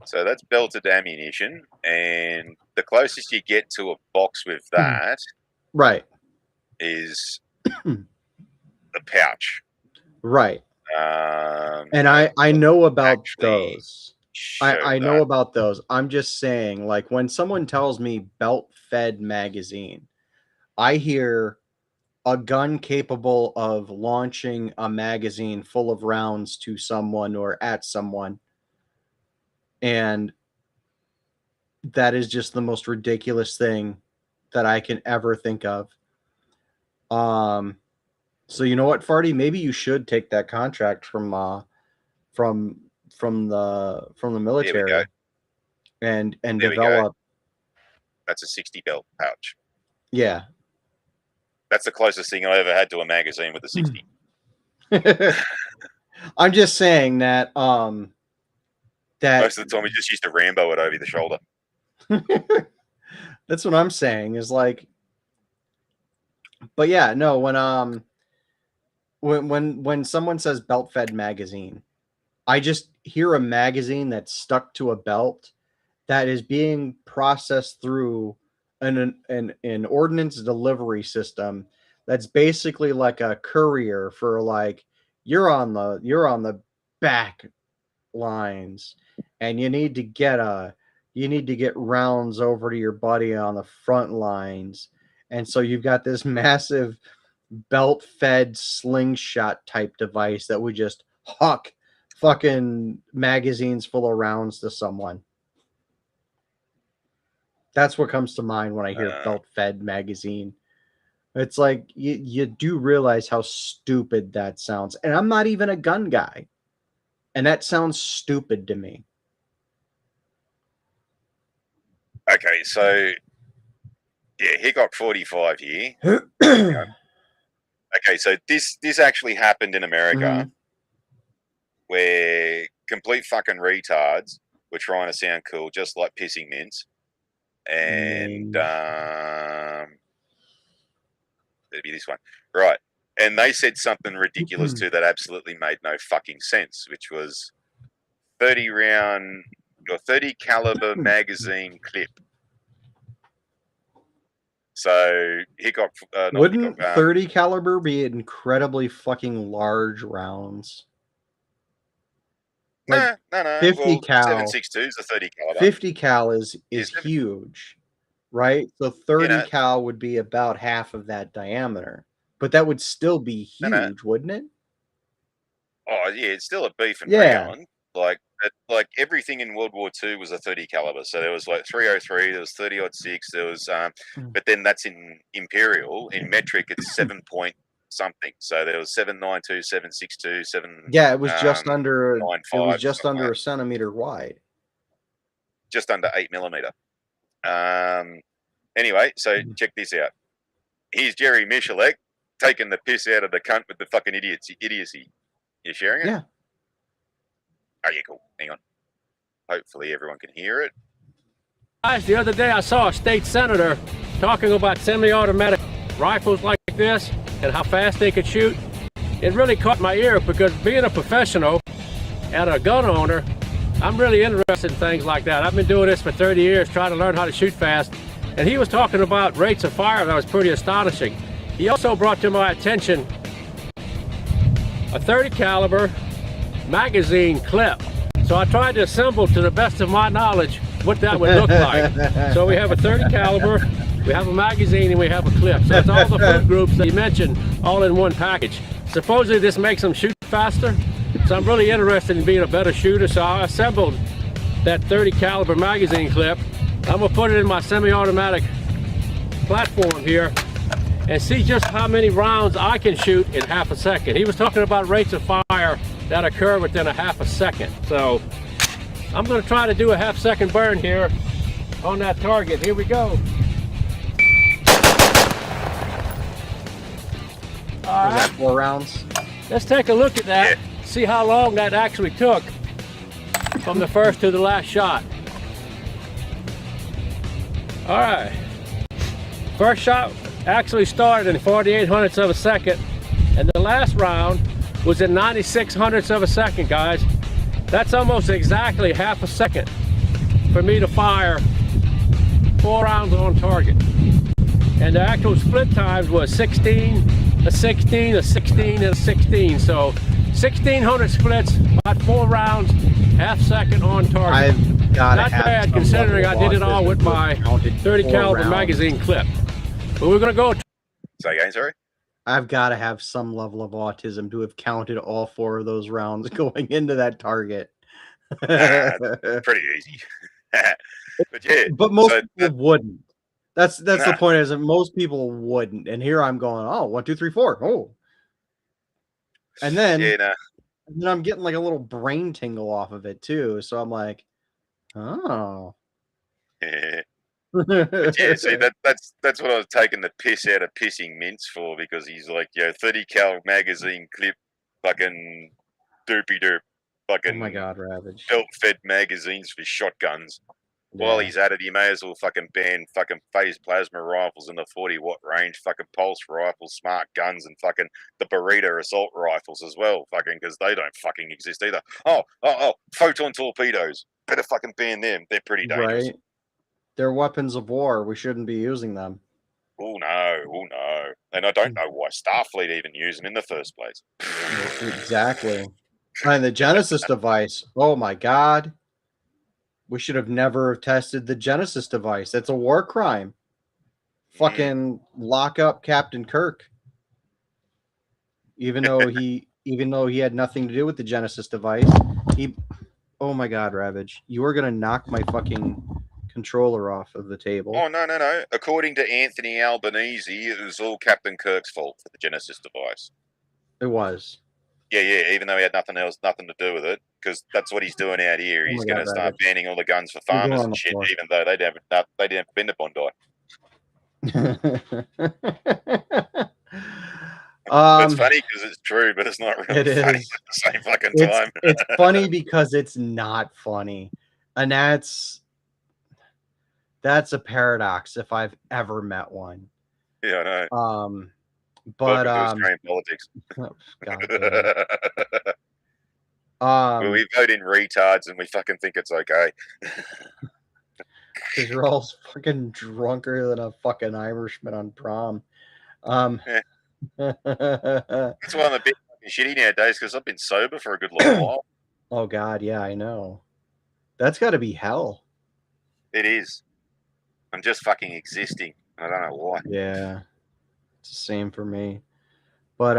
So that's belted ammunition. And the closest you get to a box with that
Right.
is a pouch.
Right. And
That
I know about
actually
those.
show
I know
that.
about those. I'm just saying, like, when someone tells me belt fed magazine, I hear a gun capable of launching a magazine full of rounds to someone or at someone. And that is just the most ridiculous thing that I can ever think of. Um, so you know what, Farty? Maybe you should take that contract from from the
There we go.
military and
There we go.
develop.
That's a 60 belt pouch.
Yeah.
That's the closest thing I ever had to a magazine with a 60.
I'm just saying that that
Most of the time, we just used to Rambo it over the shoulder.
that's what I'm saying is like, but yeah, no, when someone says belt fed magazine, I just hear a magazine that's stuck to a belt that is being processed through an ordnance delivery system that's basically like a courier for like you're on the back lines and you need to get rounds over to your buddy on the front lines. And so you've got this massive belt fed slingshot type device that would just huck fucking magazines full of rounds to someone. That's what comes to mind when I hear belt fed magazine. It's like you do realize how stupid that sounds. And I'm not even a gun guy. And that sounds stupid to me.
Okay, so yeah, Hickok 45 here. Okay, so this actually happened in America,
Mhm.
where complete fucking retards were trying to sound cool, just like pissing mints, and
Names.
it'd be this one, right? And they said something ridiculous too that absolutely made no fucking sense, which was 30 round or 30 caliber magazine clip. So Hickok, not Hickok.
Wouldn't 30 caliber be incredibly fucking large rounds? Like
No.
50
Well,
cal
7.62 is a 30 caliber.
50 cal is
Is
huge, right? So
you
30
know,
cal would be about half of that diameter. But that would still be
no.
huge, wouldn't it?
Oh yeah, it's still a beef and
Yeah.
round. Like everything in World War II was a 30 caliber. So there was like 303, there was 30 odd six, there was but then that's in imperial. In metric it's 7 point something. So there was 792, 762, 7
Yeah, it was
95,
just
something like
under
that.
a centimeter wide.
Just under 8 millimeter. Anyway, so check this out. Here's Jerry Michalek taking the piss out of the cunt with the fucking idiocy. You sharing it?
Yeah.
Oh yeah, cool. Hang on. Hopefully everyone can hear it.
Guys, the other day I saw a state senator talking about semi-automatic rifles like this and how fast they could shoot. It really caught my ear because being a professional and a gun owner, I'm really interested in things like that. I've been doing this for 30 years trying to learn how to shoot fast. And he was talking about rates of fire that was pretty astonishing. He also brought to my attention a 30 caliber magazine clip. So I tried to assemble to the best of my knowledge what that would look like. So we have a 30 caliber, we have a magazine, and we have a clip. So it's all the food groups that you mentioned all in one package. Supposedly this makes them shoot faster. So I'm really interested in being a better shooter. So I assembled that 30 caliber magazine clip. I'm gonna put it in my semi-automatic platform here and see just how many rounds I can shoot in half a second. He was talking about rates of fire that occur within a half a second. So I'm gonna try to do a half-second burn here on that target. Here we go.
Was that 4 rounds?
Let's take a look at that, see how long that actually took from the first to the last shot. All right, first shot actually started in 48 hundredths of a second, and the last round was in 96 hundredths of a second, guys. That's almost exactly half a second for me to fire 4 rounds on target. And the actual split times was 16, a 16, a 16, and a 16. So 1600 splits, about 4 rounds, half second on target.
I've got to
Not
have
bad
some
considering I
level of
did it all
autism
with
to
my
have counted
30
4
caliber
rounds.
magazine clip. But we're gonna go.
Say again, sorry?
I've got to have some level of autism to have counted all 4 of those rounds going into that target.
Pretty easy. But yeah,
But most
so
people wouldn't. That's the
nah,
point, is that most people wouldn't. And here I'm going, oh, 1, 2, 3, 4. Oh. And
yeah,
then,
nah.
and then I'm getting like a little brain tingle off of it too. So I'm like, oh.
But yeah, see that's what I was taking the piss out of pissing mints for, because he's like, 30 cal magazine clip, fucking derpy derp,
Oh my
fucking
God, Ravage.
belt fed magazines for shotguns. While
Yeah.
he's at it, he may as well fucking ban fucking phase plasma rifles in the 40-watt range, fucking pulse rifles, smart guns, and fucking the Beretta assault rifles as well, fucking, because they don't fucking exist either. Oh, photon torpedoes. Better fucking ban them. They're pretty dangerous.
Right. They're weapons of war. We shouldn't be using them.
Oh no. And I don't know why Starfleet even used them in the first place.
Exactly. And the Genesis device. Oh my God. We should have never tested the Genesis device. That's a war crime. Fucking lock up Captain Kirk. Even though he had nothing to do with the Genesis device. He Oh my God, Ravage. You are gonna knock my fucking controller off of the table.
Oh no. According to Anthony Albanese, it was all Captain Kirk's fault for the Genesis device.
It was.
Yeah, even though he had nothing to do with it, because that's what he's doing out here.
Oh
He's
my
going
God,
to start
Ravage.
banning all the guns for
You're going
farmers
on
and
the
shit,
floor.
even though they didn't been to Bondi. It's funny because it's true, but it's not really
It
funny
is.
at the same fucking
It's
time.
it's funny because it's not funny, and that's a paradox if I've ever met one.
Yeah, I know.
But
Welcome to Australian politics.
God damn it.
Well, we vote in retards and we fucking think it's okay.
Because you're all fucking drunker than a fucking Irishman on prom.
Yeah. That's why I'm a bit fucking shitty nowadays, because I've been sober for a good long while.
Oh God, yeah, I know. That's got to be hell.
It is. I'm just fucking existing. I don't know why.
Yeah, it's the same for me. But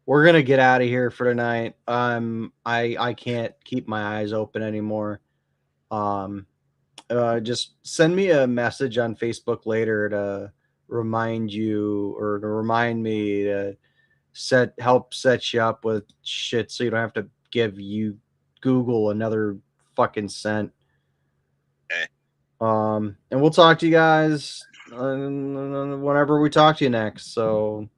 we're gonna get out of here for tonight. I can't keep my eyes open anymore. Just send me a message on Facebook later to remind you or to remind me to help set you up with shit so you don't have to give you Google another fucking cent.
Eh.
And we'll talk to you guys whenever we talk to you next. So